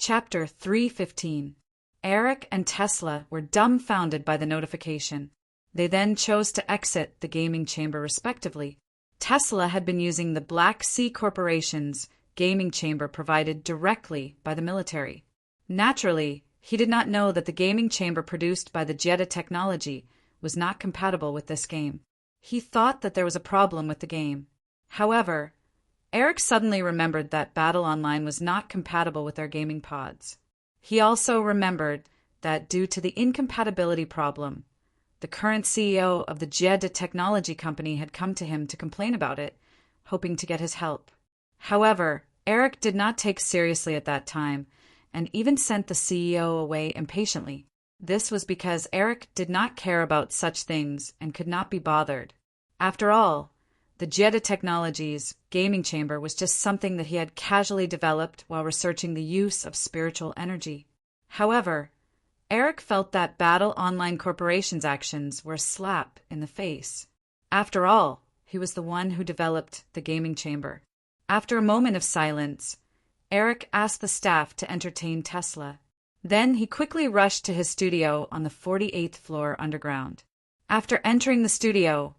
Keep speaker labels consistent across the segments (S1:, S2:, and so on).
S1: Chapter 315. Eric and Tesla were dumbfounded by the notification. They then chose to exit the gaming chamber respectively. Tesla had been using the Black Sea Corporation's gaming chamber provided directly by the military. Naturally, he did not know that the gaming chamber produced by the Jedi technology was not compatible with this game. He thought that there was a problem with the game. However, Eric suddenly remembered that Battle Online was not compatible with their gaming pods. He also remembered that due to the incompatibility problem, the current CEO of the Jedi technology company had come to him to complain about it, hoping to get his help. However, Eric did not take seriously at that time, and even sent the CEO away impatiently. This was because Eric did not care about such things and could not be bothered. After all, the Jedi Technologies gaming chamber was just something that he had casually developed while researching the use of spiritual energy. However, Eric felt that Battle Online Corporation's actions were a slap in the face. After all, he was the one who developed the gaming chamber. After a moment of silence, Eric asked the staff to entertain Tesla. Then he quickly rushed to his studio on the 48th floor underground. After entering the studio,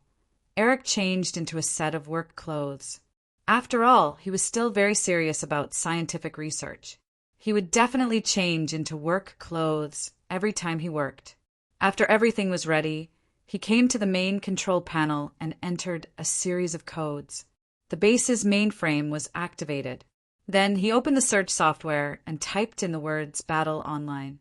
S1: Eric changed into a set of work clothes. After all, he was still very serious about scientific research. He would definitely change into work clothes every time he worked. After everything was ready, he came to the main control panel and entered a series of codes. The base's mainframe was activated. Then he opened the search software and typed in the words Battle Online.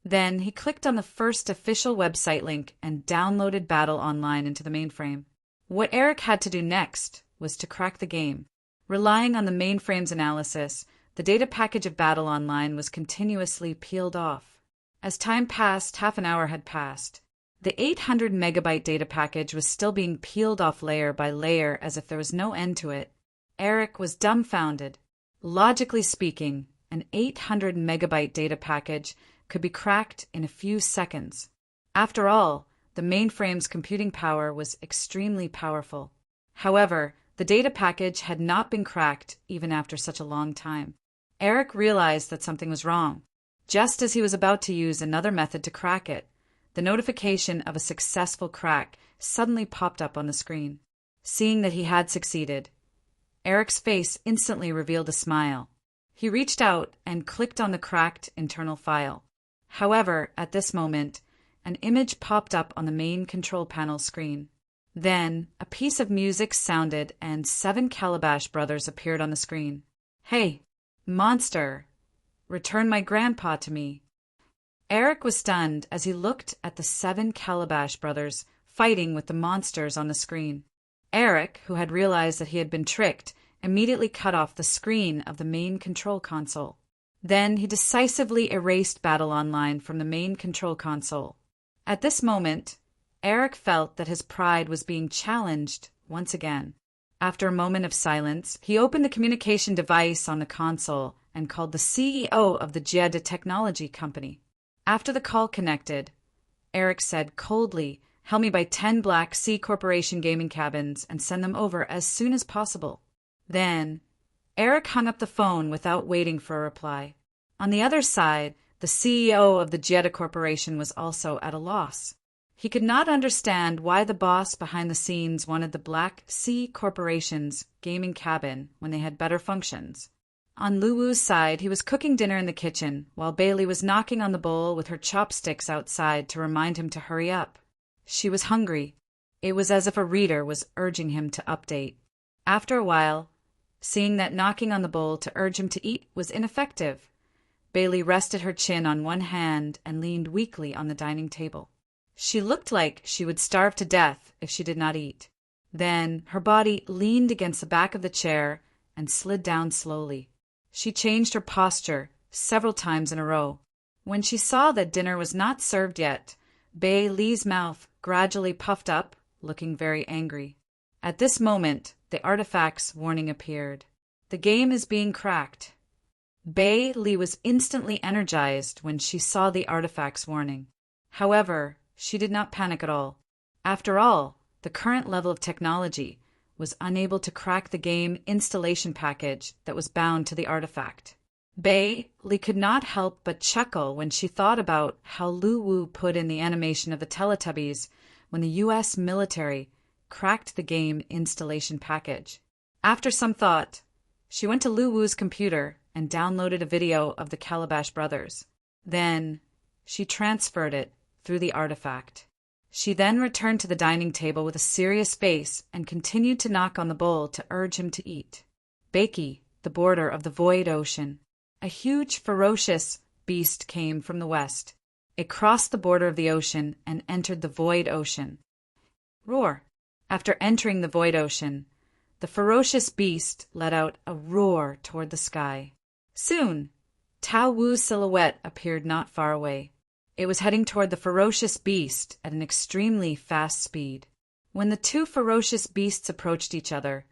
S1: Then he clicked on the first official website link and downloaded Battle Online into the mainframe. What Eric had to do next was to crack the game. Relying on the mainframe's analysis, the data package of Battle Online was continuously peeled off. As time passed, half an hour had passed. The 800 megabyte data package was still being peeled off layer by layer as if there was no end to it. Eric was dumbfounded. Logically speaking, an 800 megabyte data package could be cracked in a few seconds. After all, the mainframe's computing power was extremely powerful. However, the data package had not been cracked even after such a long time. Eric realized that something was wrong. Just as he was about to use another method to crack it, the notification of a successful crack suddenly popped up on the screen. Seeing that he had succeeded, Eric's face instantly revealed a smile. He reached out and clicked on the cracked internal file. However, at this moment, an image popped up on the main control panel screen. Then, a piece of music sounded and 7 Calabash brothers appeared on the screen. "Hey, monster, return my grandpa to me." Eric was stunned as he looked at the 7 Calabash brothers fighting with the monsters on the screen. Eric, who had realized that he had been tricked, immediately cut off the screen of the main control console. Then he decisively erased Battle Online from the main control console. At this moment, Eric felt that his pride was being challenged once again. After a moment of silence, he opened the communication device on the console and called the CEO of the Jedi Technology Company. After the call connected, Eric said coldly, "Help me buy 10 Black Sea Corporation gaming cabins and send them over as soon as possible." Then, Eric hung up the phone without waiting for a reply. On the other side, the CEO of the Jedi Corporation was also at a loss. He could not understand why the boss behind the scenes wanted the Black Sea Corporation's gaming cabin when they had better functions. On Luwu's side, he was cooking dinner in the kitchen, while Bailey was knocking on the bowl with her chopsticks outside to remind him to hurry up. She was hungry. It was as if a reader was urging him to update. After a while, seeing that knocking on the bowl to urge him to eat was ineffective, Bailey rested her chin on one hand and leaned weakly on the dining table. She looked like she would starve to death if she did not eat. Then her body leaned against the back of the chair and slid down slowly. She changed her posture several times in a row. When she saw that dinner was not served yet, Bailey's mouth gradually puffed up, looking very angry. At this moment, the artifact's warning appeared. "The game is being cracked." Bailey was instantly energized when she saw the artifact's warning. However, she did not panic at all. After all, the current level of technology was unable to crack the game installation package that was bound to the artifact. Bailey could not help but chuckle when she thought about how Lu Wu put in the animation of the Teletubbies when the U.S. military cracked the game installation package. After some thought, she went to Lu Wu's computer and downloaded a video of the Calabash brothers. Then, she transferred it through the artifact. She then returned to the dining table with a serious face and continued to knock on the bowl to urge him to eat. Bakey, the border of the void ocean. A huge, ferocious beast came from the west. It crossed the border of the ocean and entered the void ocean. Roar. After entering the void ocean, the ferocious beast let out a roar toward the sky. Soon, Tao Wu's silhouette appeared not far away. It was heading toward the ferocious beast at an extremely fast speed. When the two ferocious beasts approached each other,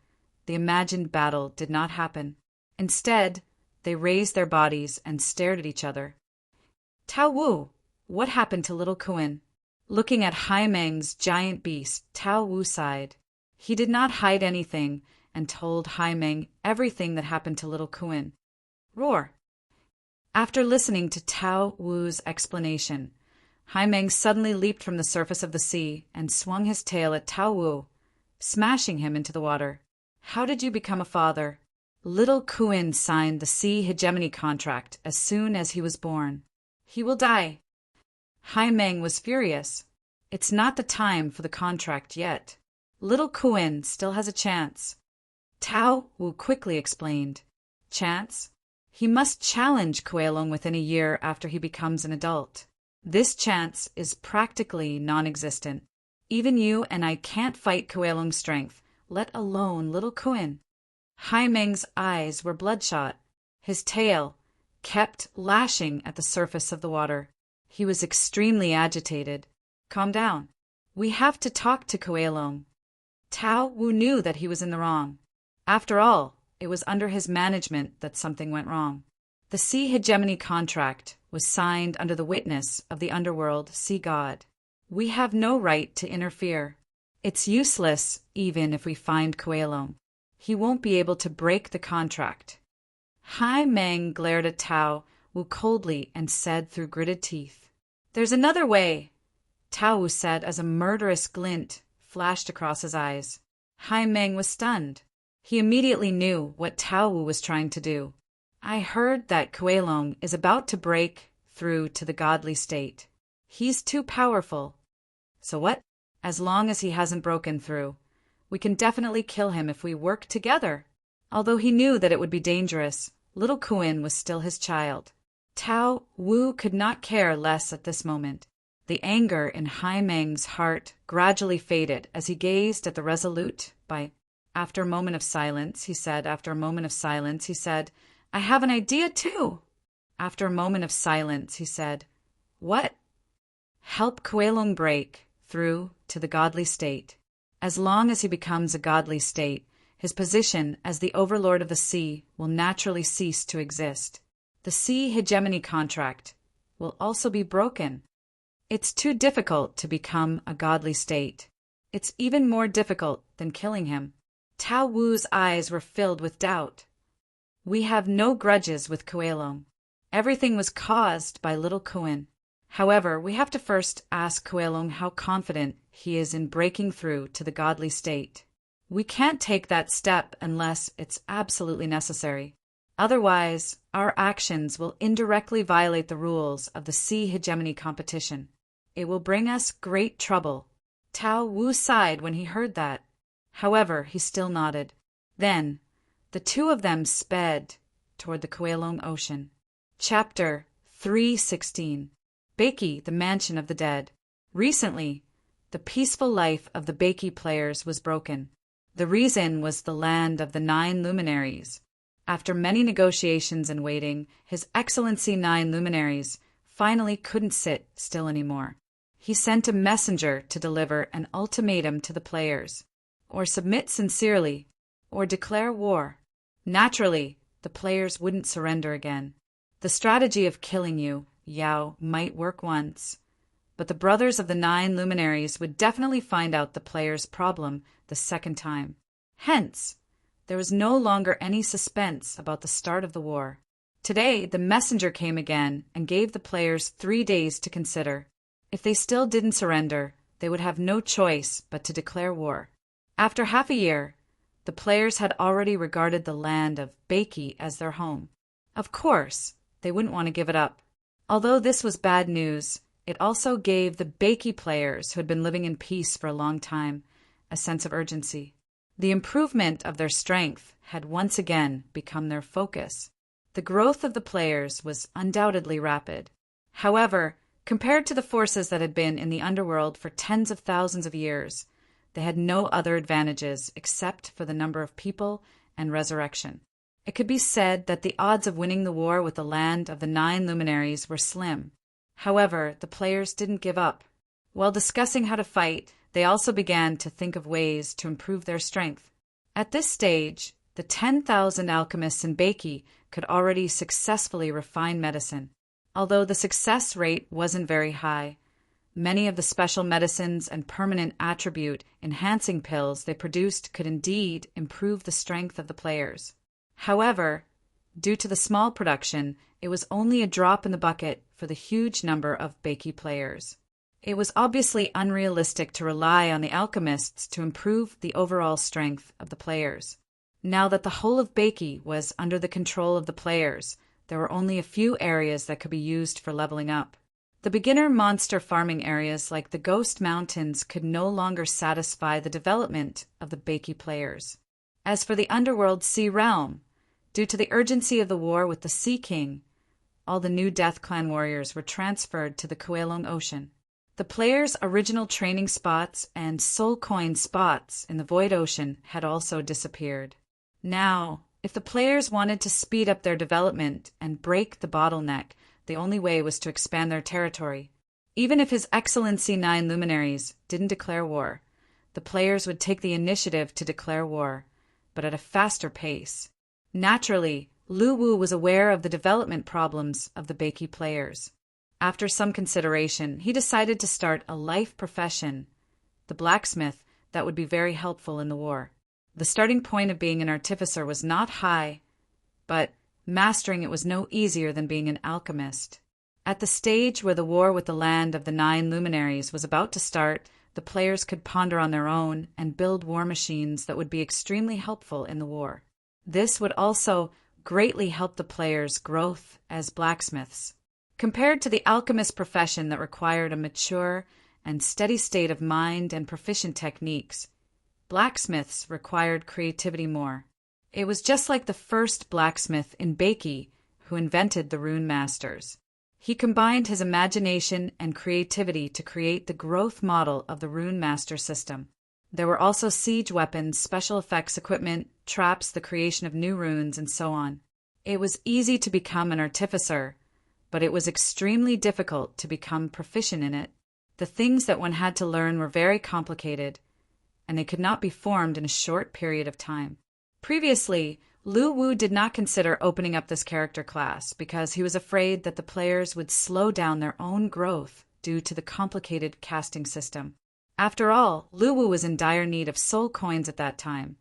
S1: the imagined battle did not happen. Instead, they raised their bodies and stared at each other. Tao Wu, what happened to little Kuan? Looking at Hai Meng's giant beast, Tao Wu sighed. He did not hide anything and told Hai Meng everything that happened to little Kuan. Roar. After listening to Tao Wu's explanation, Hai Meng suddenly leaped from the surface of the sea and swung his tail at Tao Wu, smashing him into the water. How did you become a father? Little Kuan signed the sea hegemony contract as soon as he was born. He will die. Hai Meng was furious. It's not the time for the contract yet. Little Kuan still has a chance. Tao Wu quickly explained. Chance? He must challenge Kuelong within a year after he becomes an adult. This chance is practically non-existent. Even you and I can't fight Kuelong's strength, let alone little Kuan. Hai Meng's eyes were bloodshot. His tail kept lashing at the surface of the water. He was extremely agitated. Calm down. We have to talk to Kuelong. Tao Wu knew that he was in the wrong. After all, it was under his management that something went wrong. The sea hegemony contract was signed under the witness of the underworld sea god. We have no right to interfere. It's useless even if we find Kuelong. He won't be able to break the contract. Hai Meng glared at Tao Wu coldly and said through gritted teeth. There's another way, Tao Wu said as a murderous glint flashed across his eyes. Hai Meng was stunned. He immediately knew what Tao Wu was trying to do. I heard that Kuelong is about to break through to the godly state. He's too powerful. So what? As long as he hasn't broken through, we can definitely kill him if we work together. Although he knew that it would be dangerous, little Kuan was still his child. Tao Wu could not care less at this moment. The anger in Hai Meng's heart gradually faded as he gazed at the resolute by. After a moment of silence, he said, I have an idea too. After a moment of silence, he said, What? Help Kuelong break through to the godly state. As long as he becomes a godly state, his position as the overlord of the sea will naturally cease to exist. The sea hegemony contract will also be broken. It's too difficult to become a godly state. It's even more difficult than killing him. Tao Wu's eyes were filled with doubt. We have no grudges with Kuelong. Everything was caused by little Kuan. However, we have to first ask Kuelong how confident he is in breaking through to the godly state. We can't take that step unless it's absolutely necessary. Otherwise, our actions will indirectly violate the rules of the sea hegemony competition. It will bring us great trouble. Tao Wu sighed when he heard that. However, he still nodded. Then, the two of them sped toward the Kuelong Ocean. Chapter 316. Bakey, the Mansion of the Dead. Recently, the peaceful life of the Bakey players was broken. The reason was the land of the 9 luminaries. After many negotiations and waiting, His Excellency 9 luminaries finally couldn't sit still anymore. He sent a messenger to deliver an ultimatum to the players. Or submit sincerely, or declare war. Naturally, the players wouldn't surrender again. The strategy of killing you, Yao, might work once, but the brothers of the 9 luminaries would definitely find out the players' problem the second time. Hence, there was no longer any suspense about the start of the war. Today, the messenger came again and gave the players 3 days to consider. If they still didn't surrender, they would have no choice but to declare war. After half a year, the players had already regarded the land of Bakey as their home. Of course, they wouldn't want to give it up. Although this was bad news, it also gave the Bakey players, who had been living in peace for a long time, a sense of urgency. The improvement of their strength had once again become their focus. The growth of the players was undoubtedly rapid. However, compared to the forces that had been in the underworld for tens of thousands of years, they had no other advantages except for the number of people and resurrection. It could be said that the odds of winning the war with the land of the 9 luminaries were slim. However, the players didn't give up. While discussing how to fight, they also began to think of ways to improve their strength. At this stage, the 10,000 alchemists in Bakey could already successfully refine medicine. Although the success rate wasn't very high, many of the special medicines and permanent attribute enhancing pills they produced could indeed improve the strength of the players. However, due to the small production, it was only a drop in the bucket for the huge number of Bakey players. It was obviously unrealistic to rely on the alchemists to improve the overall strength of the players. Now that the whole of Bakey was under the control of the players, there were only a few areas that could be used for leveling up. The beginner monster farming areas like the Ghost Mountains could no longer satisfy the development of the Bakey players. As for the Underworld Sea Realm, due to the urgency of the war with the Sea King, all the new Death Clan warriors were transferred to the Kuelong Ocean. The players' original training spots and soul coin spots in the Void Ocean had also disappeared. Now, if the players wanted to speed up their development and break the bottleneck, the only way was to expand their territory. Even if His Excellency 9 luminaries didn't declare war, the players would take the initiative to declare war, but at a faster pace. Naturally, Lu Wu was aware of the development problems of the Bakey players. After some consideration, he decided to start a life profession, the blacksmith, that would be very helpful in the war. The starting point of being an artificer was not high, but mastering it was no easier than being an alchemist. At the stage where the war with the land of the 9 luminaries was about to start, the players could ponder on their own and build war machines that would be extremely helpful in the war. This would also greatly help the players' growth as blacksmiths. Compared to the alchemist profession that required a mature and steady state of mind and proficient techniques, blacksmiths required creativity more. It was just like the first blacksmith in Bakey who invented the rune masters. He combined his imagination and creativity to create the growth model of the rune master system. There were also siege weapons, special effects equipment, traps, the creation of new runes, and so on. It was easy to become an artificer, but it was extremely difficult to become proficient in it. The things that one had to learn were very complicated, and they could not be formed in a short period of time. Previously, Lu Wu did not consider opening up this character class because he was afraid that the players would slow down their own growth due to the complicated casting system. After all, Lu Wu was in dire need of soul coins at that time,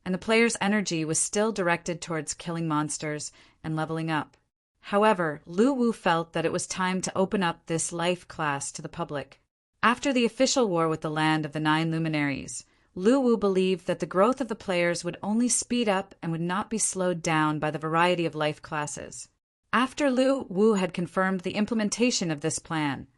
S1: and the players' energy was still directed towards killing monsters and leveling up. However, Lu Wu felt that it was time to open up this life class to the public. After the official war with the land of the 9 luminaries, Lu Wu believed that the growth of the players would only speed up and would not be slowed down by the variety of life classes. After Lu Wu had confirmed the implementation of this plan,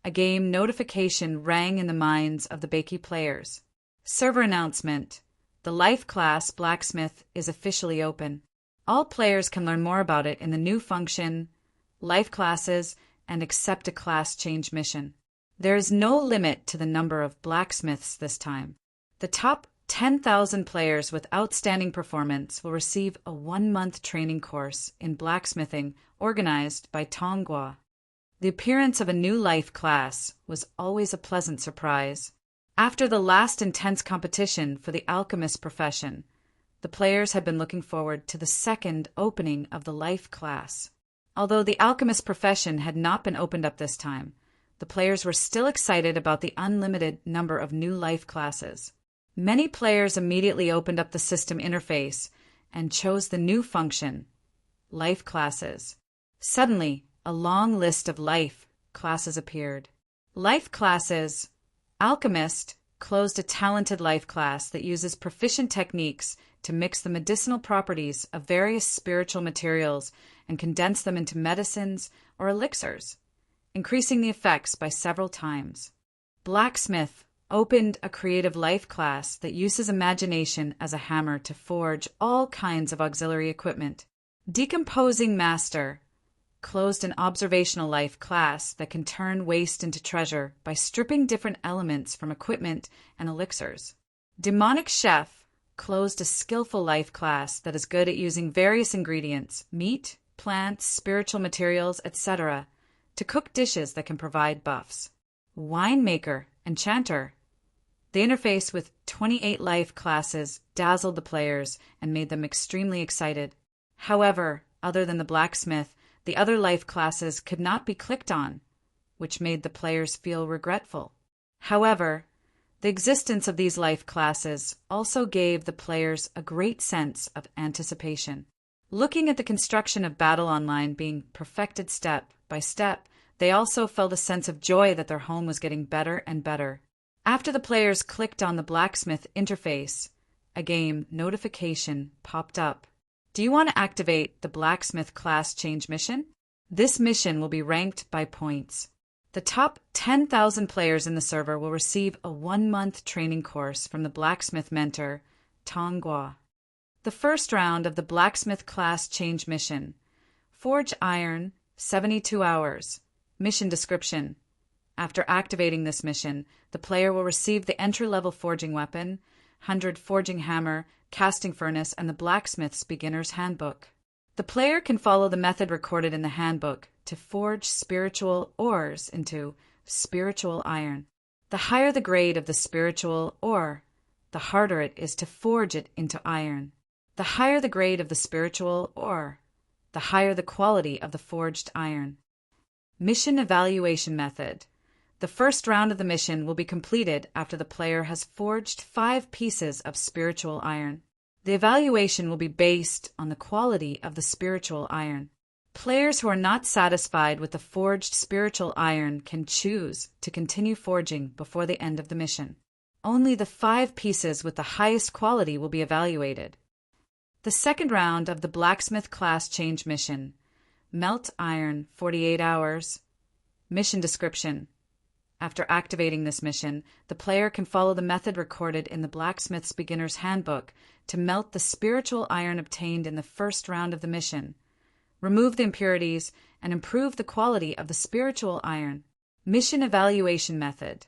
S1: a game notification rang in the minds of the Bakey players. Server announcement: the life class blacksmith is officially open. All players can learn more about it in the new function, life classes, and accept a class change mission. There is no limit to the number of blacksmiths this time. The top 10,000 players with outstanding performance will receive a 1-month training course in blacksmithing organized by Tonghua. The appearance of a new life class was always a pleasant surprise. After the last intense competition for the alchemist profession, the players had been looking forward to the second opening of the life class. Although the alchemist profession had not been opened up this time, the players were still excited about the unlimited number of new life classes. Many players immediately opened up the system interface and chose the new function, life classes. Suddenly, a long list of life classes appeared. Life classes. Alchemist closed a talented life class that uses proficient techniques to mix the medicinal properties of various spiritual materials and condense them into medicines or elixirs, increasing the effects by several times. Blacksmith opened a creative life class that uses imagination as a hammer to forge all kinds of auxiliary equipment. Decomposing Master closed an observational life class that can turn waste into treasure by stripping different elements from equipment and elixirs. Demonic Chef closed a skillful life class that is good at using various ingredients, meat, plants, spiritual materials, etc., to cook dishes that can provide buffs. Winemaker Enchanter. The interface with 28 life classes dazzled the players and made them extremely excited. However, other than the blacksmith, the other life classes could not be clicked on, which made the players feel regretful. However, the existence of these life classes also gave the players a great sense of anticipation. Looking at the construction of Battle Online being perfected step by step, they also felt a sense of joy that their home was getting better and better. After the players clicked on the blacksmith interface, a game notification popped up. Do you want to activate the blacksmith class change mission? This mission will be ranked by points. The top 10,000 players in the server will receive a 1-month training course from the blacksmith mentor, Tongua. The first round of the blacksmith class change mission. Forge iron, 72 hours. Mission description. After activating this mission, the player will receive the entry-level forging weapon, 100 forging hammer, casting furnace, and the blacksmith's beginner's handbook. The player can follow the method recorded in the handbook to forge spiritual ores into spiritual iron. The higher the grade of the spiritual ore, the harder it is to forge it into iron. The higher the grade of the spiritual ore, the higher the quality of the forged iron. Mission evaluation method. The first round of the mission will be completed after the player has forged 5 pieces of spiritual iron. The evaluation will be based on the quality of the spiritual iron. Players who are not satisfied with the forged spiritual iron can choose to continue forging before the end of the mission. Only the 5 pieces with the highest quality will be evaluated. The second round of the blacksmith class change mission. Melt iron, 48 hours. Mission description. After activating this mission, the player can follow the method recorded in the blacksmith's beginner's handbook to melt the spiritual iron obtained in the first round of the mission, remove the impurities, and improve the quality of the spiritual iron. Mission evaluation method.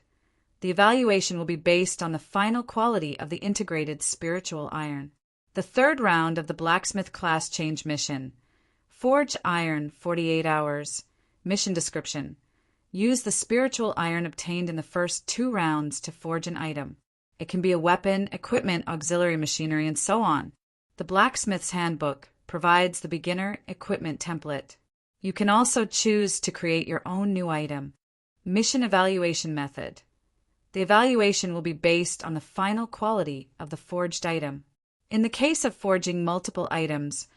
S1: The evaluation will be based on the final quality of the integrated spiritual iron. The third round of the blacksmith class change mission. Forge iron, 48 hours. Mission description. Use the spiritual iron obtained in the first 2 rounds to forge an item. It can be a weapon, equipment, auxiliary machinery, and so on. The blacksmith's handbook provides the beginner equipment template. You can also choose to create your own new item. Mission evaluation method. The evaluation will be based on the final quality of the forged item. In the case of forging multiple items,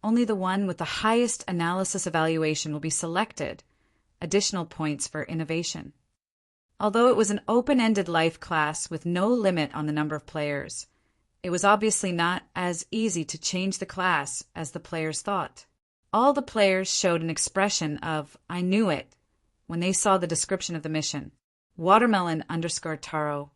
S1: only the one with the highest analysis evaluation will be selected. Additional points for innovation. Although it was an open-ended life class with no limit on the number of players, it was obviously not as easy to change the class as the players thought. All the players showed an expression of "I knew it" when they saw the description of the mission. Watermelon_Taro.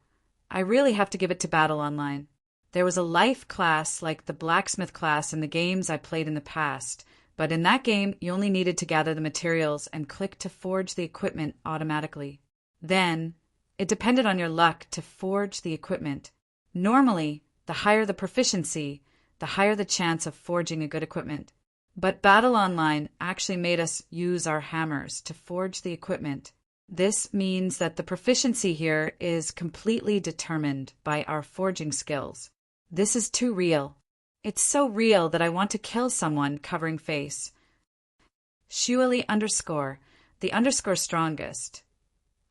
S1: I really have to give it to Battle Online. There was a life class like the blacksmith class in the games I played in the past, but in that game you only needed to gather the materials and click to forge the equipment automatically. Then, it depended on your luck to forge the equipment. Normally, the higher the proficiency, the higher the chance of forging a good equipment. But Battle Online actually made us use our hammers to forge the equipment. This means that the proficiency here is completely determined by our forging skills. This is too real. It's so real that I want to kill someone covering face. Shuali_, the underscore strongest.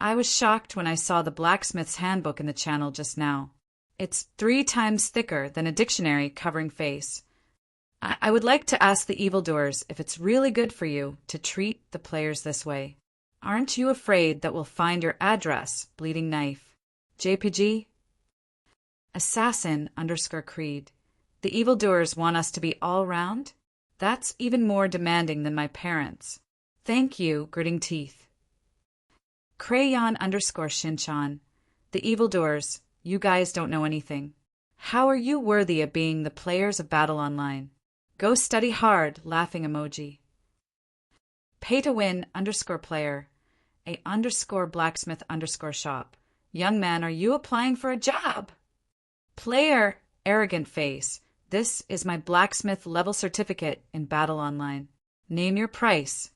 S1: I was shocked when I saw the blacksmith's handbook in the channel just now. It's 3 times thicker than a dictionary covering face. I would like to ask the evildoers if it's really good for you to treat the players this way. Aren't you afraid that we'll find your address, Bleeding Knife? JPG? Assassin_Creed. The evildoers want us to be all round? That's even more demanding than my parents. Thank you, Gritting Teeth. Crayon_Shinchan. The evildoers, you guys don't know anything. How are you worthy of being the players of Battle Online? Go study hard, laughing emoji. Pay-to-win_player. _blacksmith_shop. Young man, are you applying for a job? Player, arrogant face. This is my blacksmith level certificate in Battle Online. Name your price.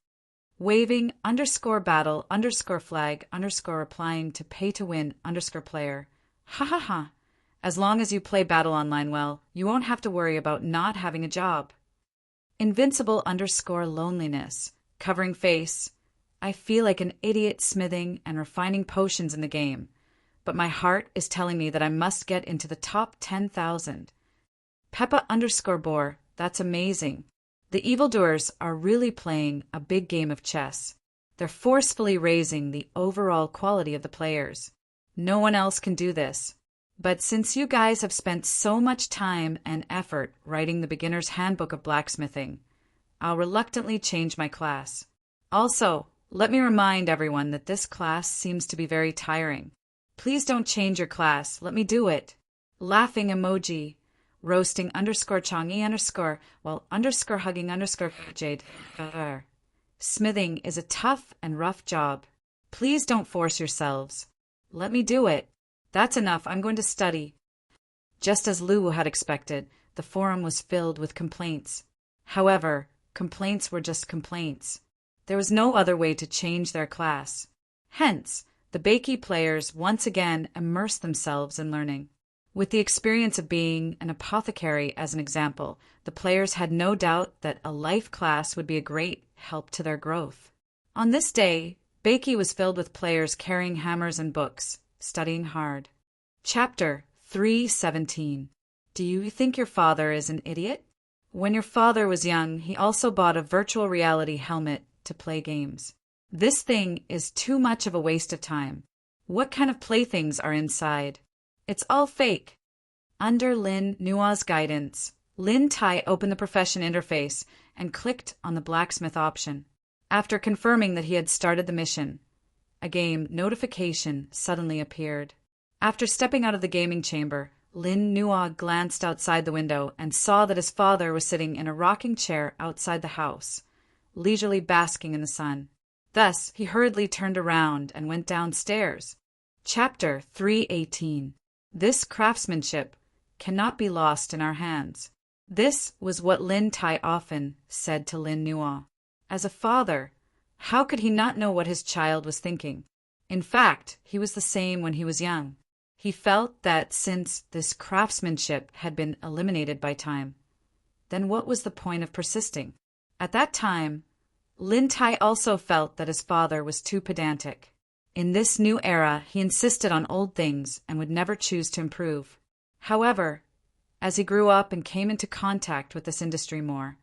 S1: Waving _battle_flag _replying to pay-to-win_player. Ha ha ha. As long as you play Battle Online well, you won't have to worry about not having a job. Invincible_loneliness. Covering face. I feel like an idiot smithing and refining potions in the game, but my heart is telling me that I must get into the top 10,000. Peppa_bore. That's amazing. The evildoers are really playing a big game of chess. They're forcefully raising the overall quality of the players. No one else can do this. But since you guys have spent so much time and effort writing the beginner's handbook of blacksmithing, I'll reluctantly change my class. Also, let me remind everyone that this class seems to be very tiring. Please don't change your class. Let me do it. Laughing emoji. Roasting _Chongy_ while _hugging _Jade. Smithing is a tough and rough job. Please don't force yourselves. Let me do it. That's enough. I'm going to study. Just as Lu had expected, the forum was filled with complaints. However, complaints were just complaints. There was no other way to change their class. Hence, the Bakey players once again immersed themselves in learning. With the experience of being an apothecary as an example, the players had no doubt that a life class would be a great help to their growth. On this day, Bakey was filled with players carrying hammers and books, studying hard. Chapter 3:17. Do you think your father is an idiot? When your father was young, he also bought a virtual reality helmet to play games. This thing is too much of a waste of time. What kind of playthings are inside? It's all fake. Under Lin Nua's guidance, Lin Tai opened the profession interface and clicked on the blacksmith option. After confirming that he had started the mission, a game notification suddenly appeared. After stepping out of the gaming chamber, Lin Nua glanced outside the window and saw that his father was sitting in a rocking chair outside the house, leisurely basking in the sun. Thus, he hurriedly turned around and went downstairs. Chapter 3:18. This craftsmanship cannot be lost in our hands. This was what Lin Tai often said to Lin Nua. As a father, how could he not know what his child was thinking? In fact, he was the same when he was young. He felt that since this craftsmanship had been eliminated by time, then what was the point of persisting? At that time, Lin Tai also felt that his father was too pedantic. In this new era, he insisted on old things and would never choose to improve. However, as he grew up and came into contact with this industry more,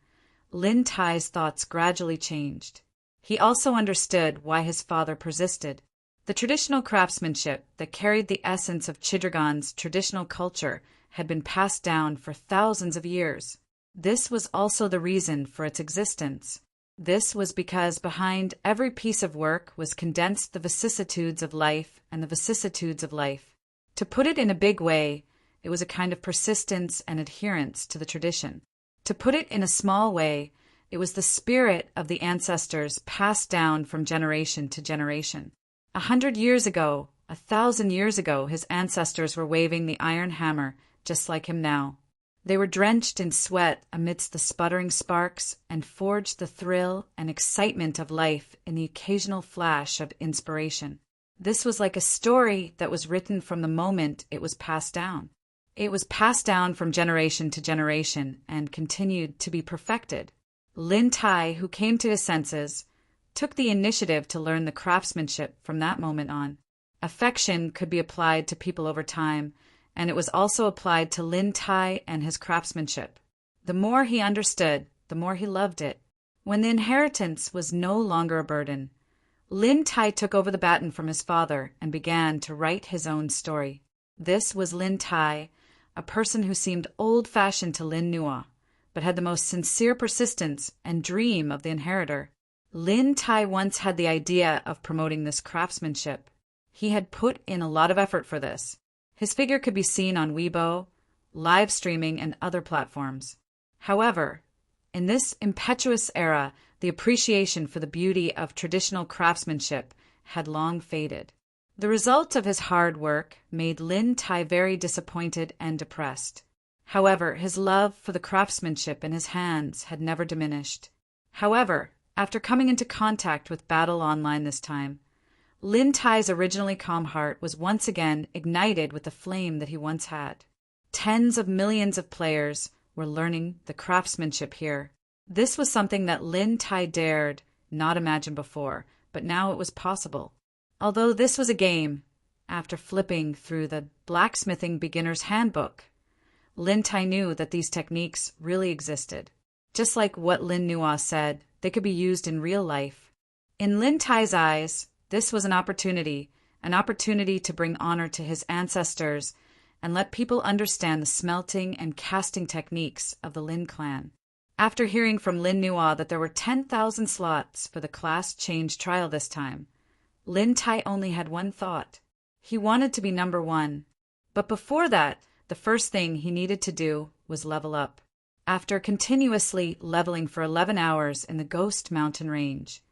S1: Lin Tai's thoughts gradually changed. He also understood why his father persisted. The traditional craftsmanship that carried the essence of Chidragon's traditional culture had been passed down for thousands of years. This was also the reason for its existence. This was because behind every piece of work was condensed the vicissitudes of life and the vicissitudes of life. To put it in a big way, it was a kind of persistence and adherence to the tradition. To put it in a small way, it was the spirit of the ancestors passed down from generation to generation. 100 years ago, 1,000 years ago, his ancestors were waving the iron hammer just like him now. They were drenched in sweat amidst the sputtering sparks and forged the thrill and excitement of life in the occasional flash of inspiration. This was like a story that was written from the moment it was passed down. It was passed down from generation to generation and continued to be perfected. Lin Tai, who came to his senses, took the initiative to learn the craftsmanship from that moment on. Affection could be applied to people over time, and it was also applied to Lin Tai and his craftsmanship. The more he understood, the more he loved it. When the inheritance was no longer a burden, Lin Tai took over the baton from his father and began to write his own story. This was Lin Tai, a person who seemed old-fashioned to Lin Nua, but had the most sincere persistence and dream of the inheritor. Lin Tai once had the idea of promoting this craftsmanship. He had put in a lot of effort for this. His figure could be seen on Weibo, live streaming, and other platforms. However, in this impetuous era, the appreciation for the beauty of traditional craftsmanship had long faded. The result of his hard work made Lin Tai very disappointed and depressed. However, his love for the craftsmanship in his hands had never diminished. However, after coming into contact with Battle Online this time, Lin Tai's originally calm heart was once again ignited with the flame that he once had. Tens of millions of players were learning the craftsmanship here. This was something that Lin Tai dared not imagine before, but now it was possible. Although this was a game, after flipping through the Blacksmithing Beginner's Handbook, Lin Tai knew that these techniques really existed. Just like what Lin Nua said, they could be used in real life. In Lin Tai's eyes, this was an opportunity to bring honor to his ancestors and let people understand the smelting and casting techniques of the Lin clan. After hearing from Lin Nua that there were 10,000 slots for the class change trial this time, Lin Tai only had one thought. He wanted to be number one. But before that, the first thing he needed to do was level up. After continuously leveling for 11 hours in the Ghost Mountain Range,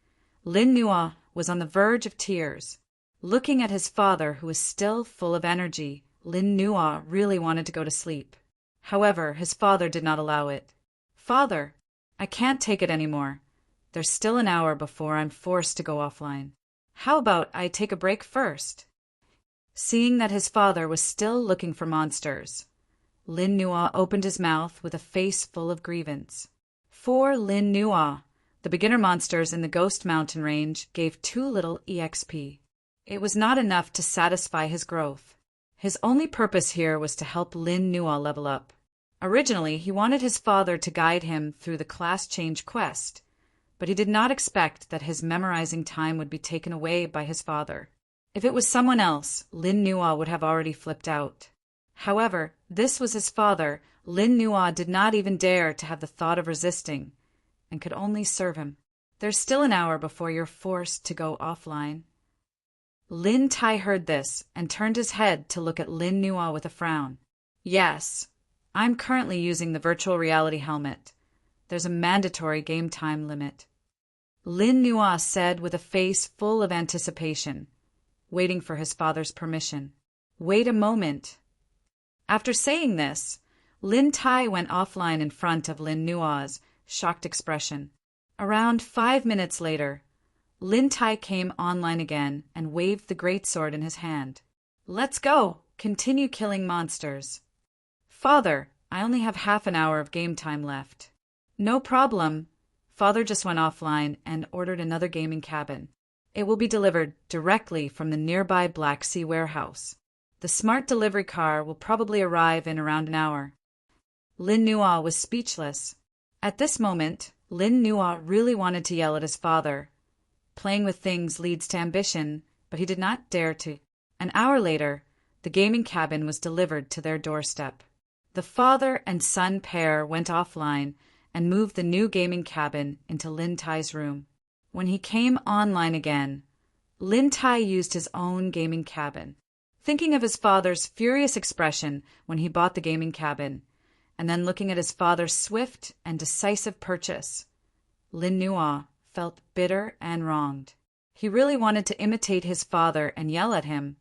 S1: Lin Nua was on the verge of tears. Looking at his father, who was still full of energy, Lin Nua really wanted to go to sleep. However, his father did not allow it. "Father, I can't take it anymore. There's still an hour before I'm forced to go offline. How about I take a break first?" Seeing that his father was still looking for monsters, Lin Nua opened his mouth with a face full of grievance. For Lin Nua, the beginner monsters in the Ghost Mountain Range gave too little EXP. It was not enough to satisfy his growth. His only purpose here was to help Lin Nua level up. Originally, he wanted his father to guide him through the class change quest, but he did not expect that his memorizing time would be taken away by his father. If it was someone else, Lin Nua would have already flipped out. However, this was his father. Lin Nua did not even dare to have the thought of resisting, and could only serve him. "There's still an hour before you're forced to go offline." Lin Tai heard this and turned his head to look at Lin Nua with a frown. "Yes, I'm currently using the virtual reality helmet. There's a mandatory game time limit," Lin Nua said with a face full of anticipation, waiting for his father's permission. "Wait a moment." After saying this, Lin Tai went offline in front of Lin Nua's shocked expression. Around 5 minutes later, Lin Tai came online again and waved the greatsword in his hand. "Let's go! Continue killing monsters." "Father, I only have half an hour of game time left." "No problem." Father just went offline and ordered another gaming cabin. It will be delivered directly from the nearby Black Sea warehouse. The smart delivery car will probably arrive in around an hour. Lin Nua was speechless. At this moment, Lin Nua really wanted to yell at his father. Playing with things leads to ambition, but he did not dare to. An hour later, the gaming cabin was delivered to their doorstep. The father and son pair went offline and moved the new gaming cabin into Lin Tai's room. When he came online again, Lin Tai used his own gaming cabin. Thinking of his father's furious expression when he bought the gaming cabin, and then looking at his father's swift and decisive purchase, Lin Nua felt bitter and wronged. He really wanted to imitate his father and yell at him,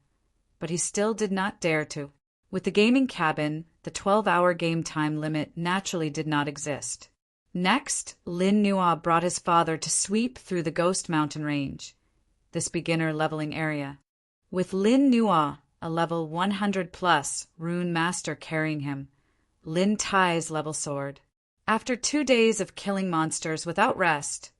S1: but he still did not dare to. With the gaming cabin, the 12-hour game time limit naturally did not exist. Next, Lin Nua brought his father to sweep through the Ghost Mountain Range, this beginner leveling area. With Lin Nua, a level 100+ rune master carrying him, Lin Tai's level soared. After 2 days of killing monsters without rest,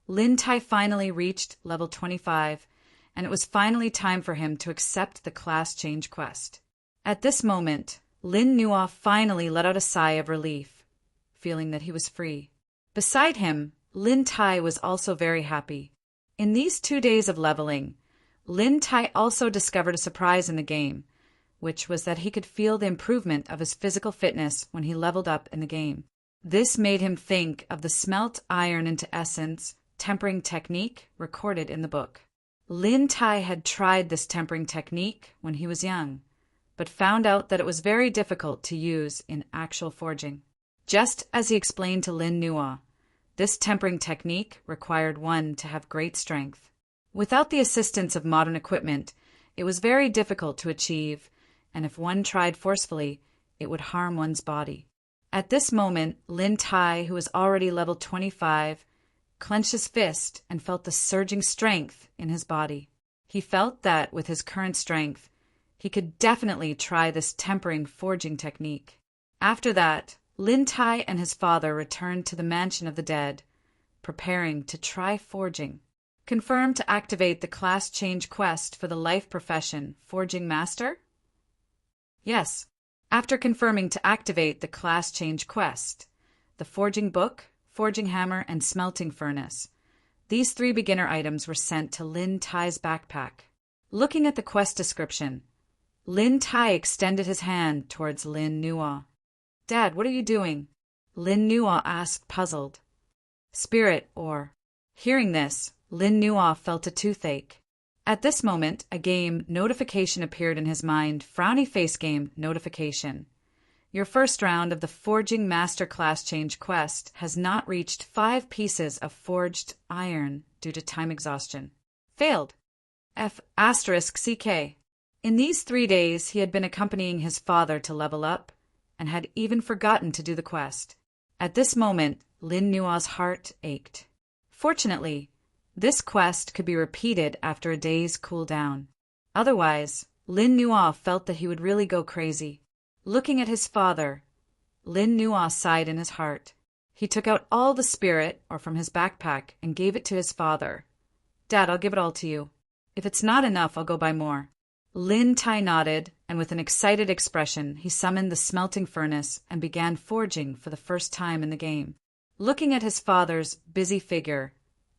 S1: Lin Tai finally reached level 25, and it was finally time for him to accept the class change quest. At this moment, Lin Nua finally let out a sigh of relief, feeling that he was free. Beside him, Lin Tai was also very happy. In these 2 days of leveling, Lin Tai also discovered a surprise in the game, which was that he could feel the improvement of his physical fitness when he leveled up in the game. This made him think of the smelt iron into essence tempering technique recorded in the book. Lin Tai had tried this tempering technique when he was young, but found out that it was very difficult to use in actual forging. Just as he explained to Lin Nua, this tempering technique required one to have great strength. Without the assistance of modern equipment, it was very difficult to achieve, and if one tried forcefully, it would harm one's body. At this moment, Lin Tai, who was already level 25, clenched his fist and felt the surging strength in his body. He felt that with his current strength, he could definitely try this tempering forging technique. After that, Lin Tai and his father returned to the mansion of the dead, preparing to try forging. Confirm to activate the class change quest for the life profession Forging Master? Yes. After confirming to activate the class change quest, the Forging Book, Forging Hammer, and Smelting Furnace, these 3 beginner items were sent to Lin Tai's backpack. Looking at the quest description, Lin Tai extended his hand towards Lin Nua. "Dad, what are you doing?" Lin Nua asked, puzzled. "Spirit ore." Hearing this, Lin Nua felt a toothache. At this moment, a game notification appeared in his mind. Frowny face game notification. Your first round of the Forging Master class change quest has not reached 5 pieces of forged iron due to time exhaustion. Failed. F***CK. In these 3 days, he had been accompanying his father to level up and had even forgotten to do the quest. At this moment, Lin Nua's heart ached. Fortunately, this quest could be repeated after a day's cooldown. Otherwise, Lin Nua felt that he would really go crazy. Looking at his father, Lin Nua sighed in his heart. He took out all the spirit ore from his backpack and gave it to his father. "Dad, I'll give it all to you. If it's not enough, I'll go buy more." Lin Tai nodded, and with an excited expression, he summoned the smelting furnace and began forging for the first time in the game. Looking at his father's busy figure,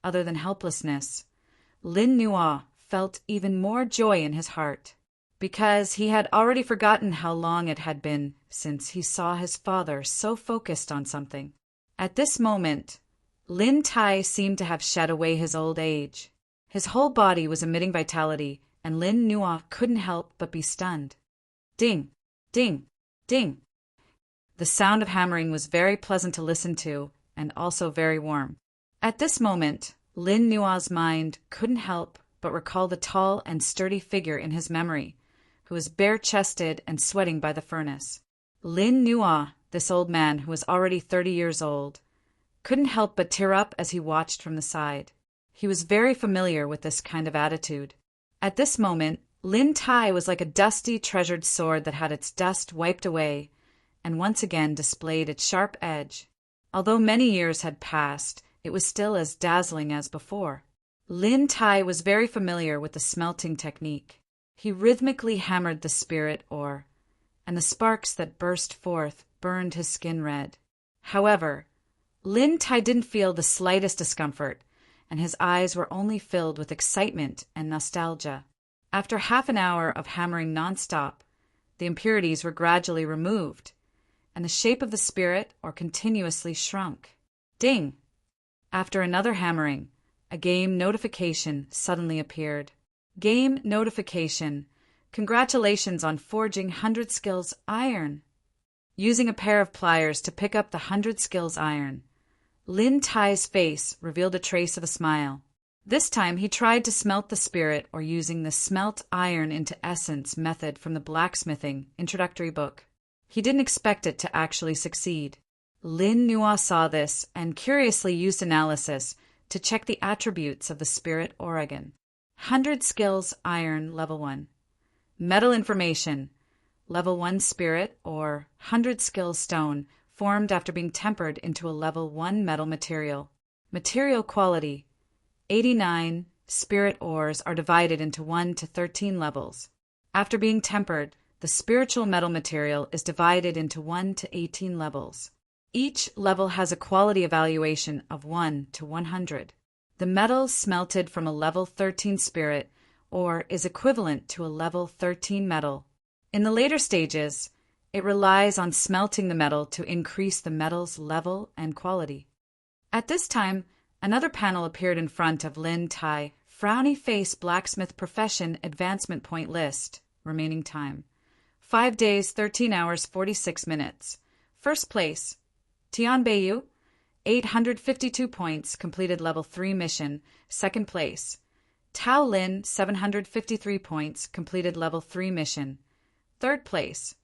S1: other than helplessness, Lin Nua felt even more joy in his heart, because he had already forgotten how long it had been since he saw his father so focused on something. At this moment, Lin Tai seemed to have shed away his old age. His whole body was emitting vitality, and Lin Nua couldn't help but be stunned. Ding, ding, ding. The sound of hammering was very pleasant to listen to, and also very warm. At this moment, Lin Nua's mind couldn't help but recall the tall and sturdy figure in his memory, who was bare-chested and sweating by the furnace. Lin Nua, this old man who was already 30 years old, couldn't help but tear up as he watched from the side. He was very familiar with this kind of attitude. At this moment, Lin Tai was like a dusty, treasured sword that had its dust wiped away and once again displayed its sharp edge. Although many years had passed, it was still as dazzling as before. Lin Tai was very familiar with the smelting technique. He rhythmically hammered the spirit ore, and the sparks that burst forth burned his skin red. However, Lin Tai didn't feel the slightest discomfort, and his eyes were only filled with excitement and nostalgia. After half an hour of hammering non-stop, the impurities were gradually removed, and the shape of the spirit ore continuously shrunk. Ding! After another hammering, a game notification suddenly appeared. Game notification. Congratulations on forging 100 skills iron. Using a pair of pliers to pick up the 100 skills iron, Lin Tai's face revealed a trace of a smile. This time he tried to smelt the spirit ore using the smelt iron into essence method from the blacksmithing introductory book. He didn't expect it to actually succeed. Lin Nua saw this and curiously used analysis to check the attributes of the spirit ore again. 100 skills iron level 1. Metal information. Level 1 spirit or 100 skills stone formed after being tempered into a level 1 metal material. Material quality. 89 spirit ores are divided into 1 to 13 levels. After being tempered, the spiritual metal material is divided into 1 to 18 levels. Each level has a quality evaluation of 1 to 100. The metal smelted from a level 13 spirit ore is equivalent to a level 13 metal. In the later stages, it relies on smelting the metal to increase the metal's level and quality. At this time, another panel appeared in front of Lin Tai. Frowny face blacksmith profession advancement point list. Remaining time: 5 days, 13 hours, 46 minutes. First place: Tian Beiyu, 852 points, completed level 3 mission. Second place: Tao Lin, 753 points, completed level 3 mission. Third place: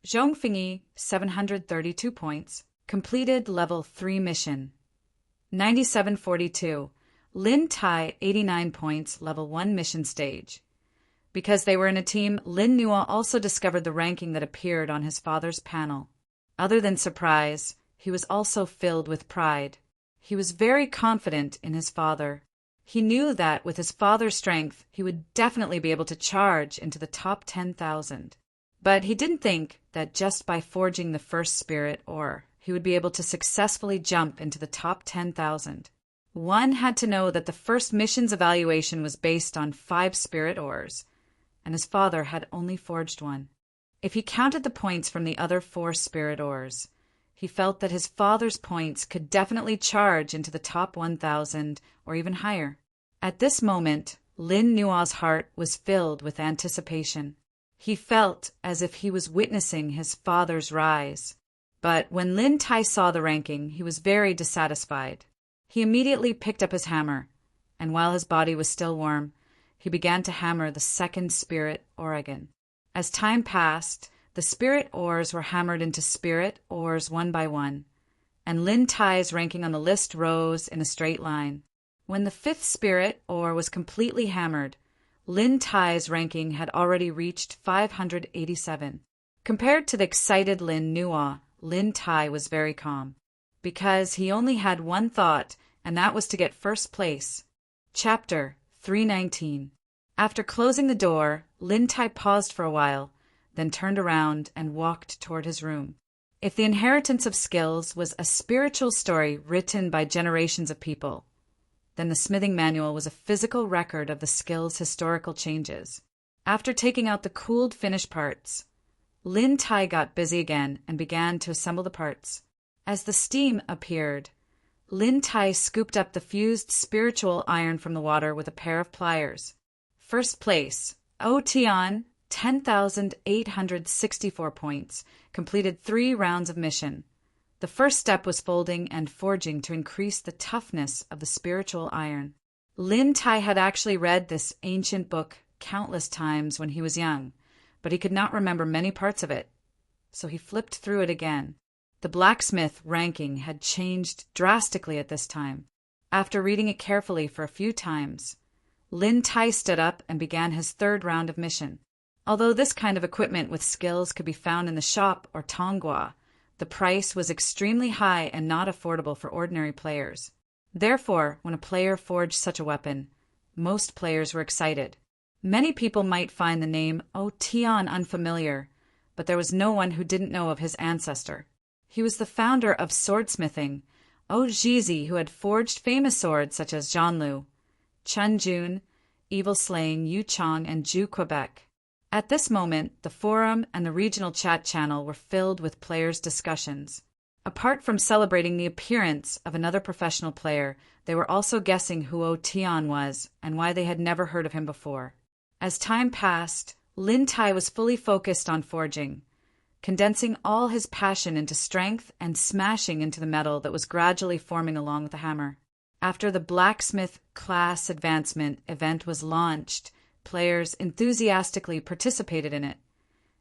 S1: Zhong Fingyi, 732 points, completed level 3 mission. 9742. Lin Tai, 89 points, level 1 mission stage. Because they were in a team, Lin Nua also discovered the ranking that appeared on his father's panel. Other than surprise, he was also filled with pride. He was very confident in his father. He knew that with his father's strength, he would definitely be able to charge into the top 10,000. But he didn't think that just by forging the first spirit ore, he would be able to successfully jump into the top 10,000. One had to know that the first mission's evaluation was based on 5 spirit ores, and his father had only forged 1. If he counted the points from the other 4 spirit ores, he felt that his father's points could definitely charge into the top 1,000 or even higher. At this moment, Lin Nua's heart was filled with anticipation. He felt as if he was witnessing his father's rise. But when Lin Tai saw the ranking, he was very dissatisfied. He immediately picked up his hammer, and while his body was still warm, he began to hammer the second spirit ore again. As time passed, the spirit ores were hammered into spirit ores one by one, and Lin Tai's ranking on the list rose in a straight line. When the 5th spirit ore was completely hammered, Lin Tai's ranking had already reached 587. Compared to the excited Lin Nua, Lin Tai was very calm, because he only had one thought, and that was to get first place. Chapter 319. After closing the door, Lin Tai paused for a while, then turned around and walked toward his room. If the inheritance of skills was a spiritual story written by generations of people, then the smithing manual was a physical record of the skill's historical changes. After taking out the cooled finished parts, Lin Tai got busy again and began to assemble the parts. As the steam appeared, Lin Tai scooped up the fused spiritual iron from the water with a pair of pliers. First place: O Tian, 10,864 points, completed 3 rounds of mission. The first step was folding and forging to increase the toughness of the spiritual iron. Lin Tai had actually read this ancient book countless times when he was young, but he could not remember many parts of it, so he flipped through it again. The blacksmith ranking had changed drastically at this time. After reading it carefully for a few times, Lin Tai stood up and began his 3rd round of mission. Although this kind of equipment with skills could be found in the shop or Tonghua, the price was extremely high and not affordable for ordinary players. Therefore, when a player forged such a weapon, most players were excited. Many people might find the name O Tian unfamiliar, but there was no one who didn't know of his ancestor. He was the founder of swordsmithing, O Jizi, who had forged famous swords such as Zhanlu, Chun Jun, Evil Slaying, Yu Chong, and Ju Quebec. At this moment, the forum and the regional chat channel were filled with players' discussions. Apart from celebrating the appearance of another professional player, they were also guessing who O Tian was and why they had never heard of him before. As time passed, Lin Tai was fully focused on forging, condensing all his passion into strength and smashing into the metal that was gradually forming along with the hammer. After the blacksmith class advancement event was launched, players enthusiastically participated in it,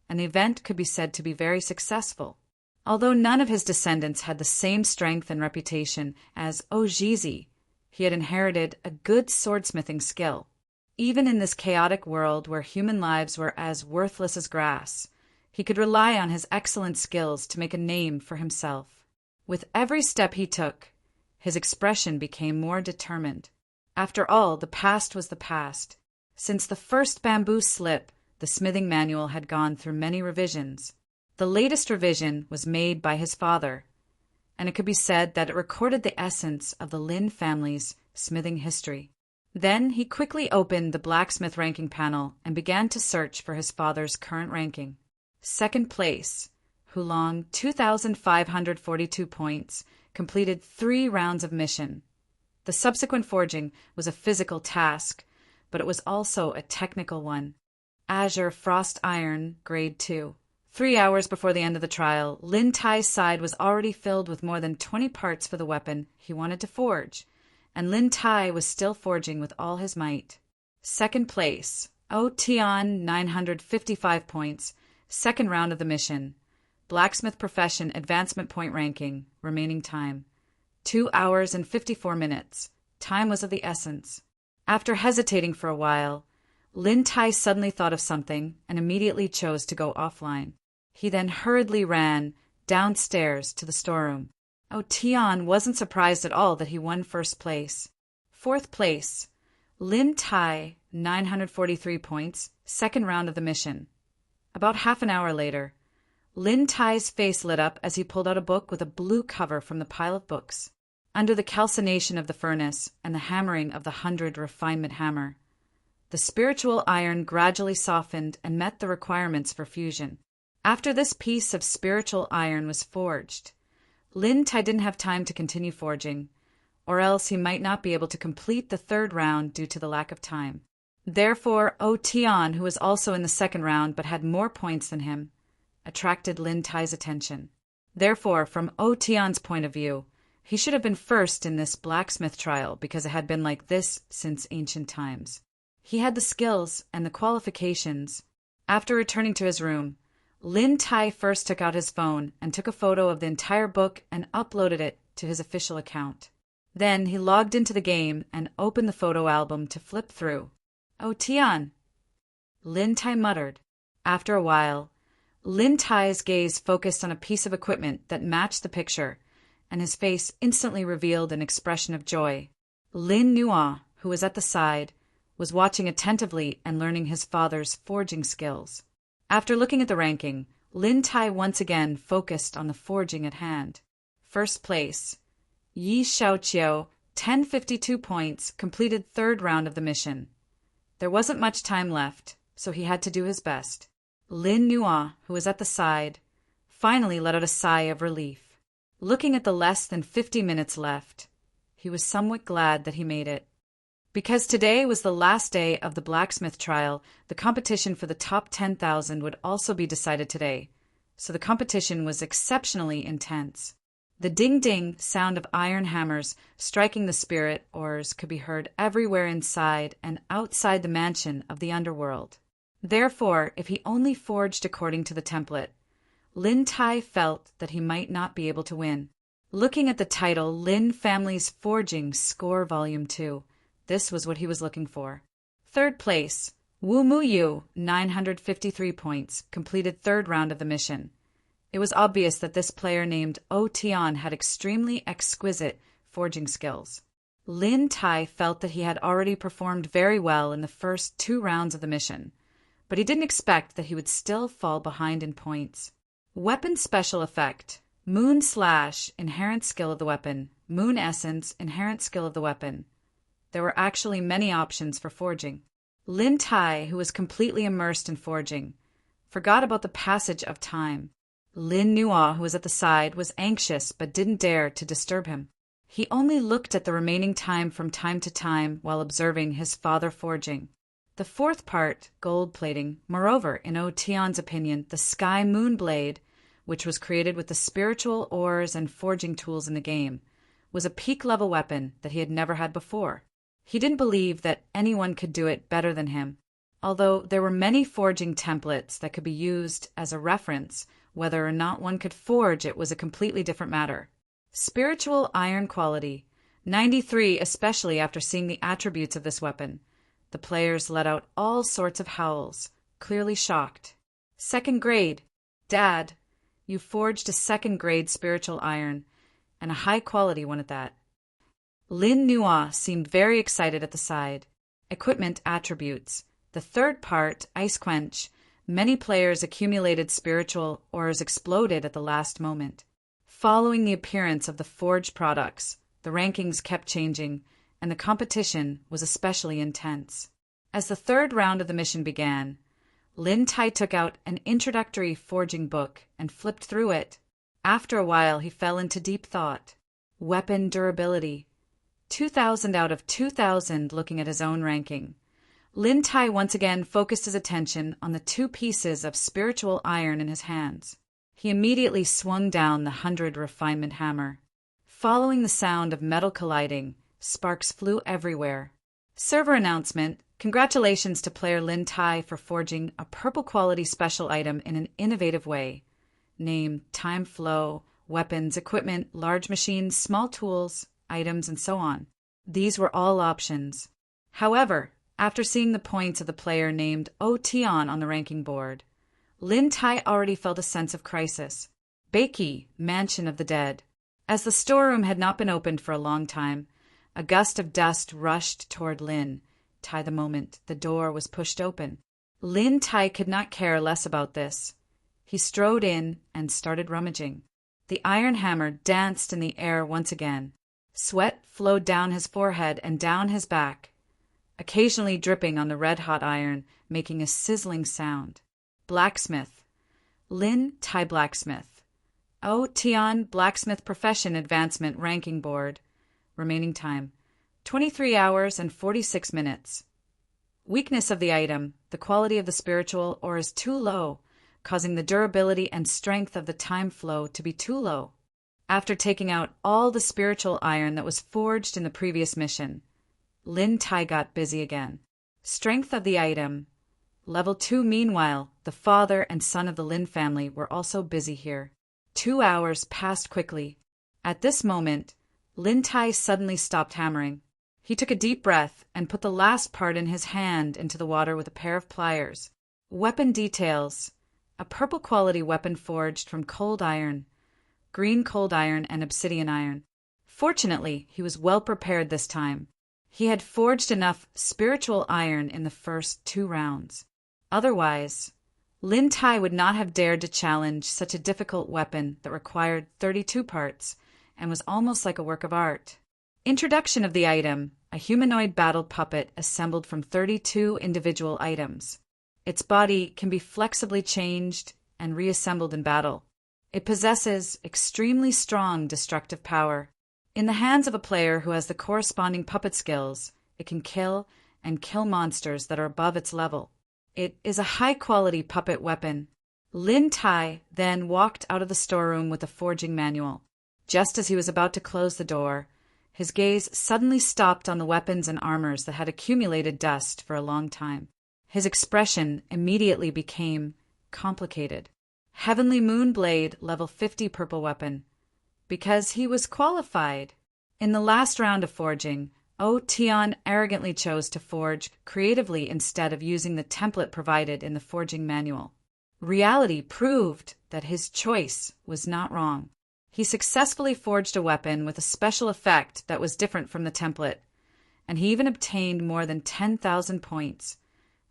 S1: and the event could be said to be very successful. Although none of his descendants had the same strength and reputation as Ojizi, he had inherited a good swordsmithing skill. Even in this chaotic world where human lives were as worthless as grass, he could rely on his excellent skills to make a name for himself. With every step he took, his expression became more determined. After all, the past was the past. Since the first bamboo slip, the smithing manual had gone through many revisions. The latest revision was made by his father, and it could be said that it recorded the essence of the Lin family's smithing history. Then he quickly opened the blacksmith ranking panel and began to search for his father's current ranking. Second place, Hulong, 2,542 points, completed 3 rounds of mission. The subsequent forging was a physical task, but it was also a technical one. Azure Frost Iron, Grade 2. 3 hours before the end of the trial, Lin Tai's side was already filled with more than 20 parts for the weapon he wanted to forge, and Lin Tai was still forging with all his might. Second place, O Tian, 955 points, second round of the mission. Blacksmith Profession Advancement Point Ranking, remaining time. 2 hours and 54 minutes. Time was of the essence. After hesitating for a while, Lin Tai suddenly thought of something and immediately chose to go offline. He then hurriedly ran downstairs to the storeroom. Oh, Tian wasn't surprised at all that he won first place. Fourth place, Lin Tai, 943 points, second round of the mission. About half an hour later, Lin Tai's face lit up as he pulled out a book with a blue cover from the pile of books. Under the calcination of the furnace and the hammering of the 100 refinement hammer, the spiritual iron gradually softened and met the requirements for fusion. After this piece of spiritual iron was forged, Lin Tai didn't have time to continue forging, or else he might not be able to complete the third round due to the lack of time. Therefore, O Tian, who was also in the second round but had more points than him, attracted Lin Tai's attention. Therefore, from O Tian's point of view, he should have been first in this blacksmith trial because it had been like this since ancient times. He had the skills and the qualifications. After returning to his room, Lin Tai first took out his phone and took a photo of the entire book and uploaded it to his official account. Then he logged into the game and opened the photo album to flip through. "Oh, Tian," Lin Tai muttered. After a while, Lin Tai's gaze focused on a piece of equipment that matched the picture, and his face instantly revealed an expression of joy. Lin Nua, who was at the side, was watching attentively and learning his father's forging skills. After looking at the ranking, Lin Tai once again focused on the forging at hand. First place, Yi Xiaoqiu, 1052 points, completed third round of the mission. There wasn't much time left, so he had to do his best. Lin Nua, who was at the side, finally let out a sigh of relief. Looking at the less than 50 minutes left, he was somewhat glad that he made it. Because today was the last day of the blacksmith trial, the competition for the top 10,000 would also be decided today, so the competition was exceptionally intense. The ding-ding sound of iron hammers striking the spirit ores could be heard everywhere inside and outside the mansion of the underworld. Therefore, if he only forged according to the template, Lin Tai felt that he might not be able to win. Looking at the title, Lin Family's Forging Score Volume 2, this was what he was looking for. Third place, Wu Muyu, 953 points, completed third round of the mission. It was obvious that this player named O Tian had extremely exquisite forging skills. Lin Tai felt that he had already performed very well in the first 2 rounds of the mission, but he didn't expect that he would still fall behind in points. Weapon Special Effect, Moon Slash, inherent skill of the weapon, Moon Essence, inherent skill of the weapon. There were actually many options for forging. Lin Tai, who was completely immersed in forging, forgot about the passage of time. Lin Nua, who was at the side, was anxious but didn't dare to disturb him. He only looked at the remaining time from time to time while observing his father forging. The fourth part, gold plating, moreover, in O Tian's opinion, the Sky Moon Blade, which was created with the spiritual ores and forging tools in the game, was a peak-level weapon that he had never had before. He didn't believe that anyone could do it better than him. Although there were many forging templates that could be used as a reference, whether or not one could forge it was a completely different matter. Spiritual iron quality, 93, especially after seeing the attributes of this weapon. The players let out all sorts of howls, clearly shocked. Second grade. Dad, you forged a second-grade spiritual iron, and a high-quality one at that. Lin Nua seemed very excited at the side. Equipment attributes. The third part, Ice Quench. Many players accumulated spiritual ores exploded at the last moment. Following the appearance of the forged products, the rankings kept changing, and the competition was especially intense. As the third round of the mission began, Lin Tai took out an introductory forging book and flipped through it. After a while, he fell into deep thought. Weapon durability. 2,000 out of 2,000 looking at his own ranking. Lin Tai once again focused his attention on the 2 pieces of spiritual iron in his hands. He immediately swung down the 100 refinement hammer. Following the sound of metal colliding, sparks flew everywhere. Server announcement. Congratulations to player Lin Tai for forging a purple quality special item in an innovative way. Name, time flow, weapons, equipment, large machines, small tools, items, and so on. These were all options. However, after seeing the points of the player named O Tian on the ranking board, Lin Tai already felt a sense of crisis. Beiki, Mansion of the Dead. As the storeroom had not been opened for a long time, a gust of dust rushed toward Lin Tai the moment the door was pushed open. Lin Tai could not care less about this. He strode in and started rummaging. The iron hammer danced in the air once again. Sweat flowed down his forehead and down his back, occasionally dripping on the red-hot iron, making a sizzling sound. Blacksmith. Lin Tai Blacksmith. O Tian Blacksmith Profession Advancement Ranking Board. Remaining time, 23 hours and 46 minutes. Weakness of the item. The quality of the spiritual ore is too low, causing the durability and strength of the time flow to be too low. After taking out all the spiritual iron that was forged in the previous mission, Lin Tai got busy again. Strength of the item. Level 2. Meanwhile, the father and son of the Lin family were also busy here. 2 hours passed quickly. At this moment, Lin Tai suddenly stopped hammering. He took a deep breath and put the last part in his hand into the water with a pair of pliers. Weapon details. A purple quality weapon forged from cold iron, green cold iron, and obsidian iron. Fortunately, he was well prepared this time. He had forged enough spiritual iron in the first 2 rounds. Otherwise, Lin Tai would not have dared to challenge such a difficult weapon that required 32 parts and was almost like a work of art. Introduction of the item. A humanoid battle puppet assembled from 32 individual items. Its body can be flexibly changed and reassembled in battle. It possesses extremely strong destructive power. In the hands of a player who has the corresponding puppet skills, it can kill and kill monsters that are above its level. It is a high-quality puppet weapon. Lin Tai then walked out of the storeroom with a forging manual. Just as he was about to close the door, his gaze suddenly stopped on the weapons and armors that had accumulated dust for a long time. His expression immediately became complicated. Heavenly Moon Blade, level 50 purple weapon. Because he was qualified. In the last round of forging, O Tian arrogantly chose to forge creatively instead of using the template provided in the forging manual. Reality proved that his choice was not wrong. He successfully forged a weapon with a special effect that was different from the template, and he even obtained more than 10,000 points,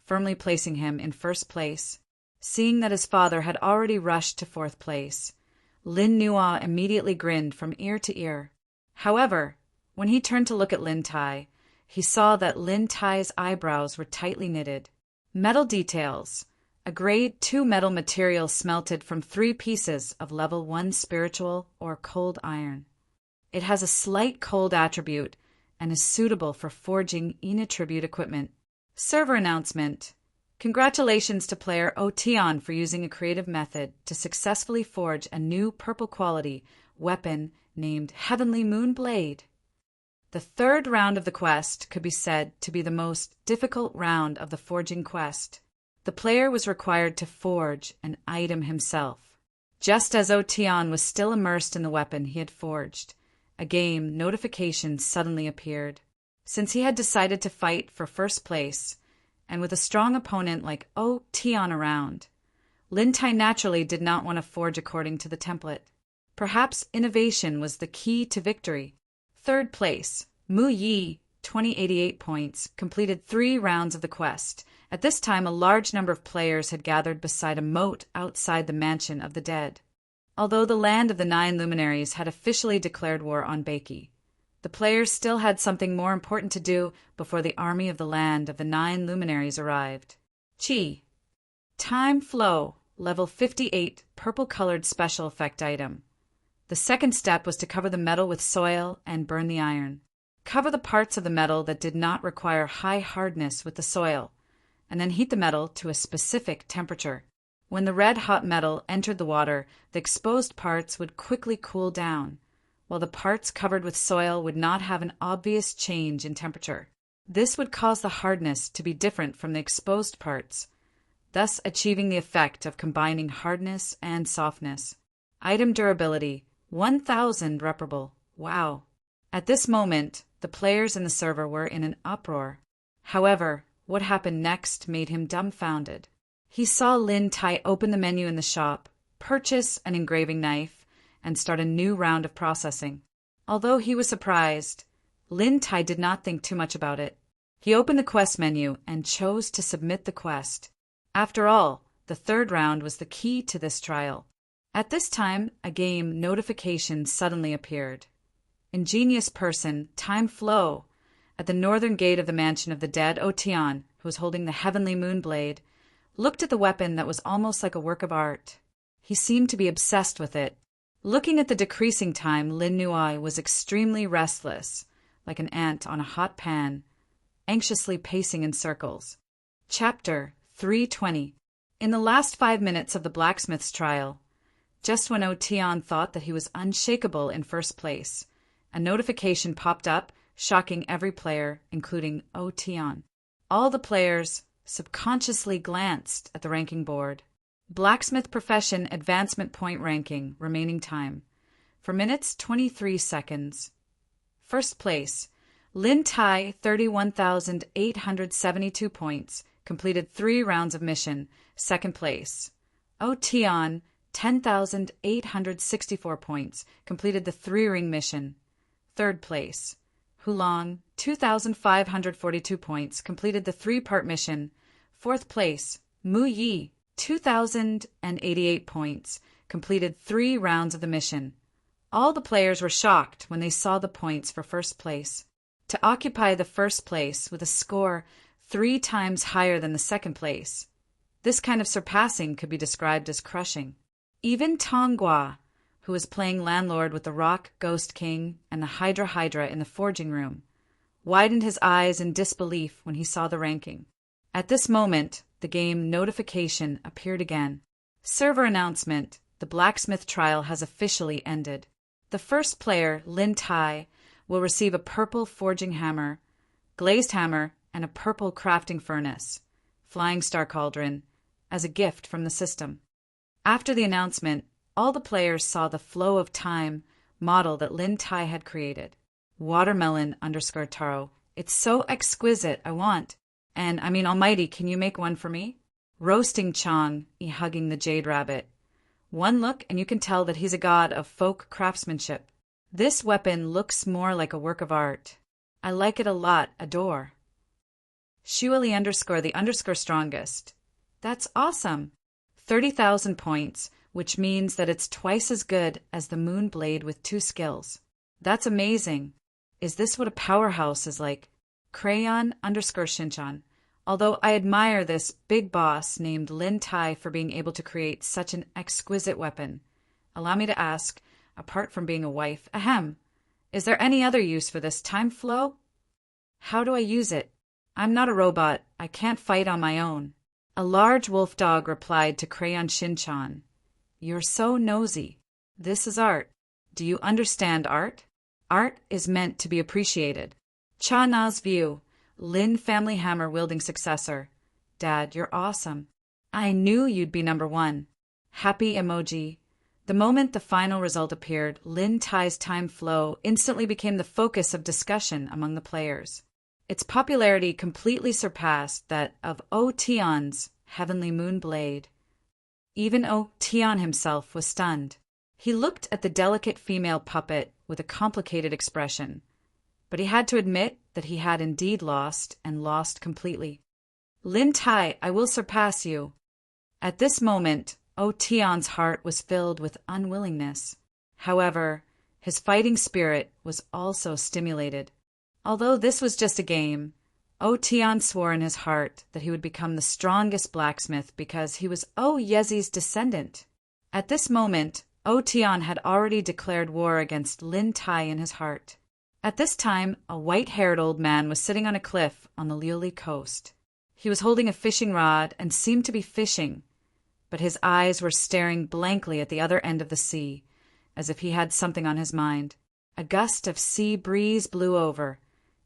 S1: firmly placing him in first place. Seeing that his father had already rushed to 4th place, Lin Nuo immediately grinned from ear to ear. However, when he turned to look at Lin Tai, he saw that Lin Tai's eyebrows were tightly knitted. Metal details. A grade 2 metal material smelted from 3 pieces of level 1 spiritual or cold iron. It has a slight cold attribute and is suitable for forging in-attribute equipment. Server announcement. Congratulations to player O Tian for using a creative method to successfully forge a new purple quality weapon named Heavenly Moon Blade. The 3rd round of the quest could be said to be the most difficult round of the forging quest. The player was required to forge an item himself. Just as O Tian was still immersed in the weapon he had forged, a game notification suddenly appeared. Since he had decided to fight for first place, and with a strong opponent like O Tian around, Lin Tai naturally did not want to forge according to the template. Perhaps innovation was the key to victory. 3rd place, Mu Yi, 2088 points, completed 3 rounds of the quest. At this time, a large number of players had gathered beside a moat outside the Mansion of the Dead. Although the land of the 9 luminaries had officially declared war on Baiki, the players still had something more important to do before the army of the land of the 9 luminaries arrived. Chi. Time Flow, level 58, purple-colored special effect item. The second step was to cover the metal with soil and burn the iron. Cover the parts of the metal that did not require high hardness with the soil, and then heat the metal to a specific temperature. When the red-hot metal entered the water, the exposed parts would quickly cool down, while the parts covered with soil would not have an obvious change in temperature. This would cause the hardness to be different from the exposed parts, thus achieving the effect of combining hardness and softness. Item durability, 1000 reparable. Wow. At this moment, the players in the server were in an uproar. However, what happened next made him dumbfounded. He saw Lin Tai open the menu in the shop, purchase an engraving knife, and start a new round of processing. Although he was surprised, Lin Tai did not think too much about it. He opened the quest menu and chose to submit the quest. After all, the third round was the key to this trial. At this time, a game notification suddenly appeared. Ingenious person, Time Flow, at the northern gate of the mansion of the dead Otian, who was holding the heavenly moonblade, looked at the weapon that was almost like a work of art. He seemed to be obsessed with it. Looking at the decreasing time, Lin Nuai was extremely restless, like an ant on a hot pan, anxiously pacing in circles. Chapter 320. In the last 5 minutes of the blacksmith's trial, just when Otian thought that he was unshakable in first place, a notification popped up, shocking every player, including Otian. All the players subconsciously glanced at the ranking board. Blacksmith Profession Advancement Point Ranking, remaining time. For minutes, 23 seconds. First place, Lin Tai, 31,872 points, completed 3 rounds of mission. Second place, Otian, 10,864 points, completed the 3-ring mission. Third place, Hulong, 2,542 points, completed the 3-part mission. Fourth place, Mu Yi, 2,088 points, completed 3 rounds of the mission. All the players were shocked when they saw the points for first place. To occupy the first place with a score 3 times higher than the second place, this kind of surpassing could be described as crushing. Even Tonghua, who was playing landlord with the Rock Ghost King and the Hydra in the forging room, widened his eyes in disbelief when he saw the ranking. At this moment, the game notification appeared again. Server announcement: the blacksmith trial has officially ended. The first player, Lin Tai, will receive a purple forging hammer, glazed hammer, and a purple crafting furnace, flying star cauldron, as a gift from the system. After the announcement, all the players saw the flow of time model that Lin Tai had created. Watermelon_Taro. It's so exquisite, I want. And, almighty, can you make one for me? Roasting Chong, hugging the jade rabbit. One look and you can tell that he's a god of folk craftsmanship. This weapon looks more like a work of art. I like it a lot, adore. Shuali_the strongest. That's awesome. 30,000 points, which means that it's twice as good as the moon blade with 2 skills. That's amazing. Is this what a powerhouse is like? Crayon_Shinchan. Although I admire this big boss named Lin Tai for being able to create such an exquisite weapon, allow me to ask, apart from being a wife, is there any other use for this time flow? How do I use it? I'm not a robot. I can't fight on my own. A large wolf dog replied to Crayon Shinchan. You're so nosy. This is art. Do you understand art? Art is meant to be appreciated. Cha Na's view. Lin family hammer wielding successor. Dad, you're awesome. I knew you'd be number 1. Happy emoji. The moment the final result appeared, Lin Tai's time flow instantly became the focus of discussion among the players. Its popularity completely surpassed that of Otian's heavenly moon blade. Even Otian himself was stunned. He looked at the delicate female puppet with a complicated expression, but he had to admit that he had indeed lost, and lost completely. Lin Tai, I will surpass you. At this moment, Tion's heart was filled with unwillingness. However, his fighting spirit was also stimulated. Although this was just a game, Tion swore in his heart that he would become the strongest blacksmith because he was Yezi's descendant. At this moment, Tion had already declared war against Lin Tai in his heart. At this time, a white-haired old man was sitting on a cliff on the Liuli coast. He was holding a fishing rod and seemed to be fishing, but his eyes were staring blankly at the other end of the sea, as if he had something on his mind. A gust of sea breeze blew over,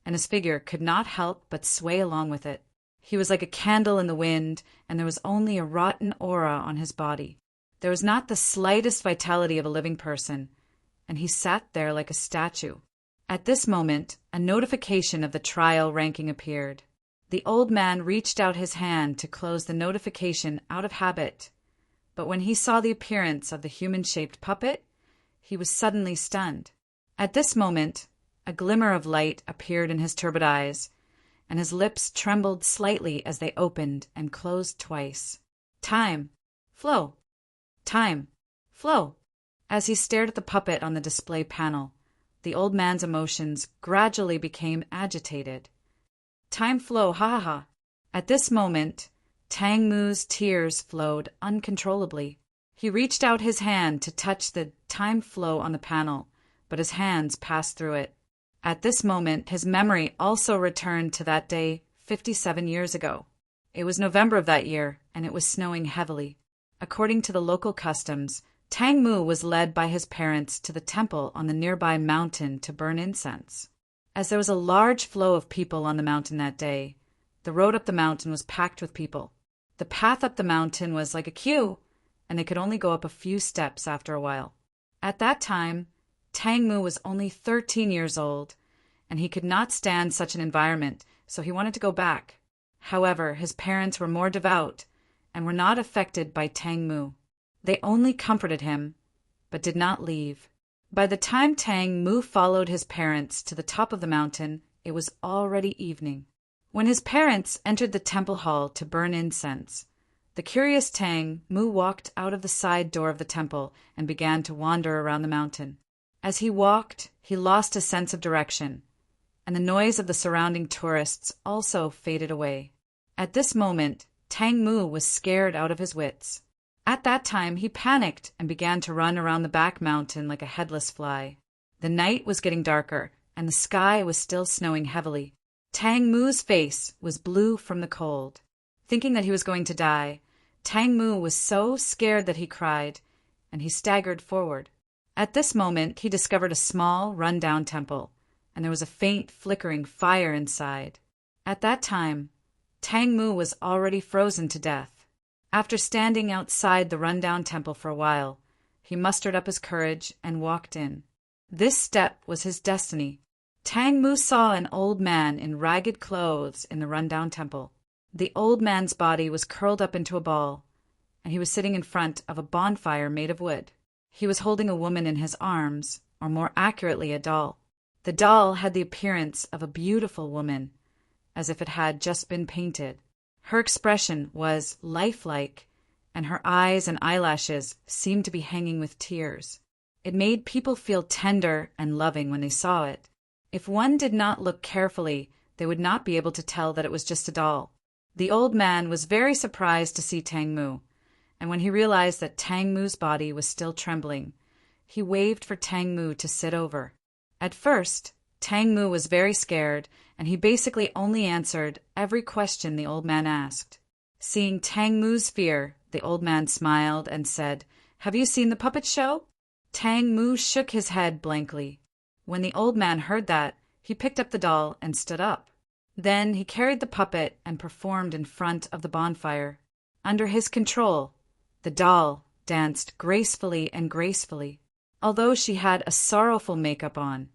S1: and his figure could not help but sway along with it. He was like a candle in the wind, and there was only a rotten aura on his body. There was not the slightest vitality of a living person, and he sat there like a statue. At this moment, a notification of the trial ranking appeared. The old man reached out his hand to close the notification out of habit, but when he saw the appearance of the human-shaped puppet, he was suddenly stunned. At this moment, a glimmer of light appeared in his turbid eyes, and his lips trembled slightly as they opened and closed twice. Time. Flow. Time. Flow. As he stared at the puppet on the display panel, the old man's emotions gradually became agitated. Time flow, ha ha ha. At this moment, Tang Mu's tears flowed uncontrollably. He reached out his hand to touch the time flow on the panel, but his hands passed through it. At this moment, his memory also returned to that day 57 years ago. It was November of that year, and it was snowing heavily. According to the local customs, Tang Mu was led by his parents to the temple on the nearby mountain to burn incense. As there was a large flow of people on the mountain that day, the road up the mountain was packed with people. The path up the mountain was like a queue, and they could only go up a few steps after a while. At that time, Tang Mu was only 13 years old, and he could not stand such an environment, so he wanted to go back. However, his parents were more devout and were not affected by Tang Mu. They only comforted him, but did not leave. By the time Tang Mu followed his parents to the top of the mountain, it was already evening. When his parents entered the temple hall to burn incense, the curious Tang Mu walked out of the side door of the temple and began to wander around the mountain. As he walked, he lost his sense of direction, and the noise of the surrounding tourists also faded away. At this moment, Tang Mu was scared out of his wits. At that time, he panicked and began to run around the back mountain like a headless fly. The night was getting darker, and the sky was still snowing heavily. Tang Mu's face was blue from the cold. Thinking that he was going to die, Tang Mu was so scared that he cried, and he staggered forward. At this moment, he discovered a small, run-down temple, and there was a faint, flickering fire inside. At that time, Tang Mu was already frozen to death. After standing outside the run-down temple for a while, he mustered up his courage and walked in. This step was his destiny. Tang Mu saw an old man in ragged clothes in the run-down temple. The old man's body was curled up into a ball, and he was sitting in front of a bonfire made of wood. He was holding a woman in his arms, or more accurately, a doll. The doll had the appearance of a beautiful woman, as if it had just been painted. Her expression was lifelike, and her eyes and eyelashes seemed to be hanging with tears. It made people feel tender and loving when they saw it. If one did not look carefully, they would not be able to tell that it was just a doll. The old man was very surprised to see Tang Mu, and when he realized that Tang Mu's body was still trembling, he waved for Tang Mu to sit over. At first, Tang Mu was very scared, and he basically only answered every question the old man asked. Seeing Tang Mu's fear, the old man smiled and said, "Have you seen the puppet show?" Tang Mu shook his head blankly. When the old man heard that, he picked up the doll and stood up. Then he carried the puppet and performed in front of the bonfire. Under his control, the doll danced gracefully and gracefully. Although she had a sorrowful makeup on,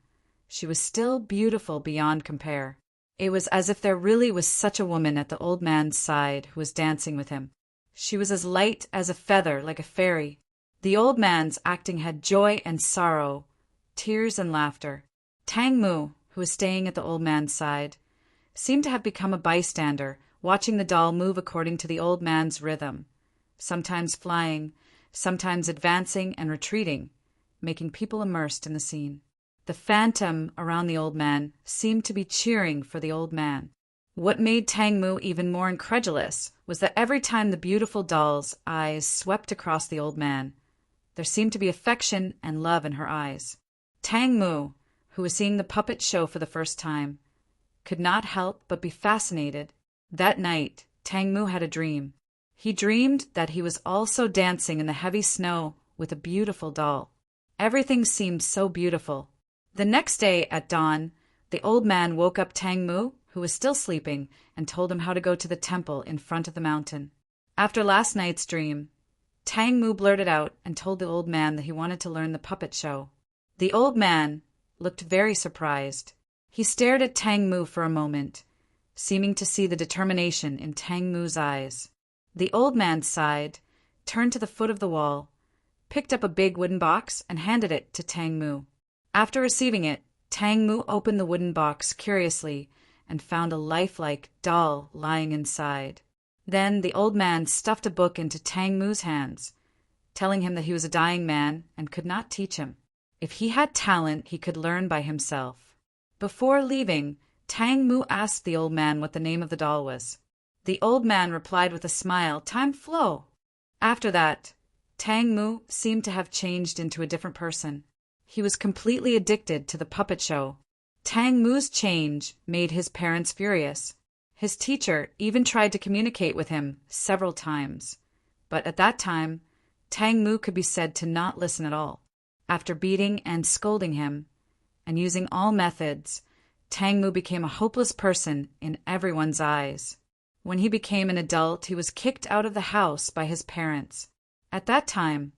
S1: she was still beautiful beyond compare. It was as if there really was such a woman at the old man's side who was dancing with him. She was as light as a feather, like a fairy. The old man's acting had joy and sorrow, tears and laughter. Tang Mu, who was staying at the old man's side, seemed to have become a bystander, watching the doll move according to the old man's rhythm, sometimes flying, sometimes advancing and retreating, making people immersed in the scene. The phantom around the old man seemed to be cheering for the old man. What made Tang Mu even more incredulous was that every time the beautiful doll's eyes swept across the old man, there seemed to be affection and love in her eyes. Tang Mu, who was seeing the puppet show for the first time, could not help but be fascinated. That night, Tang Mu had a dream. He dreamed that he was also dancing in the heavy snow with a beautiful doll. Everything seemed so beautiful. The next day at dawn, the old man woke up Tang Mu, who was still sleeping, and told him how to go to the temple in front of the mountain. After last night's dream, Tang Mu blurted out and told the old man that he wanted to learn the puppet show. The old man looked very surprised. He stared at Tang Mu for a moment, seeming to see the determination in Tang Mu's eyes. The old man sighed, turned to the foot of the wall, picked up a big wooden box, and handed it to Tang Mu. After receiving it, Tang Mu opened the wooden box curiously and found a lifelike doll lying inside. Then the old man stuffed a book into Tang Mu's hands, telling him that he was a dying man and could not teach him. If he had talent, he could learn by himself. Before leaving, Tang Mu asked the old man what the name of the doll was. The old man replied with a smile, "Time Flo." After that, Tang Mu seemed to have changed into a different person. He was completely addicted to the puppet show. Tang Mu's change made his parents furious. His teacher even tried to communicate with him several times, but at that time, Tang Mu could be said to not listen at all. After beating and scolding him, and using all methods, Tang Mu became a hopeless person in everyone's eyes. When he became an adult, he was kicked out of the house by his parents. At that time,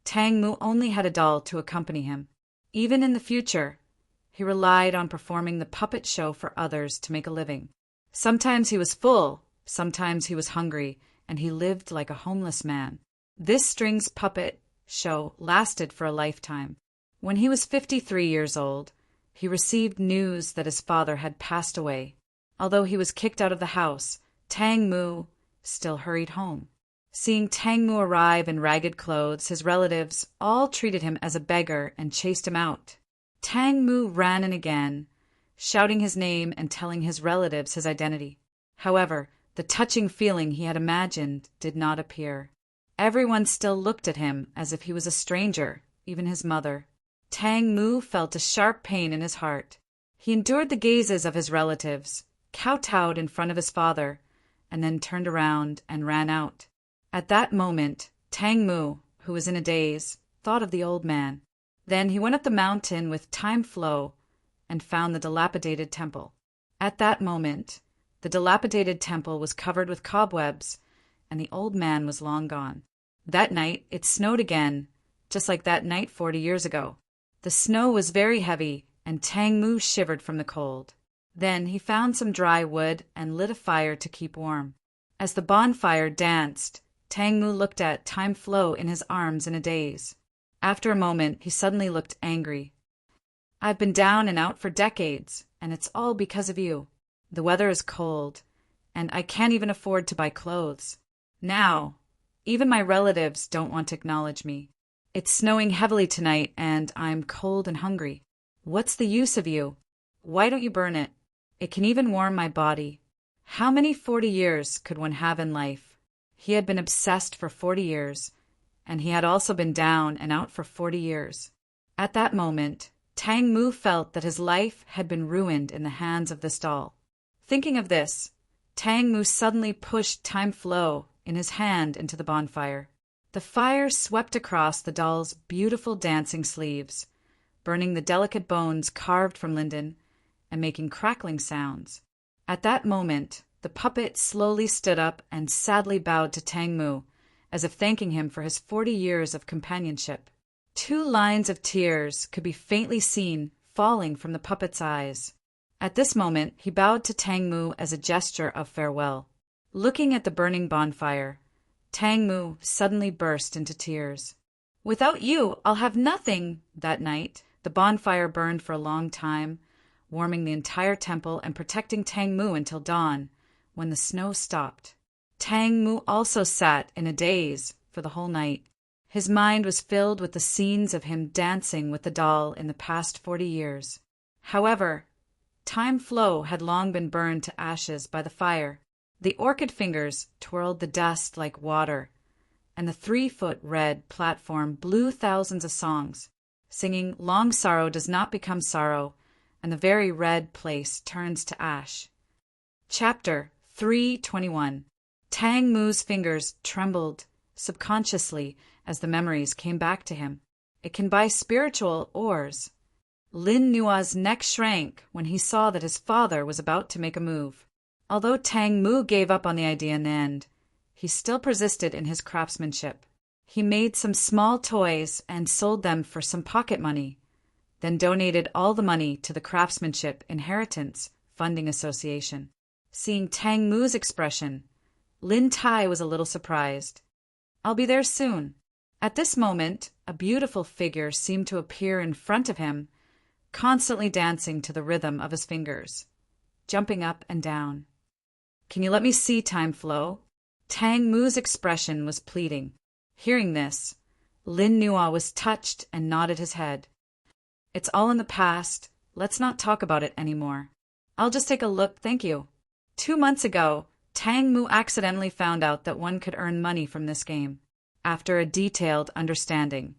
S1: Tang Mu only had a doll to accompany him. Even in the future, he relied on performing the puppet show for others to make a living. Sometimes he was full, sometimes he was hungry, and he lived like a homeless man. This strings puppet show lasted for a lifetime. When he was 53 years old, he received news that his father had passed away. Although he was kicked out of the house, Tang Mu still hurried home. Seeing Tang Mu arrive in ragged clothes, his relatives all treated him as a beggar and chased him out. Tang Mu ran in again, shouting his name and telling his relatives his identity. However, the touching feeling he had imagined did not appear. Everyone still looked at him as if he was a stranger, even his mother. Tang Mu felt a sharp pain in his heart. He endured the gazes of his relatives, kowtowed in front of his father, and then turned around and ran out. At that moment, Tang Mu, who was in a daze, thought of the old man. Then he went up the mountain with Time Flo and found the dilapidated temple. At that moment, the dilapidated temple was covered with cobwebs, and the old man was long gone. That night, it snowed again, just like that night 40 years ago. The snow was very heavy, and Tang Mu shivered from the cold. Then he found some dry wood and lit a fire to keep warm. As the bonfire danced, Tang Mu looked at Time Flo in his arms in a daze. After a moment, he suddenly looked angry. "I've been down and out for decades, and it's all because of you. The weather is cold, and I can't even afford to buy clothes. Now, even my relatives don't want to acknowledge me. It's snowing heavily tonight, and I'm cold and hungry. What's the use of you? Why don't you burn it? It can even warm my body. How many 40 years could one have in life?" He had been obsessed for 40 years, and he had also been down and out for 40 years. At that moment, Tang Mu felt that his life had been ruined in the hands of this doll. Thinking of this, Tang Mu suddenly pushed Time Flo in his hand into the bonfire. The fire swept across the doll's beautiful dancing sleeves, burning the delicate bones carved from linden and making crackling sounds. At that moment, the puppet slowly stood up and sadly bowed to Tang Mu, as if thanking him for his 40 years of companionship. 2 lines of tears could be faintly seen falling from the puppet's eyes. At this moment, he bowed to Tang Mu as a gesture of farewell. Looking at the burning bonfire, Tang Mu suddenly burst into tears. "Without you, I'll have nothing." That night, the bonfire burned for a long time, warming the entire temple and protecting Tang Mu until dawn, when the snow stopped. Tang Mu also sat in a daze for the whole night. His mind was filled with the scenes of him dancing with the doll in the past 40 years. However, Time Flow had long been burned to ashes by the fire. The orchid fingers twirled the dust like water, and the 3-foot red platform blew thousands of songs, singing "Long sorrow does not become sorrow," and the very red place turns to ash. Chapter 321. Tang Mu's fingers trembled subconsciously as the memories came back to him. It can buy spiritual ores. Lin Nua's neck shrank when he saw that his father was about to make a move. Although Tang Mu gave up on the idea in the end, he still persisted in his craftsmanship. He made some small toys and sold them for some pocket money, then donated all the money to the Craftsmanship Inheritance Funding Association. Seeing Tang Mu's expression, Lin Tai was a little surprised. "I'll be there soon." At this moment, a beautiful figure seemed to appear in front of him, constantly dancing to the rhythm of his fingers, jumping up and down. "Can you let me see, Time Flow?" Tang Mu's expression was pleading. Hearing this, Lin Nua was touched and nodded his head. "It's all in the past. Let's not talk about it anymore. I'll just take a look, thank you." 2 months ago, Tang Mu accidentally found out that one could earn money from this game. After a detailed understanding,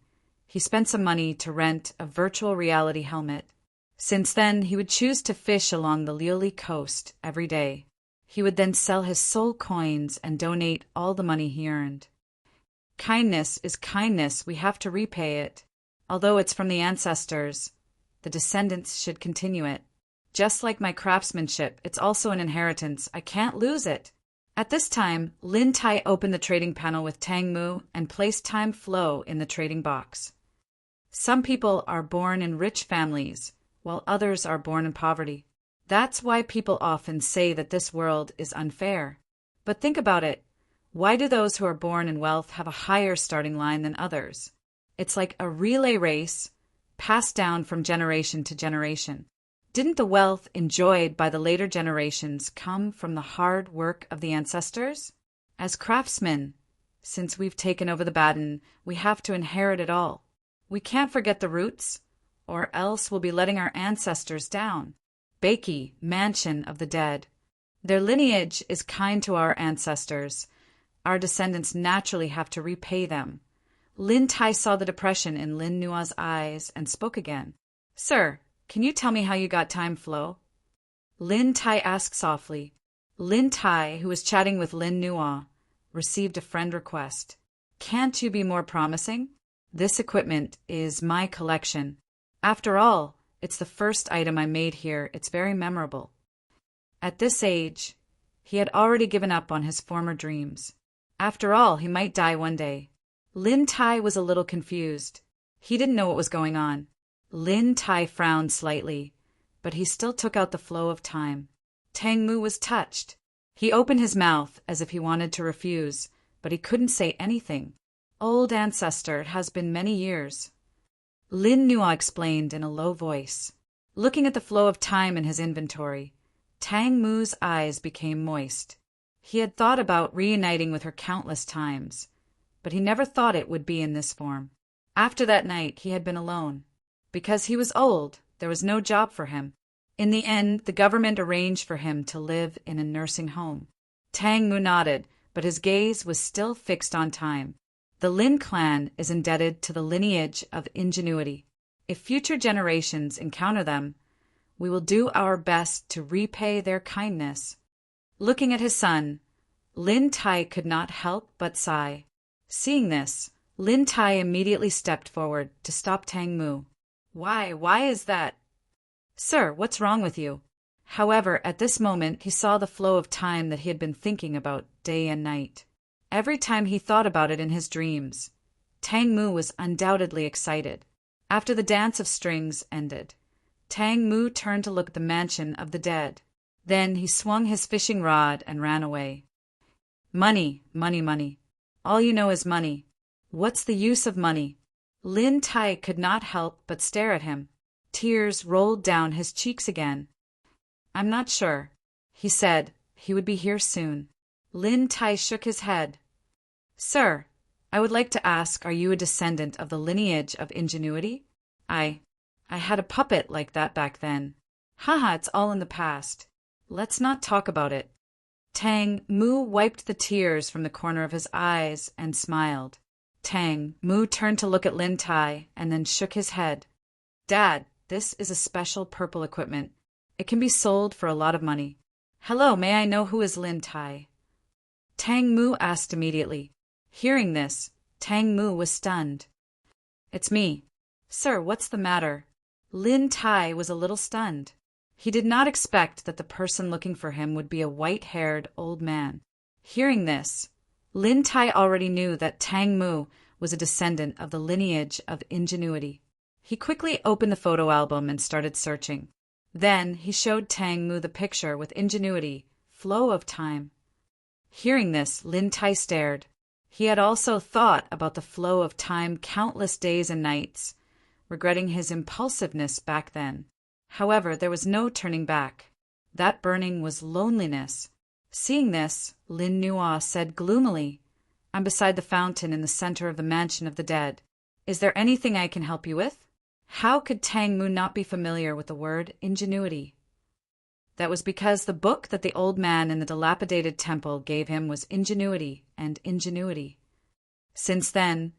S1: he spent some money to rent a virtual reality helmet. Since then, he would choose to fish along the Liuli coast every day. He would then sell his soul coins and donate all the money he earned. Kindness is kindness, we have to repay it. Although it's from the ancestors, the descendants should continue it. Just like my craftsmanship, it's also an inheritance. I can't lose it. At this time, Lin Tai opened the trading panel with Tang Mu and placed Time Flow in the trading box. Some people are born in rich families, while others are born in poverty. That's why people often say that this world is unfair. But think about it. Why do those who are born in wealth have a higher starting line than others? It's like a relay race, passed down from generation to generation. Didn't the wealth enjoyed by the later generations come from the hard work of the ancestors? As craftsmen, since we've taken over the baton, we have to inherit it all. We can't forget the roots, or else we'll be letting our ancestors down. Bakey, mansion of the dead. Their lineage is kind to our ancestors. Our descendants naturally have to repay them. Lin Tai saw the depression in Lin Nua's eyes and spoke again. "Sir, can you tell me how you got Time Flow?" Lin Tai asked softly. Lin Tai, who was chatting with Lin Nua, received a friend request. "Can't you be more promising? This equipment is my collection. After all, it's the first item I made here. It's very memorable." At this age, he had already given up on his former dreams. After all, he might die one day. Lin Tai was a little confused. He didn't know what was going on. Lin Tai frowned slightly, but he still took out the flow of time. Tang Mu was touched. He opened his mouth as if he wanted to refuse, but he couldn't say anything. "Old ancestor, it has been many years." Lin Nua explained in a low voice. Looking at the flow of time in his inventory, Tang Mu's eyes became moist. He had thought about reuniting with her countless times, but he never thought it would be in this form. After that night, he had been alone. Because he was old, there was no job for him. In the end, the government arranged for him to live in a nursing home. Tang Mu nodded, but his gaze was still fixed on time. The Lin clan is indebted to the lineage of ingenuity. If future generations encounter them, we will do our best to repay their kindness. Looking at his son, Lin Tai could not help but sigh. Seeing this, Lin Tai immediately stepped forward to stop Tang Mu. Why is that?" "Sir, what's wrong with you?" However, at this moment he saw the flow of time that he had been thinking about day and night. Every time he thought about it in his dreams, Tang Mu was undoubtedly excited. After the dance of strings ended, Tang Mu turned to look at the mansion of the dead. Then he swung his fishing rod and ran away. "Money, money, money. All you know is money. What's the use of money?" Lin Tai could not help but stare at him. Tears rolled down his cheeks again. "I'm not sure. He said he would be here soon." Lin Tai shook his head. "Sir, I would like to ask, are you a descendant of the lineage of ingenuity? I had a puppet like that back then. Haha, it's all in the past. Let's not talk about it. Tang Mu wiped the tears from the corner of his eyes and smiled. Tang Mu turned to look at Lin Tai and then shook his head. Dad, this is a special purple equipment. It can be sold for a lot of money. Hello, may I know who is Lin Tai? Tang Mu asked immediately. Hearing this, Tang Mu was stunned. It's me. Sir, what's the matter? Lin Tai was a little stunned. He did not expect that the person looking for him would be a white-haired old man. Hearing this, Lin Tai already knew that Tang Mu was a descendant of the lineage of ingenuity. He quickly opened the photo album and started searching. Then he showed Tang Mu the picture with ingenuity, flow of time. Hearing this, Lin Tai stared. He had also thought about the flow of time countless days and nights, regretting his impulsiveness back then. However, there was no turning back. That burning was loneliness. Seeing this, Lin Nua said gloomily, I'm beside the fountain in the center of the mansion of the dead. Is there anything I can help you with? How could Tang Mu not be familiar with the word ingenuity? That was because the book that the old man in the dilapidated temple gave him was Ingenuity and Ingenuity. Since then,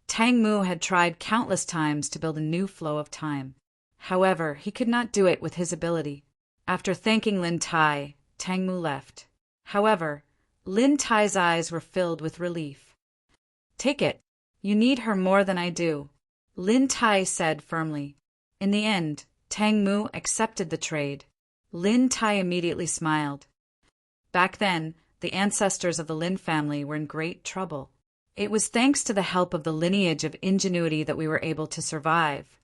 S1: Tang Mu had tried countless times to build a new flow of time. However, he could not do it with his ability. After thanking Lin Tai, Tang Mu left. However, Lin Tai's eyes were filled with relief. Take it. You need her more than I do, Lin Tai said firmly. In the end, Tang Mu accepted the trade. Lin Tai immediately smiled. Back then, the ancestors of the Lin family were in great trouble. It was thanks to the help of the lineage of ingenuity that we were able to survive.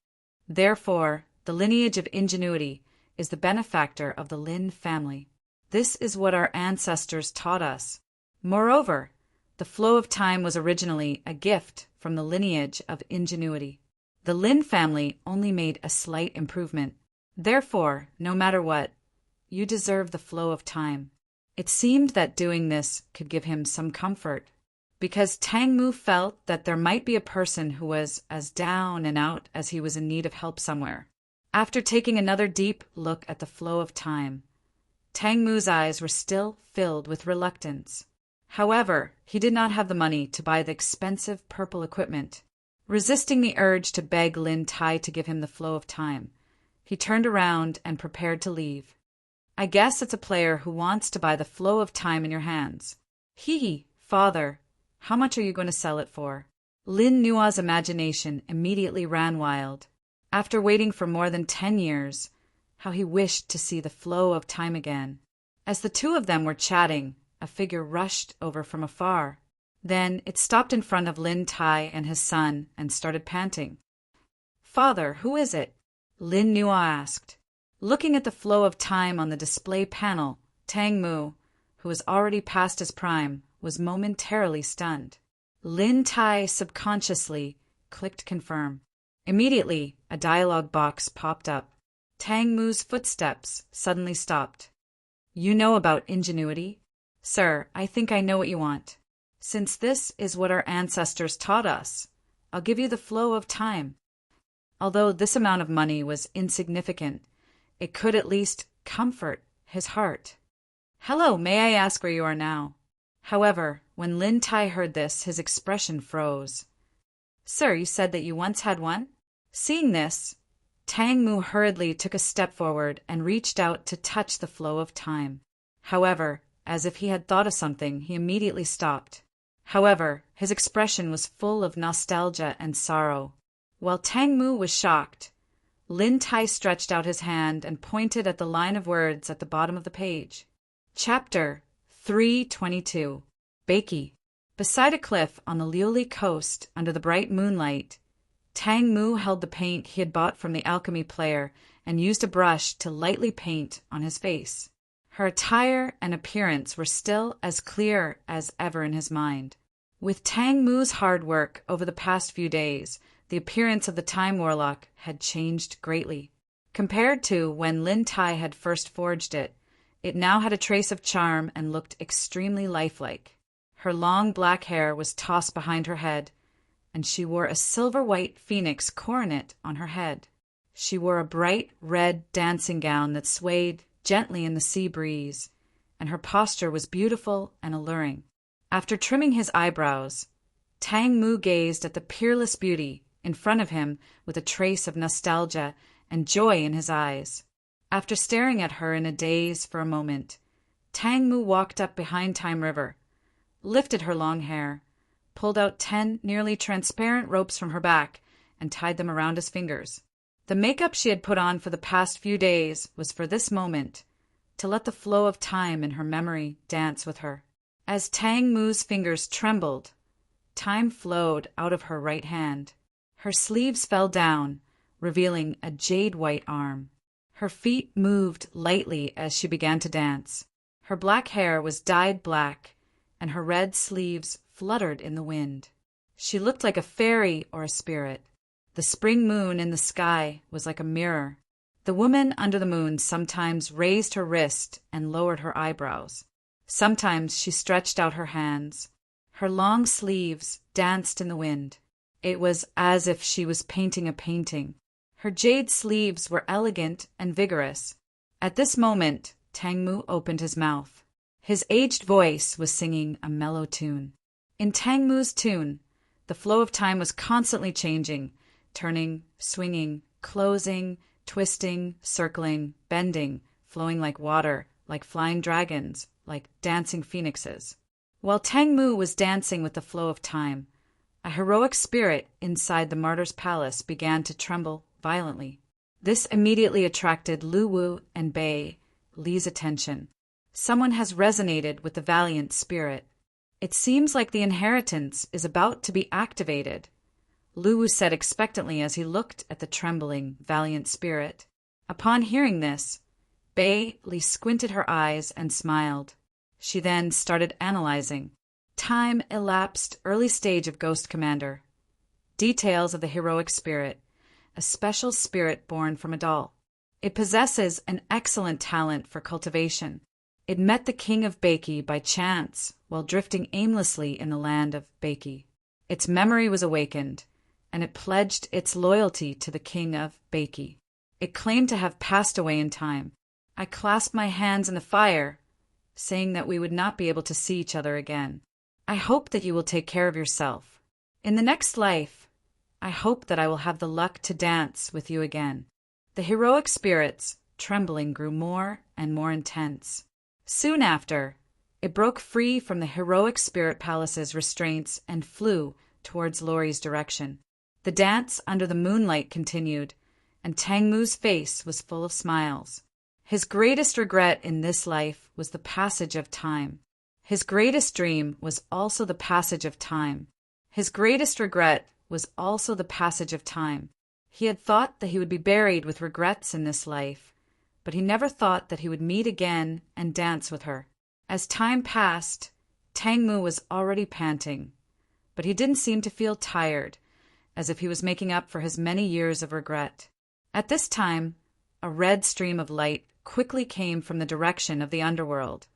S1: Therefore, the lineage of ingenuity is the benefactor of the Lin family. This is what our ancestors taught us. Moreover, the flow of time was originally a gift from the lineage of ingenuity. The Lin family only made a slight improvement. Therefore, no matter what, you deserve the flow of time. It seemed that doing this could give him some comfort, because Tang Mu felt that there might be a person who was as down and out as he was in need of help somewhere. After taking another deep look at the flow of time, Tang Mu's eyes were still filled with reluctance. However, he did not have the money to buy the expensive purple equipment. Resisting the urge to beg Lin Tai to give him the flow of time, he turned around and prepared to leave. I guess it's a player who wants to buy the flow of time in your hands. Hee, father, how much are you going to sell it for? Lin Nua's imagination immediately ran wild. After waiting for more than 10 years, how he wished to see the flow of time again. As the two of them were chatting, a figure rushed over from afar. Then it stopped in front of Lin Tai and his son and started panting. Father, who is it? Lin Nua asked. Looking at the flow of time on the display panel, Tang Mu, who was already past his prime, was momentarily stunned. Lin Tai subconsciously clicked confirm. Immediately, a dialogue box popped up. Tang Mu's footsteps suddenly stopped. You know about ingenuity? Sir, I think I know what you want. Since this is what our ancestors taught us, I'll give you the flow of time. Although this amount of money was insignificant, it could at least comfort his heart. Hello, may I ask where you are now? However, when Lin Tai heard this, his expression froze. Sir, you said that you once had one? Seeing this, Tang Mu hurriedly took a step forward and reached out to touch the flow of time. However, as if he had thought of something, he immediately stopped. However, his expression was full of nostalgia and sorrow. While Tang Mu was shocked, Lin Tai stretched out his hand and pointed at the line of words at the bottom of the page. Chapter 322. Bakey. Beside a cliff on the Liuli coast under the bright moonlight, Tang Mu held the paint he had bought from the alchemy player and used a brush to lightly paint on his face. Her attire and appearance were still as clear as ever in his mind. With Tang Mu's hard work over the past few days, the appearance of the Time Warlock had changed greatly. Compared to when Lin Tai had first forged it, it now had a trace of charm and looked extremely lifelike. Her long black hair was tossed behind her head, and she wore a silver-white phoenix coronet on her head. She wore a bright red dancing gown that swayed gently in the sea breeze, and her posture was beautiful and alluring. After trimming his eyebrows, Tang Mu gazed at the peerless beauty in front of him with a trace of nostalgia and joy in his eyes. After staring at her in a daze for a moment, Tang Mu walked up behind Time River, lifted her long hair, pulled out 10 nearly transparent ropes from her back, and tied them around his fingers. The makeup she had put on for the past few days was for this moment, to let the flow of time in her memory dance with her. As Tang Mu's fingers trembled, time flowed out of her right hand. Her sleeves fell down, revealing a jade-white arm. Her feet moved lightly as she began to dance. Her black hair was dyed black, and her red sleeves fluttered in the wind. She looked like a fairy or a spirit. The spring moon in the sky was like a mirror. The woman under the moon sometimes raised her wrist and lowered her eyebrows. Sometimes she stretched out her hands. Her long sleeves danced in the wind. It was as if she was painting a painting. Her jade sleeves were elegant and vigorous. At this moment, Tang Mu opened his mouth. His aged voice was singing a mellow tune. In Tang Mu's tune, the flow of time was constantly changing, turning, swinging, closing, twisting, circling, bending, flowing like water, like flying dragons, like dancing phoenixes. While Tang Mu was dancing with the flow of time, a heroic spirit inside the martyr's palace began to tremble violently. This immediately attracted Lu Wu and Bei Li's attention. Someone has resonated with the valiant spirit. It seems like the inheritance is about to be activated, Lu Wu said expectantly as he looked at the trembling, valiant spirit. Upon hearing this, Bei Li squinted her eyes and smiled. She then started analyzing. Time elapsed, early stage of Ghost Commander. Details of the heroic spirit, a special spirit born from a doll. It possesses an excellent talent for cultivation. It met the king of Beiki by chance while drifting aimlessly in the land of Beiki. Its memory was awakened, and it pledged its loyalty to the king of Beiki. It claimed to have passed away in time. I clasped my hands in the fire, saying that we would not be able to see each other again. I hope that you will take care of yourself. In the next life, I hope that I will have the luck to dance with you again. The heroic spirit's trembling grew more and more intense. Soon after, it broke free from the heroic spirit palace's restraints and flew towards Lori's direction. The dance under the moonlight continued, and Tang Mu's face was full of smiles. His greatest regret in this life was the passage of time. His greatest dream was also the passage of time. His greatest regret was also the passage of time. He had thought that he would be buried with regrets in this life, but he never thought that he would meet again and dance with her. As time passed, Tang Mu was already panting, but he didn't seem to feel tired, as if he was making up for his many years of regret. At this time, a red stream of light quickly came from the direction of the underworld,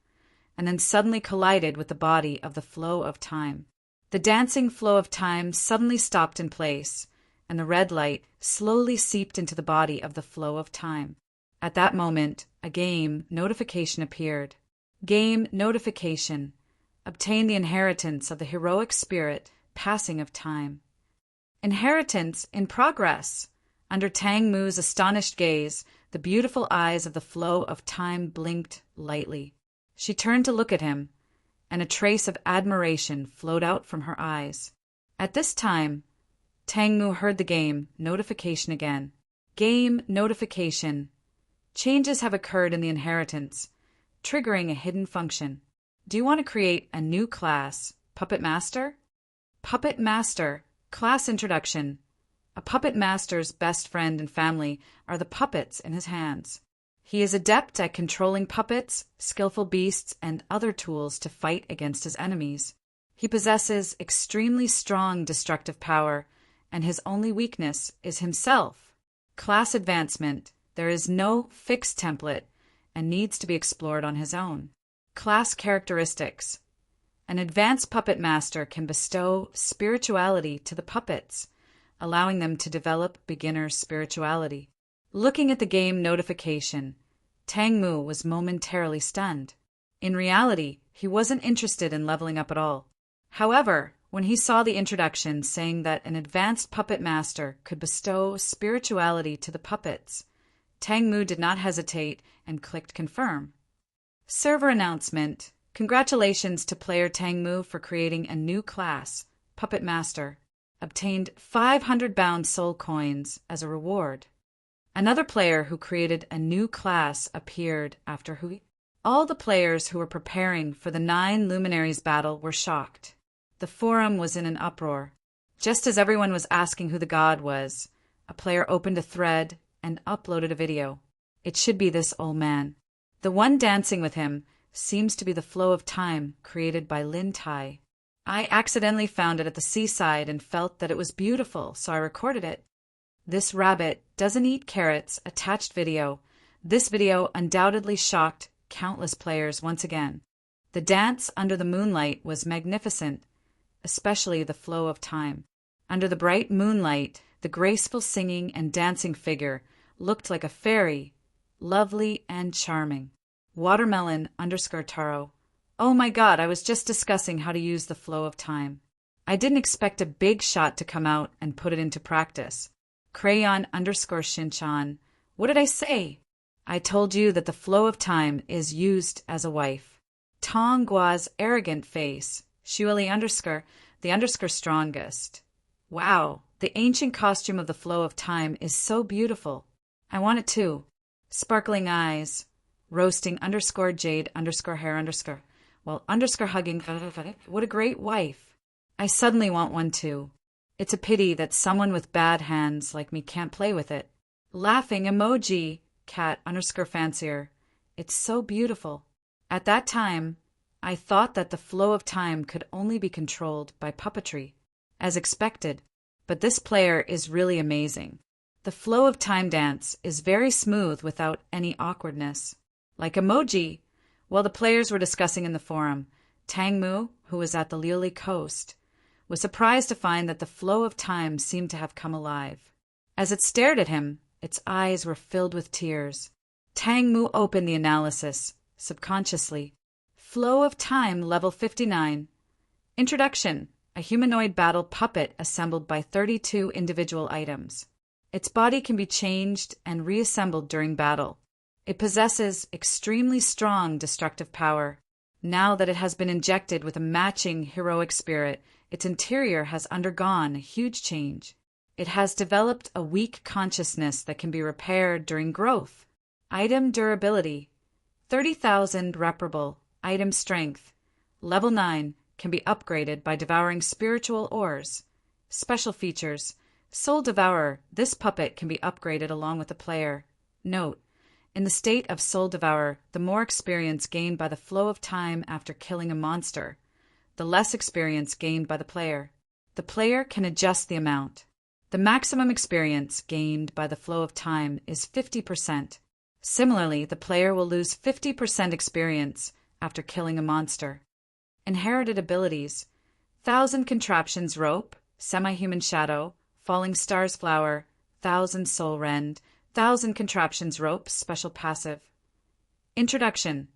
S1: and then suddenly collided with the body of the flow of time. The dancing flow of time suddenly stopped in place, and the red light slowly seeped into the body of the flow of time. At that moment, a game notification appeared. Game notification. Obtain the inheritance of the heroic spirit, passing of time. Inheritance in progress. Under Tang Mu's astonished gaze, the beautiful eyes of the flow of time blinked lightly. She turned to look at him, and a trace of admiration flowed out from her eyes. At this time, Tang Mu heard the game notification again. Game notification. Changes have occurred in the inheritance, triggering a hidden function. Do you want to create a new class, Puppet Master? Puppet Master, class introduction. A puppet master's best friend and family are the puppets in his hands. He is adept at controlling puppets, skillful beasts, and other tools to fight against his enemies. He possesses extremely strong destructive power, and his only weakness is himself. Class advancement. There is no fixed template and needs to be explored on his own. Class characteristics. An advanced puppet master can bestow spirituality to the puppets, allowing them to develop beginner spirituality. Looking at the game notification, Tang Mu was momentarily stunned. In reality, he wasn't interested in leveling up at all. However, when he saw the introduction saying that an advanced puppet master could bestow spirituality to the puppets, Tang Mu did not hesitate and clicked confirm. Server announcement. Congratulations to player Tang Mu for creating a new class, Puppet Master. Obtained 500 bound soul coins as a reward. Another player who created a new class appeared after Hui. All the players who were preparing for the 9 Luminaries battle were shocked. The forum was in an uproar. Just as everyone was asking who the god was, a player opened a thread and uploaded a video. It should be this old man. The one dancing with him seems to be the flow of time created by Lin Tai. I accidentally found it at the seaside and felt that it was beautiful, so I recorded it. This rabbit doesn't eat carrots attached video. This video undoubtedly shocked countless players once again. The dance under the moonlight was magnificent, especially the flow of time. Under the bright moonlight, the graceful singing and dancing figure looked like a fairy, lovely and charming. Watermelon_Taro. Oh my god, I was just discussing how to use the flow of time. I didn't expect a big shot to come out and put it into practice. Crayon_Shinchan. What did I say? I told you that the flow of time is used as a wife. Tonggua's arrogant face. Shuali_ the strongest. Wow, the ancient costume of the flow of time is so beautiful. I want it too. Sparkling eyes. Roasting_Jade_hair_. While hugging. What a great wife. I suddenly want one too. It's a pity that someone with bad hands like me can't play with it. Laughing emoji. Cat_fancier. It's so beautiful. At that time, I thought that the flow of time could only be controlled by puppetry, as expected, but this player is really amazing. The flow of time dance is very smooth without any awkwardness. Like emoji, while the players were discussing in the forum, Tang Mu, who was at the Liuli coast, was surprised to find that the flow of time seemed to have come alive. As it stared at him, its eyes were filled with tears. Tang Mu opened the analysis, subconsciously. Flow of time level 59. Introduction. A humanoid battle puppet assembled by 32 individual items. Its body can be changed and reassembled during battle. It possesses extremely strong destructive power. Now that it has been injected with a matching heroic spirit, its interior has undergone a huge change. It has developed a weak consciousness that can be repaired during growth. Item durability. 30,000 reparable. Item strength. Level 9 can be upgraded by devouring spiritual ores. Special features. Soul Devourer. This puppet can be upgraded along with the player. Note: in the state of Soul Devourer, the more experience gained by the flow of time after killing a monster, the less experience gained by the player. The player can adjust the amount. The maximum experience gained by the flow of time is 50%. Similarly, the player will lose 50% experience after killing a monster. Inherited abilities: 1,000 contraptions rope, semi-human shadow, falling stars flower, 1,000 soul rend, 1,000 contraptions rope, special passive. Introduction: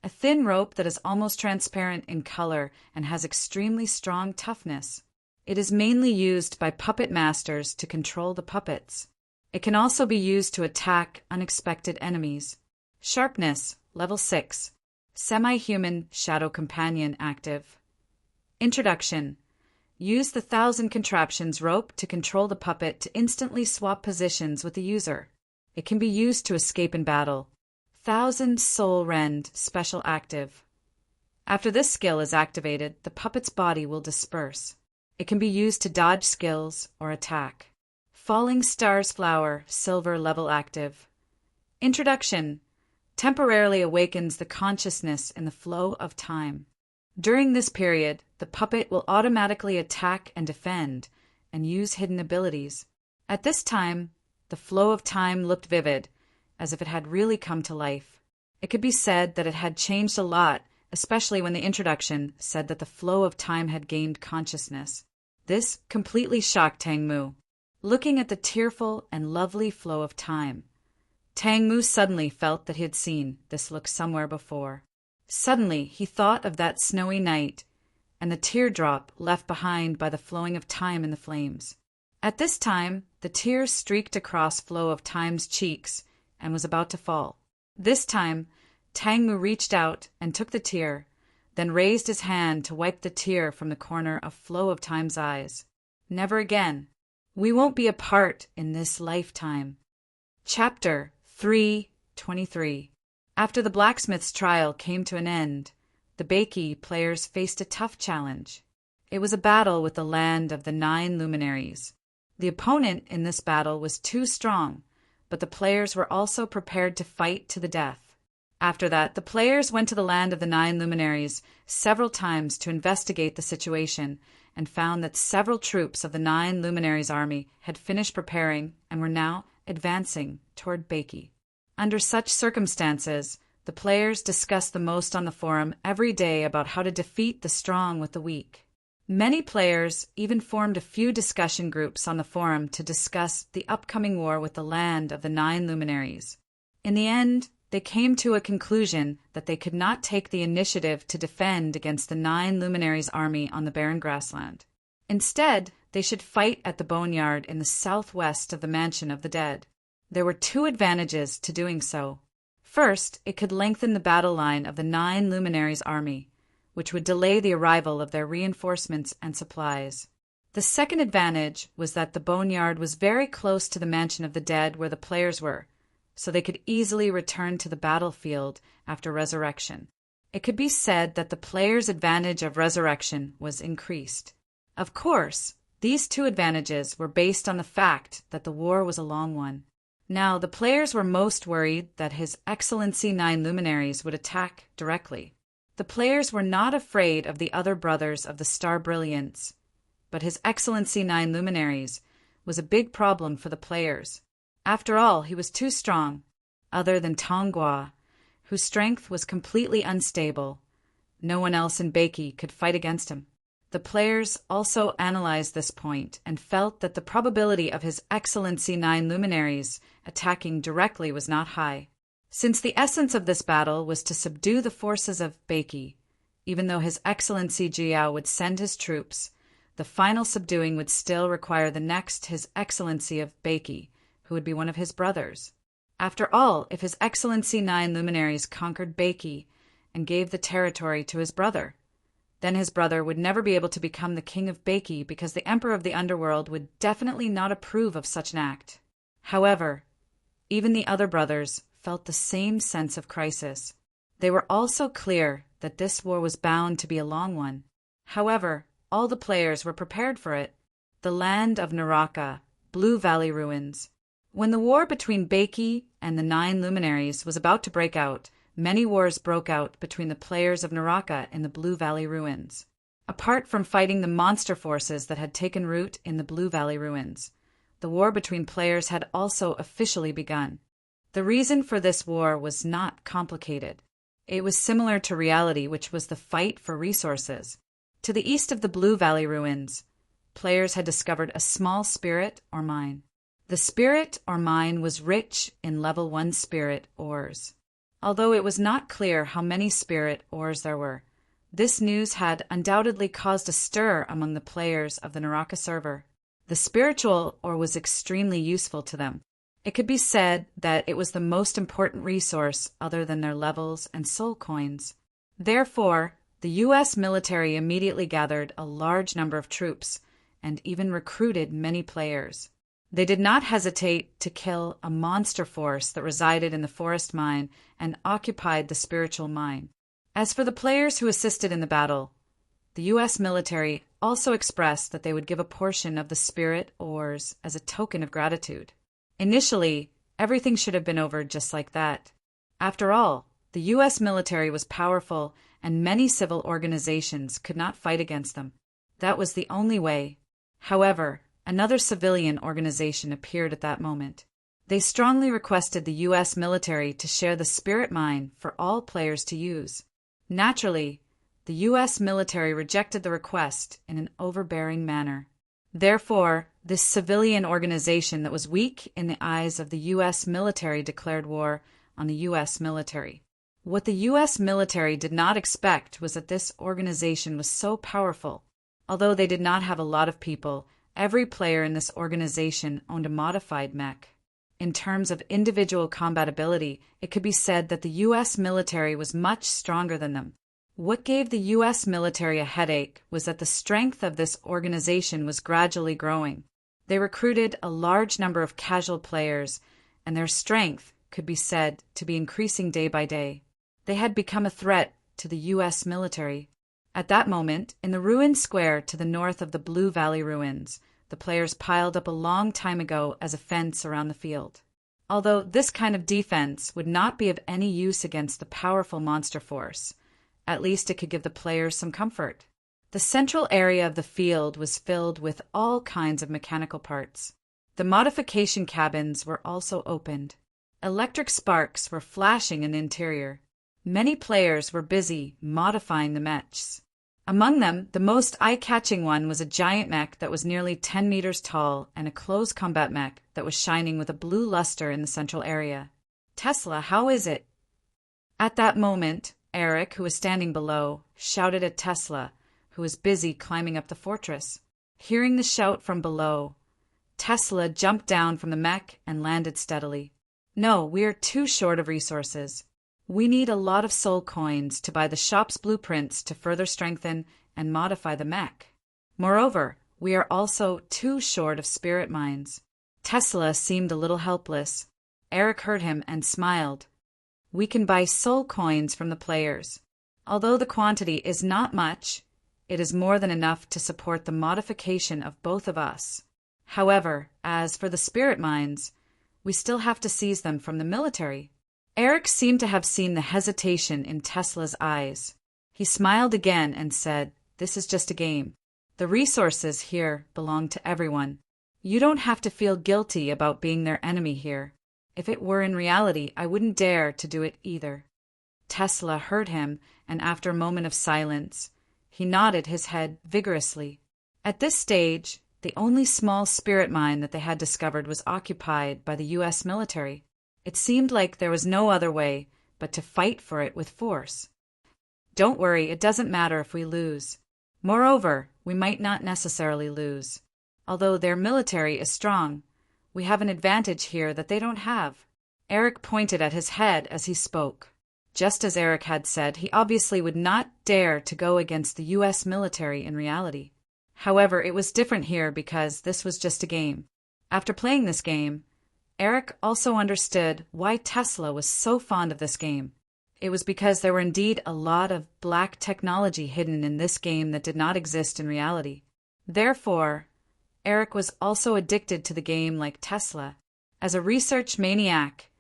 S1: a thin rope that is almost transparent in color and has extremely strong toughness. It is mainly used by puppet masters to control the puppets. It can also be used to attack unexpected enemies. Sharpness, level 6. Semi-human shadow companion active. Introduction: use the 1,000 contraptions rope to control the puppet to instantly swap positions with the user. It can be used to escape in battle. 1,000 soul rend, special active. After this skill is activated, the puppet's body will disperse. It can be used to dodge skills or attack. Falling stars flower, silver level active. Introduction: temporarily awakens the consciousness in the flow of time. During this period, the puppet will automatically attack and defend, and use hidden abilities. At this time, the flow of time looked vivid, as if it had really come to life. It could be said that it had changed a lot especially when the introduction said that the flow of time had gained consciousness. This completely shocked Tang Mu. Looking at the tearful and lovely flow of time, Tang Mu suddenly felt that he had seen this look somewhere before. Suddenly he thought of that snowy night and the teardrop left behind by the flowing of time in the flames. At this time, the tear streaked across flow of time's cheeks and was about to fall. This time, Tang Mu reached out and took the tear, then raised his hand to wipe the tear from the corner of flow of time's eyes. Never again. We won't be apart in this lifetime. Chapter 3:23. After the blacksmith's trial came to an end, the Beiki players faced a tough challenge. It was a battle with the land of the 9 luminaries. The opponent in this battle was too strong, but the players were also prepared to fight to the death. After that, the players went to the land of the 9 luminaries several times to investigate the situation and found that several troops of the 9 luminaries' army had finished preparing and were now advancing toward Beiki. Under such circumstances, the players discussed the most on the forum every day about how to defeat the strong with the weak. Many players even formed a few discussion groups on the forum to discuss the upcoming war with the land of the 9 luminaries. In the end, they came to a conclusion that they could not take the initiative to defend against the 9 luminaries' army on the barren grassland. Instead, they should fight at the boneyard in the southwest of the Mansion of the Dead. There were 2 advantages to doing so. First, it could lengthen the battle line of the 9 luminaries' army, which would delay the arrival of their reinforcements and supplies. The second advantage was that the boneyard was very close to the Mansion of the Dead where the players were, so they could easily return to the battlefield after resurrection. It could be said that the players' advantage of resurrection was increased. Of course, these 2 advantages were based on the fact that the war was a long one. Now, the players were most worried that His Excellency 9 luminaries would attack directly. The players were not afraid of the other brothers of the Star Brilliance, but His Excellency 9 luminaries was a big problem for the players. After all, he was too strong, other than Tonghua, whose strength was completely unstable. No one else in Beiki could fight against him. The players also analyzed this point and felt that the probability of His Excellency 9 luminaries attacking directly was not high. Since the essence of this battle was to subdue the forces of Beiki, even though His Excellency Jiao would send his troops, the final subduing would still require the next His Excellency of Beiki, who would be one of his brothers. After all, if His Excellency 9 luminaries conquered Beiki and gave the territory to his brother, then his brother would never be able to become the king of Beiki because the Emperor of the Underworld would definitely not approve of such an act. However, even the other brothers felt the same sense of crisis. They were also clear that this war was bound to be a long one. However, all the players were prepared for it. The land of Naraka, Blue Valley Ruins. When the war between Beiki and the 9 luminaries was about to break out, many wars broke out between the players of Naraka in the Blue Valley Ruins. Apart from fighting the monster forces that had taken root in the Blue Valley Ruins, the war between players had also officially begun. The reason for this war was not complicated. It was similar to reality, which was the fight for resources. To the east of the Blue Valley Ruins, players had discovered a small spirit or mine. The spirit or mine was rich in level 1 spirit ores. Although it was not clear how many spirit ores there were, this news had undoubtedly caused a stir among the players of the Naraka server. The spiritual ore was extremely useful to them. It could be said that it was the most important resource other than their levels and soul coins. Therefore, the U.S. military immediately gathered a large number of troops and even recruited many players. They did not hesitate to kill a monster force that resided in the forest mine and occupied the spiritual mine. As for the players who assisted in the battle, the U.S. military also expressed that they would give a portion of the spirit ores as a token of gratitude. Initially, everything should have been over just like that. After all, the U.S. military was powerful and many civil organizations could not fight against them. That was the only way. However, another civilian organization appeared at that moment. They strongly requested the U.S. military to share the spirit mine for all players to use. Naturally, the U.S. military rejected the request in an overbearing manner. Therefore, this civilian organization that was weak in the eyes of the U.S. military declared war on the U.S. military. What the U.S. military did not expect was that this organization was so powerful. Although they did not have a lot of people, every player in this organization owned a modified mech. In terms of individual combat ability, it could be said that the U.S. military was much stronger than them. What gave the U.S. military a headache was that the strength of this organization was gradually growing. They recruited a large number of casual players, and their strength could be said to be increasing day by day. They had become a threat to the U.S. military. At that moment, in the ruined square to the north of the Blue Valley ruins, the players piled up a long time ago as a fence around the field. Although this kind of defense would not be of any use against the powerful monster force, at least it could give the players some comfort. The central area of the field was filled with all kinds of mechanical parts. The modification cabins were also opened. Electric sparks were flashing in the interior. Many players were busy modifying the mechs. Among them, the most eye-catching one was a giant mech that was nearly 10 meters tall and a close combat mech that was shining with a blue luster in the central area. "Tesla, how is it?" At that moment, Eric, who was standing below, shouted at Tesla, who was busy climbing up the fortress. Hearing the shout from below, Tesla jumped down from the mech and landed steadily. "No, we are too short of resources. We need a lot of soul coins to buy the shop's blueprints to further strengthen and modify the mech. Moreover, we are also too short of spirit mines." Tesla seemed a little helpless. Eric heard him and smiled. "We can buy soul coins from the players. Although the quantity is not much, it is more than enough to support the modification of both of us. However, as for the spirit mines, we still have to seize them from the military." Eric seemed to have seen the hesitation in Tesla's eyes. He smiled again and said, "This is just a game. The resources here belong to everyone. You don't have to feel guilty about being their enemy here. If it were in reality, I wouldn't dare to do it either." Tesla heard him, and after a moment of silence, he nodded his head vigorously. At this stage, the only small spirit mine that they had discovered was occupied by the U.S. military. It seemed like there was no other way but to fight for it with force. "Don't worry, it doesn't matter if we lose. Moreover, we might not necessarily lose. Although their military is strong, we have an advantage here that they don't have." Eric pointed at his head as he spoke. Just as Eric had said, he obviously would not dare to go against the U.S. military in reality. However, it was different here because this was just a game. After playing this game, Eric also understood why Tesla was so fond of this game. It was because there were indeed a lot of black technology hidden in this game that did not exist in reality. Therefore, Eric was also addicted to the game like Tesla. As a research maniac,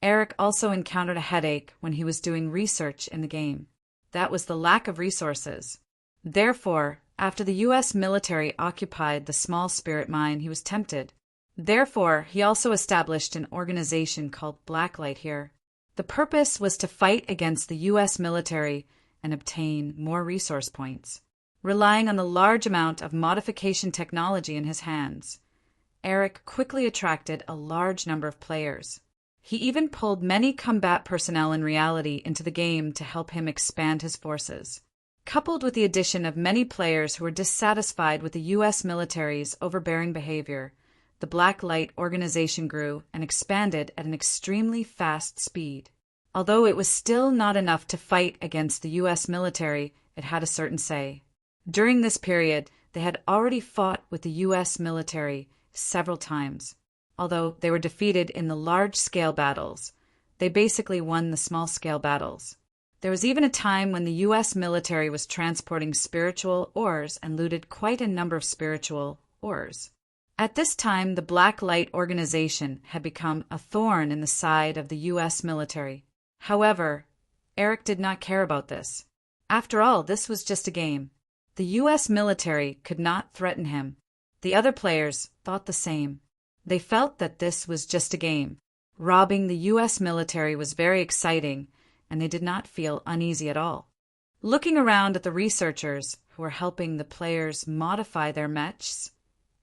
S1: Eric also encountered a headache when he was doing research in the game. That was the lack of resources. Therefore, after the U.S. military occupied the small spirit mine, he was tempted. Therefore, he also established an organization called Blacklight here. The purpose was to fight against the U.S. military and obtain more resource points. Relying on the large amount of modification technology in his hands, Eric quickly attracted a large number of players. He even pulled many combat personnel in reality into the game to help him expand his forces. Coupled with the addition of many players who were dissatisfied with the U.S. military's overbearing behavior, the Blacklight organization grew and expanded at an extremely fast speed. Although it was still not enough to fight against the U.S. military, it had a certain say. During this period, they had already fought with the U.S. military several times. Although they were defeated in the large-scale battles, they basically won the small-scale battles. There was even a time when the U.S. military was transporting spiritual ores and looted quite a number of spiritual ores. At this time, the Blacklight organization had become a thorn in the side of the U.S. military. However, Eric did not care about this. After all, this was just a game. The U.S. military could not threaten him. The other players thought the same. They felt that this was just a game. Robbing the U.S. military was very exciting, and they did not feel uneasy at all. Looking around at the researchers who were helping the players modify their mechs,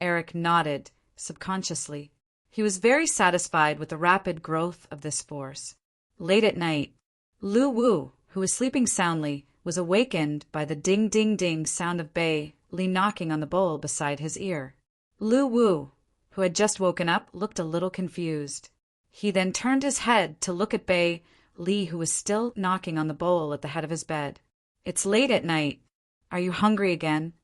S1: Eric nodded subconsciously. He was very satisfied with the rapid growth of this force. Late at night, Lu Wu, who was sleeping soundly, was awakened by the ding-ding-ding sound of Bei Li knocking on the bowl beside his ear. Lu Wu, who had just woken up, looked a little confused. He then turned his head to look at Bei Li, who was still knocking on the bowl at the head of his bed. "It's late at night. Are you hungry again?"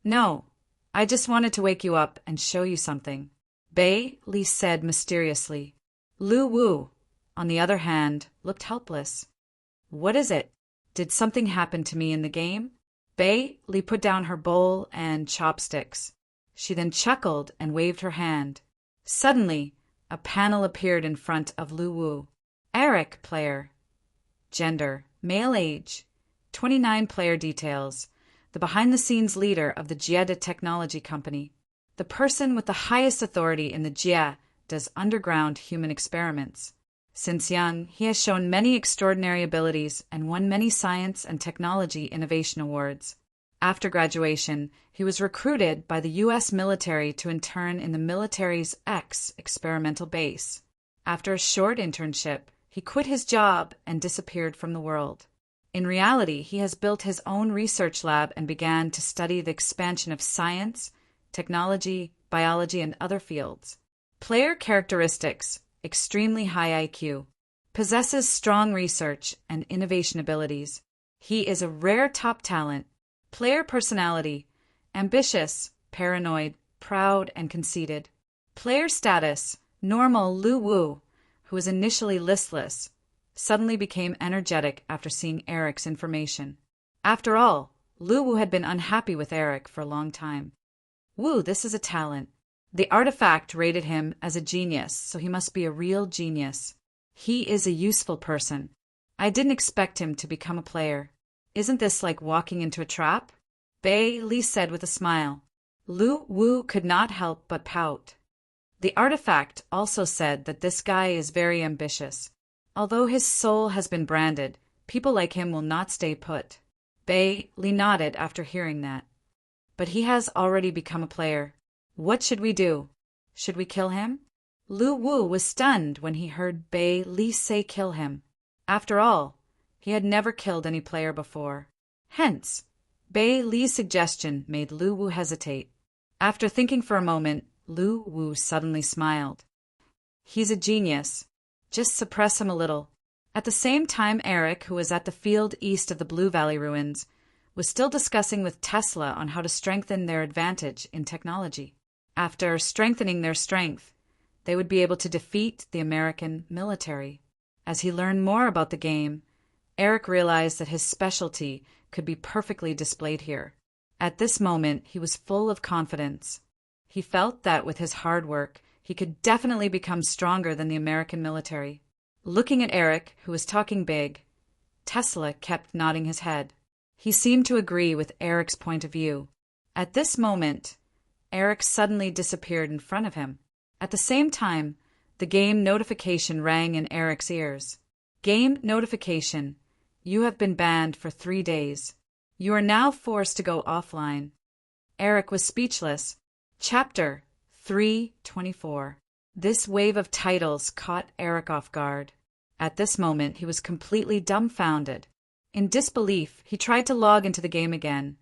S1: "No. I just wanted to wake you up and show you something," Bei Li said mysteriously. Lu Wu, on the other hand, looked helpless. "What is it? Did something happen to me in the game?" Bei Li put down her bowl and chopsticks. She then chuckled and waved her hand. Suddenly, a panel appeared in front of Lu Wu. Eric, player. Gender, male, age, 29. Player details. The behind-the-scenes leader of the Jie Technology Company. The person with the highest authority in the Jie does underground human experiments. Since young, he has shown many extraordinary abilities and won many science and technology innovation awards. After graduation, he was recruited by the U.S. military to intern in the military's X experimental base. After a short internship, he quit his job and disappeared from the world. In reality, he has built his own research lab and began to study the expansion of science, technology, biology, and other fields. Player characteristics: extremely high IQ. Possesses strong research and innovation abilities. He is a rare top talent. Player personality: ambitious, paranoid, proud, and conceited. Player status: normal. Lu Wu, who was initially listless, suddenly became energetic after seeing Eric's information. After all, Lu Wu had been unhappy with Eric for a long time. "Wu, this is a talent. The artifact rated him as a genius, so he must be a real genius. He is a useful person. I didn't expect him to become a player. Isn't this like walking into a trap?" Bei Li said with a smile. Lu Wu could not help but pout. The artifact also said that this guy is very ambitious. Although his soul has been branded, people like him will not stay put. Bei Li nodded after hearing that. "But he has already become a player. What should we do? Should we kill him?" Lu Wu was stunned when he heard Bei Li say kill him. After all, he had never killed any player before. Hence, Bei Li's suggestion made Lu Wu hesitate. After thinking for a moment, Lu Wu suddenly smiled. "He's a genius. Just suppress him a little." At the same time, Eric, who was at the field east of the Blue Valley ruins, was still discussing with Tesla on how to strengthen their advantage in technology. After strengthening their strength, they would be able to defeat the American military. As he learned more about the game, Eric realized that his specialty could be perfectly displayed here. At this moment, he was full of confidence. He felt that with his hard work, he could definitely become stronger than the American military. Looking at Eric, who was talking big, Tesla kept nodding his head. He seemed to agree with Eric's point of view. At this moment, Eric suddenly disappeared in front of him. At the same time, the game notification rang in Eric's ears. "Game notification. You have been banned for 3 days. You are now forced to go offline." Eric was speechless. Chapter 3:24. This wave of titles caught Eric off guard. At this moment, he was completely dumbfounded. In disbelief, he tried to log into the game again,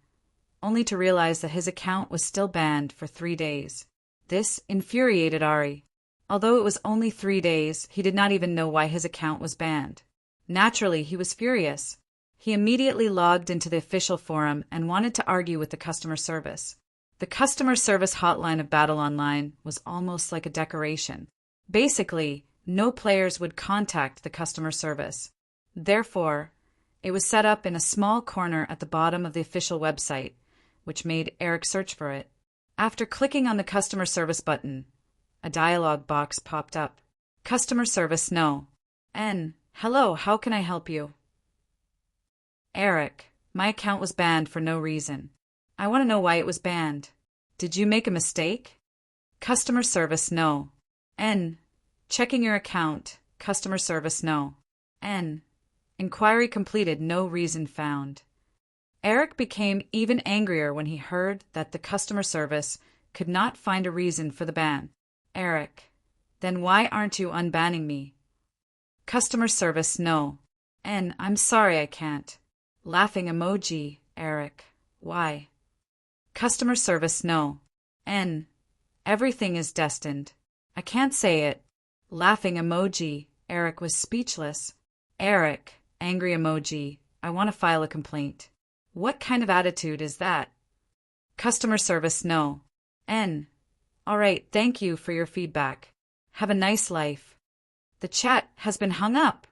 S1: only to realize that his account was still banned for 3 days. This infuriated Ari. Although it was only 3 days, he did not even know why his account was banned. Naturally, he was furious. He immediately logged into the official forum and wanted to argue with the customer service. The customer service hotline of Battle Online was almost like a decoration. Basically, no players would contact the customer service. Therefore, it was set up in a small corner at the bottom of the official website, which made Eric search for it. After clicking on the customer service button, a dialog box popped up. Customer service, no. Hello, how can I help you? Eric, my account was banned for no reason. I want to know why it was banned. Did you make a mistake? Customer service, no. Checking your account. Customer service, no. Inquiry completed, no reason found. Eric became even angrier when he heard that the customer service could not find a reason for the ban. Eric, then why aren't you unbanning me? Customer service, no. I'm sorry I can't. Laughing emoji, Eric, why? Customer service, no. Everything is destined. I can't say it. Laughing emoji, Eric was speechless. Eric, angry emoji, I want to file a complaint. What kind of attitude is that? Customer service, no. All right, thank you for your feedback. Have a nice life. The chat has been hung up.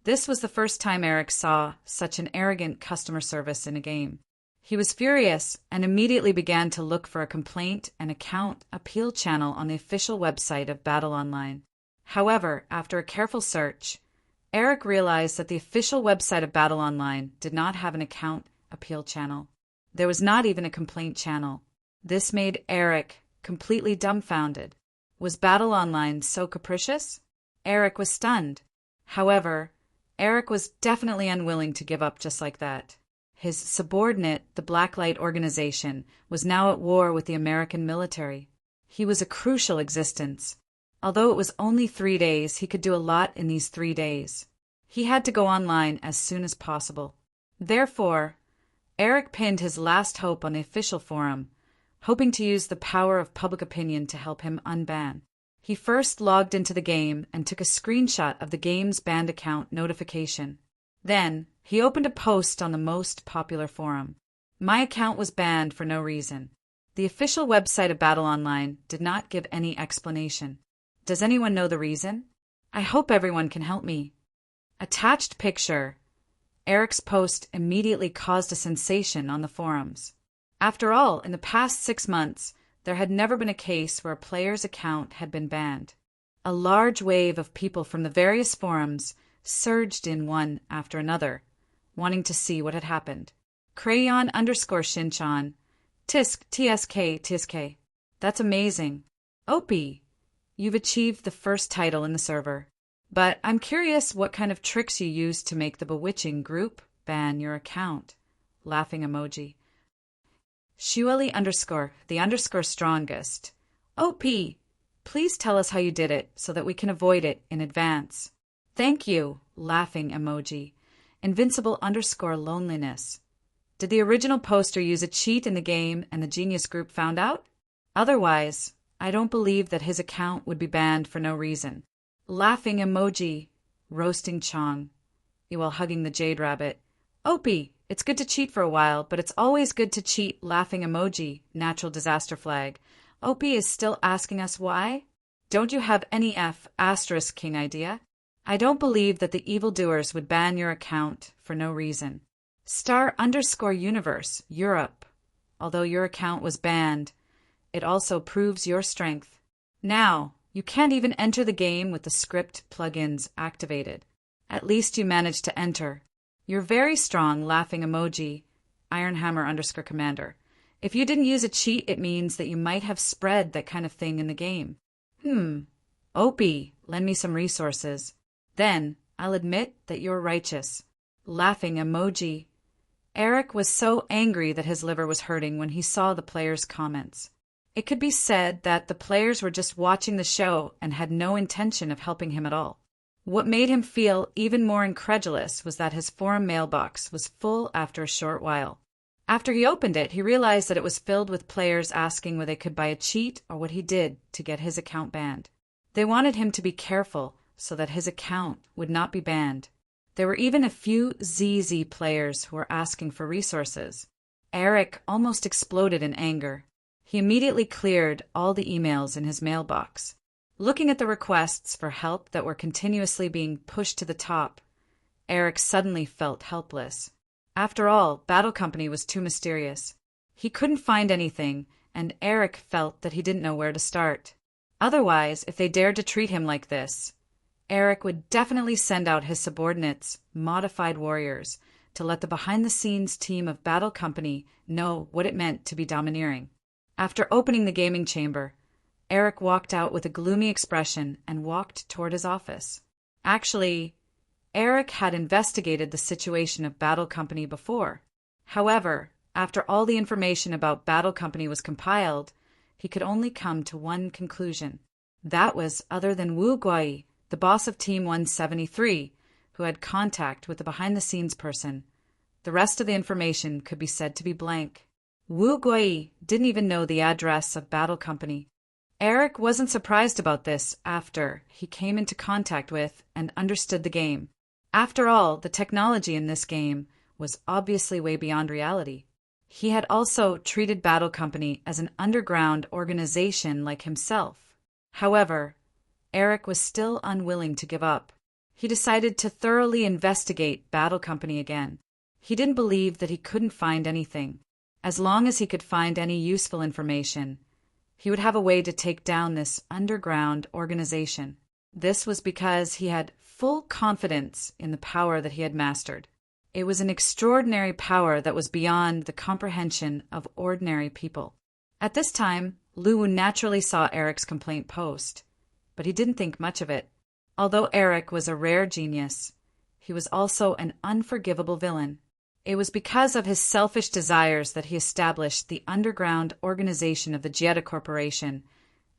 S1: This was the first time Eric saw such an arrogant customer service in a game. He was furious and immediately began to look for a complaint and account appeal channel on the official website of Battle Online. However, after a careful search, Eric realized that the official website of Battle Online did not have an account appeal channel. There was not even a complaint channel. This made Eric completely dumbfounded. Was Battle Online so capricious? Eric was stunned. However, Eric was definitely unwilling to give up just like that. His subordinate, the Blacklight Organization, was now at war with the American military. He was a crucial existence. Although it was only 3 days, he could do a lot in these 3 days. He had to go online as soon as possible. Therefore, Eric pinned his last hope on the official forum, hoping to use the power of public opinion to help him unban. He first logged into the game and took a screenshot of the game's banned account notification. Then, he opened a post on the most popular forum. My account was banned for no reason. The official website of Battle Online did not give any explanation. Does anyone know the reason? I hope everyone can help me. Attached picture. Eric's post immediately caused a sensation on the forums. After all, in the past 6 months, there had never been a case where a player's account had been banned. A large wave of people from the various forums surged in one after another, wanting to see what had happened. Crayon_Shinchan. Tsk. That's amazing. Opie, you've achieved the first title in the server. But I'm curious what kind of tricks you used to make the bewitching group ban your account. Laughing emoji. Shueli_ the _ strongest. OP, please tell us how you did it so that we can avoid it in advance. Thank you. Laughing emoji. Invincible _ loneliness. Did the original poster use a cheat in the game and the genius group found out? Otherwise, I don't believe that his account would be banned for no reason. Laughing emoji. Roasting Chong. While hugging the jade rabbit. Opie, it's good to cheat for a while, but it's always good to cheat. Laughing emoji. Natural disaster flag. Opie is still asking us why? Don't you have any *king idea? I don't believe that the evildoers would ban your account for no reason. *universe, Europe. Although your account was banned, it also proves your strength. Now, you can't even enter the game with the script plugins activated. At least you managed to enter. You're very strong. Laughing emoji. Ironhammer _commander. If you didn't use a cheat, it means that you might have spread that kind of thing in the game. Opie, lend me some resources. Then, I'll admit that you're righteous. Laughing emoji. Eric was so angry that his liver was hurting when he saw the players' comments. It could be said that the players were just watching the show and had no intention of helping him at all. What made him feel even more incredulous was that his forum mailbox was full after a short while. After he opened it, he realized that it was filled with players asking whether they could buy a cheat or what he did to get his account banned. They wanted him to be careful so that his account would not be banned. There were even a few ZZ players who were asking for resources. Eric almost exploded in anger. He immediately cleared all the emails in his mailbox. Looking at the requests for help that were continuously being pushed to the top, Eric suddenly felt helpless. After all, Battle Company was too mysterious. He couldn't find anything, and Eric felt that he didn't know where to start. Otherwise, if they dared to treat him like this, Eric would definitely send out his subordinates, modified warriors, to let the behind-the-scenes team of Battle Company know what it meant to be domineering. After opening the gaming chamber, Eric walked out with a gloomy expression and walked toward his office. Actually, Eric had investigated the situation of Battle Company before. However, after all the information about Battle Company was compiled, he could only come to one conclusion. That was other than Wu Guai, the boss of Team 173, who had contact with the behind-the-scenes person. The rest of the information could be said to be blank. Wu Guai didn't even know the address of Battle Company. Eric wasn't surprised about this after he came into contact with and understood the game. After all, the technology in this game was obviously way beyond reality. He had also treated Battle Company as an underground organization like himself. However, Eric was still unwilling to give up. He decided to thoroughly investigate Battle Company again. He didn't believe that he couldn't find anything. As long as he could find any useful information, he would have a way to take down this underground organization. This was because he had full confidence in the power that he had mastered. It was an extraordinary power that was beyond the comprehension of ordinary people. At this time, Lu Wu naturally saw Eric's complaint post, but he didn't think much of it. Although Eric was a rare genius, he was also an unforgivable villain. It was because of his selfish desires that he established the underground organization of the Jetta Corporation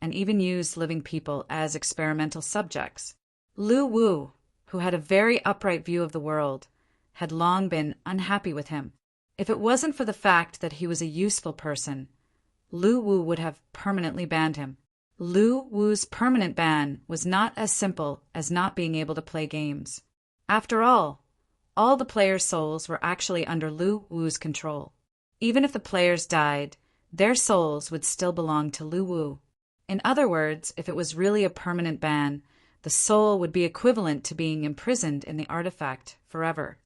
S1: and even used living people as experimental subjects. Lu Wu, who had a very upright view of the world, had long been unhappy with him. If it wasn't for the fact that he was a useful person, Lu Wu would have permanently banned him. Lu Wu's permanent ban was not as simple as not being able to play games. After all the players' souls were actually under Lu Wu's control. Even if the players died, their souls would still belong to Lu Wu. In other words, if it was really a permanent ban, the soul would be equivalent to being imprisoned in the artifact forever.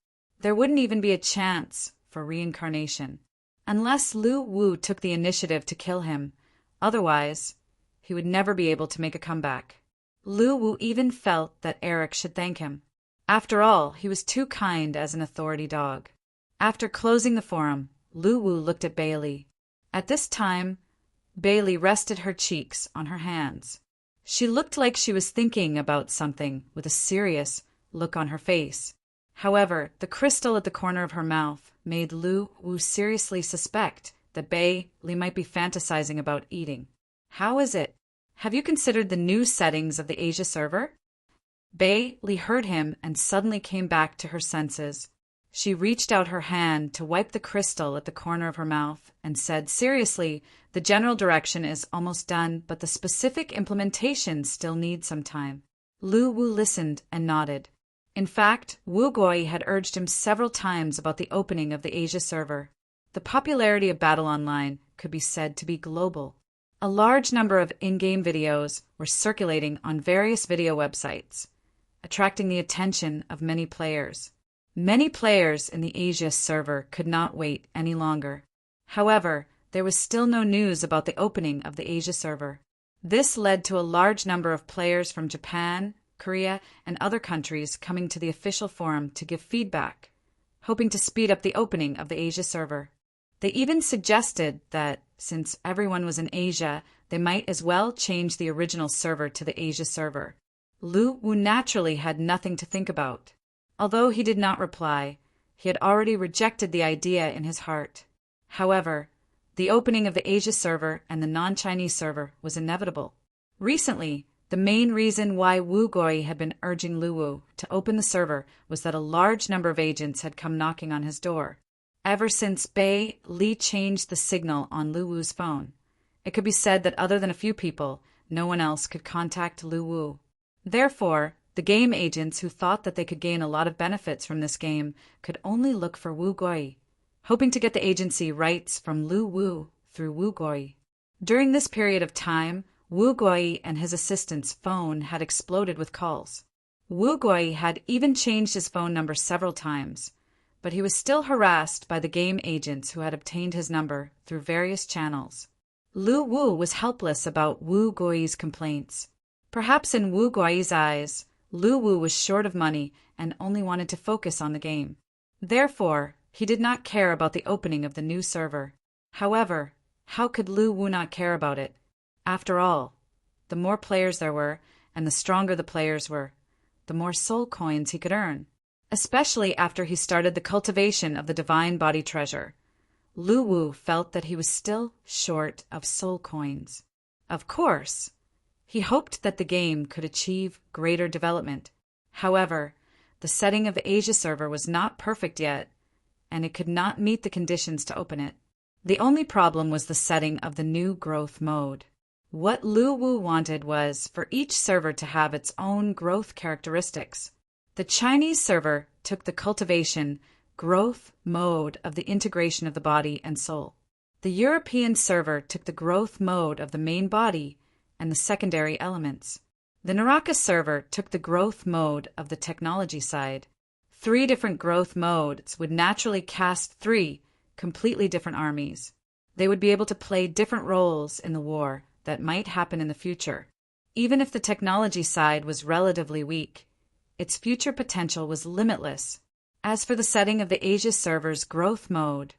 S1: There wouldn't even be a chance for reincarnation, unless Lu Wu took the initiative to kill him. Otherwise, he would never be able to make a comeback. Lu Wu even felt that Eric should thank him. After all, he was too kind as an authority dog. After closing the forum, Lu Wu looked at Bailey. At this time, Bailey rested her cheeks on her hands. She looked like she was thinking about something with a serious look on her face. However, the crystal at the corner of her mouth made Lu Wu seriously suspect that Bailey might be fantasizing about eating. How is it? Have you considered the new settings of the Asia server? Bailey heard him and suddenly came back to her senses. She reached out her hand to wipe the crystal at the corner of her mouth and said seriously, "The general direction is almost done, but the specific implementation still needs some time." Lu Wu listened and nodded. In fact, Wu Guai had urged him several times about the opening of the Asia server. The popularity of Battle Online could be said to be global. A large number of in-game videos were circulating on various video websites, attracting the attention of many players. Many players in the Asia server could not wait any longer. However, there was still no news about the opening of the Asia server. This led to a large number of players from Japan, Korea, and other countries coming to the official forum to give feedback, hoping to speed up the opening of the Asia server. They even suggested that, since everyone was in Asia, they might as well change the original server to the Asia server. Lu Wu naturally had nothing to think about. Although he did not reply, he had already rejected the idea in his heart. However, the opening of the Asia server and the non-Chinese server was inevitable. Recently, the main reason why Wu Guai had been urging Lu Wu to open the server was that a large number of agents had come knocking on his door. Ever since Bailey changed the signal on Lu Wu's phone, it could be said that other than a few people, no one else could contact Lu Wu. Therefore, the game agents who thought that they could gain a lot of benefits from this game could only look for Wu Guai, hoping to get the agency rights from Lu Wu through Wu Guai. During this period of time, Wu Guai and his assistant's phone had exploded with calls. Wu Guai had even changed his phone number several times, but he was still harassed by the game agents who had obtained his number through various channels. Lu Wu was helpless about Wu Guai's complaints. Perhaps in Wu Guai's eyes, Lu Wu was short of money and only wanted to focus on the game. Therefore, he did not care about the opening of the new server. However, how could Lu Wu not care about it? After all, the more players there were, and the stronger the players were, the more soul coins he could earn. especially after he started the cultivation of the divine body treasure. Lu Wu felt that he was still short of soul coins. Of course, he hoped that the game could achieve greater development. However, the setting of the Asia server was not perfect yet, and it could not meet the conditions to open it. The only problem was the setting of the new growth mode. What Lu Wu wanted was for each server to have its own growth characteristics. The Chinese server took the cultivation growth mode of the integration of the body and soul. The European server took the growth mode of the main body and the secondary elements. The Naraka server took the growth mode of the technology side. 3 different growth modes would naturally cast 3 completely different armies. They would be able to play different roles in the war that might happen in the future. Even if the technology side was relatively weak, its future potential was limitless. As for the setting of the Asia server's growth mode,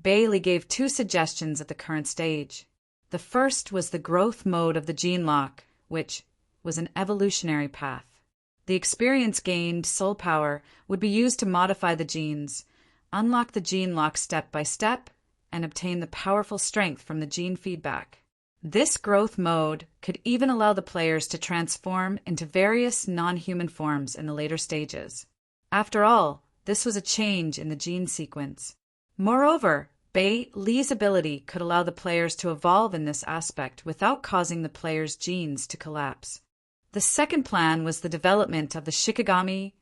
S1: Bailey gave 2 suggestions at the current stage. The first was the growth mode of the gene lock, which was an evolutionary path. The experience gained soul power would be used to modify the genes, unlock the gene lock step by step, and obtain the powerful strength from the gene feedback. This growth mode could even allow the players to transform into various non-human forms in the later stages. After all, this was a change in the gene sequence. Moreover, Bai Li's ability could allow the players to evolve in this aspect without causing the players' genes to collapse. The second plan was the development of the Shikigami,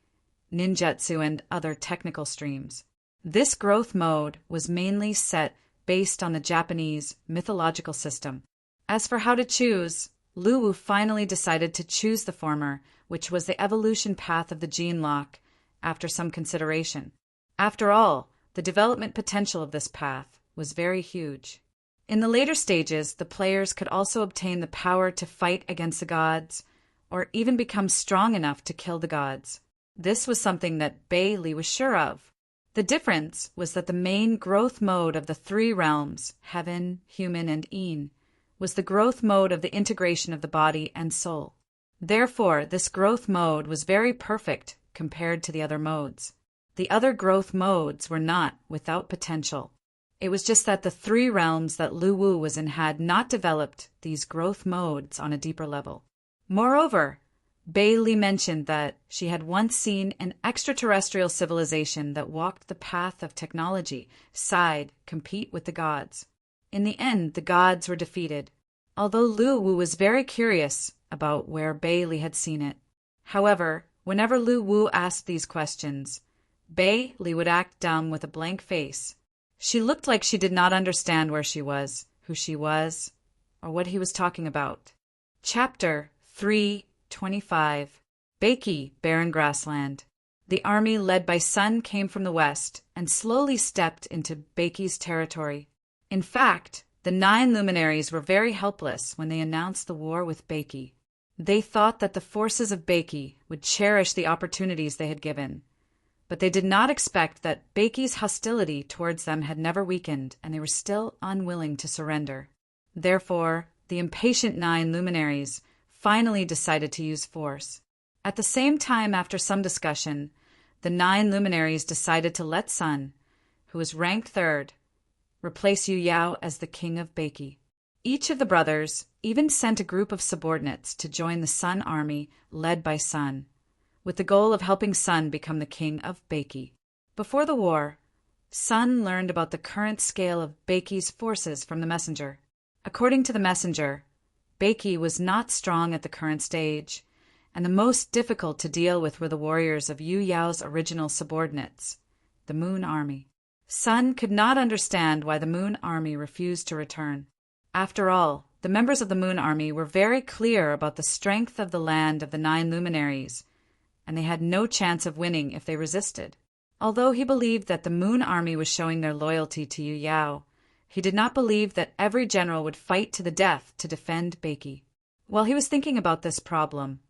S1: ninjutsu, and other technical streams. This growth mode was mainly set based on the Japanese mythological system. As for how to choose, Lu Wu finally decided to choose the former, which was the evolution path of the gene lock, after some consideration. After all, the development potential of this path was very huge. In the later stages, the players could also obtain the power to fight against the gods, or even become strong enough to kill the gods. This was something that Bailey was sure of. The difference was that the main growth mode of the 3 realms, heaven, human, and Yin, was the growth mode of the integration of the body and soul. Therefore, this growth mode was very perfect compared to the other modes. The other growth modes were not without potential. It was just that the 3 realms that Lu Wu was in had not developed these growth modes on a deeper level. Moreover, Bailey mentioned that she had once seen an extraterrestrial civilization that walked the path of technology, compete with the gods. In the end, the gods were defeated, although Lu Wu was very curious about where Bailey had seen it. However, whenever Lu Wu asked these questions, Bailey would act dumb with a blank face. She looked like she did not understand where she was, who she was, or what he was talking about. Chapter 325. Baiki, Barren Grassland. The army led by Sun came from the west and slowly stepped into Baiki's territory. In fact, the 9 luminaries were very helpless when they announced the war with Baiki. They thought that the forces of Baiki would cherish the opportunities they had given, but they did not expect that Baiki's hostility towards them had never weakened, and they were still unwilling to surrender. Therefore, the impatient 9 luminaries finally decided to use force. At the same time, after some discussion, the 9 luminaries decided to let Sun, who was ranked 3rd, replace Yu Yao as the king of Baiki. Each of the brothers even sent a group of subordinates to join the Sun army led by Sun, with the goal of helping Sun become the king of Baiki. Before the war, Sun learned about the current scale of Baiki's forces from the messenger. According to the messenger, Baiki was not strong at the current stage, and the most difficult to deal with were the warriors of Yu Yao's original subordinates, the Moon Army. Sun could not understand why the Moon Army refused to return. After all, the members of the Moon Army were very clear about the strength of the land of the 9 luminaries, and they had no chance of winning if they resisted. Although he believed that the Moon Army was showing their loyalty to Yu Yao, he did not believe that every general would fight to the death to defend Baiki. While he was thinking about this problem,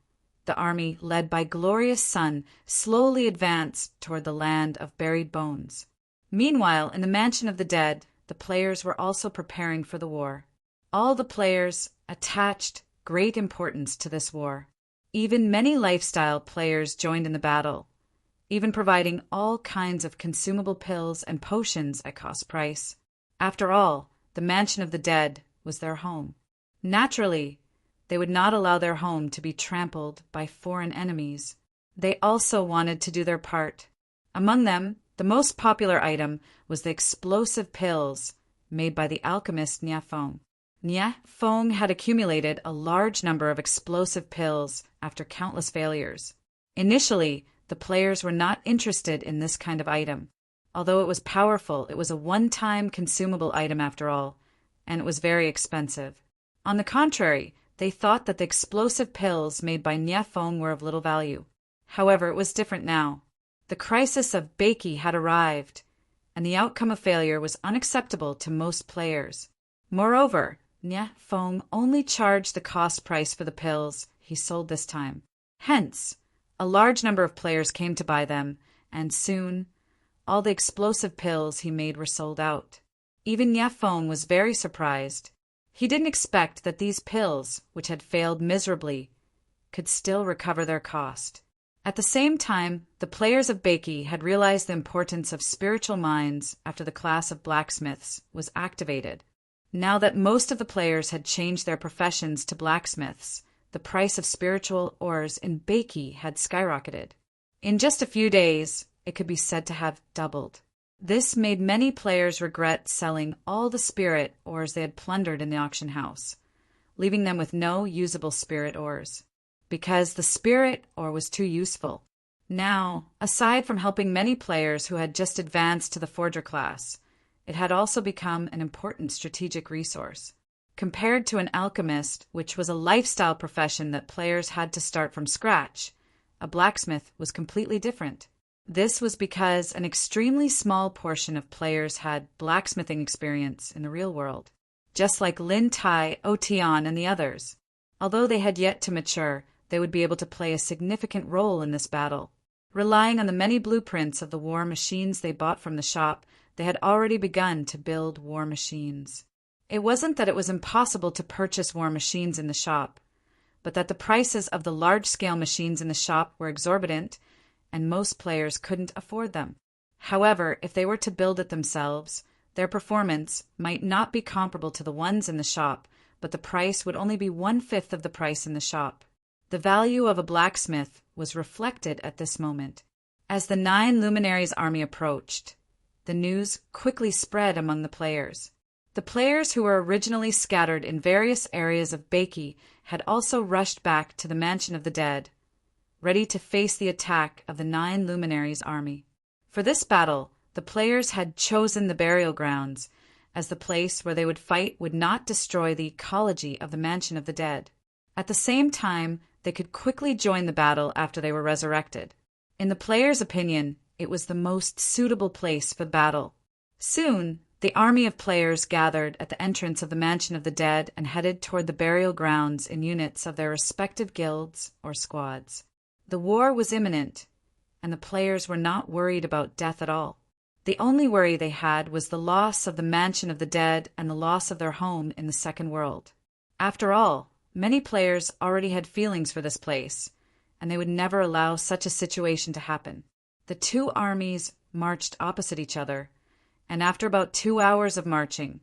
S1: the army, led by glorious Sun, slowly advanced toward the land of buried bones. Meanwhile, in the mansion of the dead, the players were also preparing for the war. All the players attached great importance to this war. Even many lifestyle players joined in the battle, even providing all kinds of consumable pills and potions at cost price. After all, the Mansion of the Dead was their home. Naturally, they would not allow their home to be trampled by foreign enemies. They also wanted to do their part. Among them, the most popular item was the explosive pills made by the alchemist Nha Phong. Nha Phong had accumulated a large number of explosive pills after countless failures. Initially, the players were not interested in this kind of item. Although it was powerful, it was a one-time consumable item after all, and it was very expensive. On the contrary, they thought that the explosive pills made by Nha Phong were of little value. However, it was different now. The crisis of Beiki had arrived, and the outcome of failure was unacceptable to most players. Moreover, Nha Phong only charged the cost price for the pills he sold this time. Hence, a large number of players came to buy them, and soon, all the explosive pills he made were sold out. Even Nha Phong was very surprised. He didn't expect that these pills, which had failed miserably, could still recover their cost. At the same time, the players of Beiki had realized the importance of spiritual minds after the class of blacksmiths was activated. Now that most of the players had changed their professions to blacksmiths, the price of spiritual ores in Beiki had skyrocketed. In just a few days, it could be said to have doubled. This made many players regret selling all the spirit ores they had plundered in the auction house, leaving them with no usable spirit ores, because the spirit ore was too useful. Now, aside from helping many players who had just advanced to the forger class, it had also become an important strategic resource. Compared to an alchemist, which was a lifestyle profession that players had to start from scratch, a blacksmith was completely different. This was because an extremely small portion of players had blacksmithing experience in the real world, just like Lin Tai, Otian, and the others. Although they had yet to mature, they would be able to play a significant role in this battle. Relying on the many blueprints of the war machines they bought from the shop, they had already begun to build war machines. It wasn't that it was impossible to purchase war machines in the shop, but that the prices of the large-scale machines in the shop were exorbitant, and most players couldn't afford them. However, if they were to build it themselves, their performance might not be comparable to the ones in the shop, but the price would only be 1/5 of the price in the shop. The value of a blacksmith was reflected at this moment. As the 9 luminaries' army approached, the news quickly spread among the players. The players who were originally scattered in various areas of Beiki had also rushed back to the Mansion of the Dead, ready to face the attack of the 9 luminaries' army. For this battle, the players had chosen the burial grounds, as the place where they would fight would not destroy the ecology of the Mansion of the Dead. At the same time, they could quickly join the battle after they were resurrected. In the players' opinion, it was the most suitable place for the battle. Soon, the army of players gathered at the entrance of the Mansion of the Dead and headed toward the burial grounds in units of their respective guilds or squads. The war was imminent, and the players were not worried about death at all. The only worry they had was the loss of the Mansion of the Dead and the loss of their home in the second world. After all, many players already had feelings for this place, and they would never allow such a situation to happen. The two armies marched opposite each other, and after about 2 hours of marching,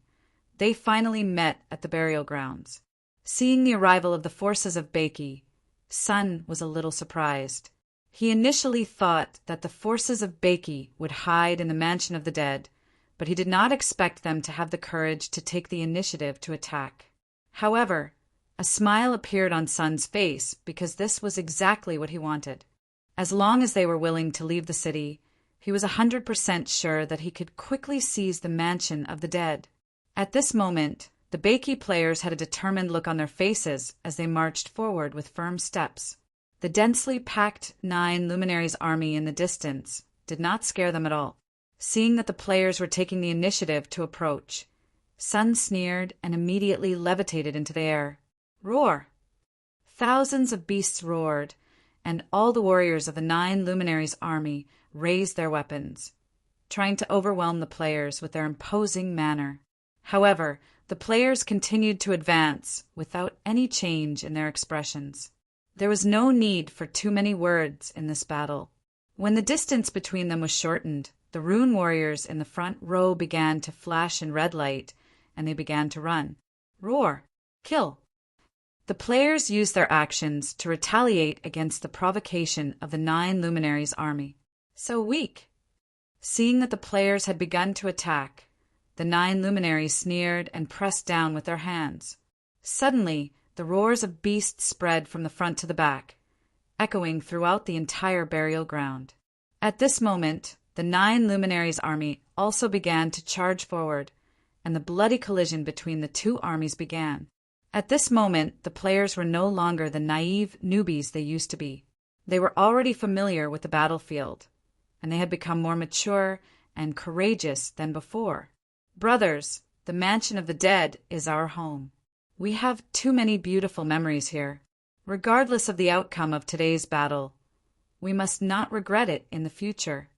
S1: they finally met at the burial grounds. Seeing the arrival of the forces of Beiki, Sun was a little surprised. He initially thought that the forces of Beiki would hide in the Mansion of the Dead, but he did not expect them to have the courage to take the initiative to attack. However, a smile appeared on Sun's face because this was exactly what he wanted. As long as they were willing to leave the city, he was 100% sure that he could quickly seize the Mansion of the Dead. At this moment, the Beiki players had a determined look on their faces as they marched forward with firm steps. The densely packed 9 luminaries' army in the distance did not scare them at all. Seeing that the players were taking the initiative to approach, Sun sneered and immediately levitated into the air. Roar! Thousands of beasts roared, and all the warriors of the 9 luminaries' army raised their weapons, trying to overwhelm the players with their imposing manner. However, the players continued to advance without any change in their expressions. There was no need for too many words in this battle. When the distance between them was shortened, the rune warriors in the front row began to flash in red light, and they began to run. Roar! Kill! The players used their actions to retaliate against the provocation of the 9 luminaries' army. So weak! Seeing that the players had begun to attack, the 9 luminaries sneered and pressed down with their hands. Suddenly, the roars of beasts spread from the front to the back, echoing throughout the entire burial ground. At this moment, the 9 luminaries' army also began to charge forward, and the bloody collision between the 2 armies began. At this moment, the players were no longer the naive newbies they used to be. They were already familiar with the battlefield, and they had become more mature and courageous than before. Brothers, the mansion of the dead is our home. We have too many beautiful memories here. Regardless of the outcome of today's battle, we must not regret it in the future.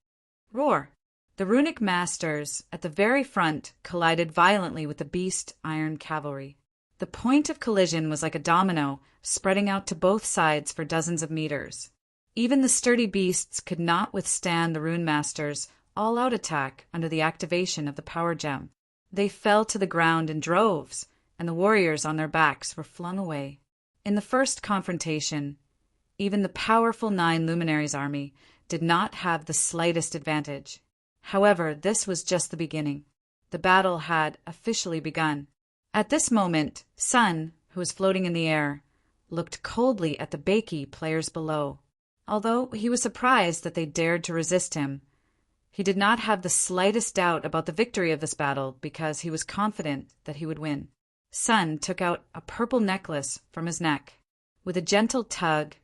S1: Roar! The runic masters at the very front collided violently with the beast iron cavalry. The point of collision was like a domino, spreading out to both sides for dozens of meters. Even the sturdy beasts could not withstand the rune masters' all-out attack under the activation of the power gem. They fell to the ground in droves, and the warriors on their backs were flung away. In the first confrontation, even the powerful 9 luminaries' army did not have the slightest advantage. However, this was just the beginning. The battle had officially begun. At this moment, Sun, who was floating in the air, looked coldly at the Beiki players below. Although he was surprised that they dared to resist him, he did not have the slightest doubt about the victory of this battle because he was confident that he would win. Sun took out a purple necklace from his neck. With a gentle tug,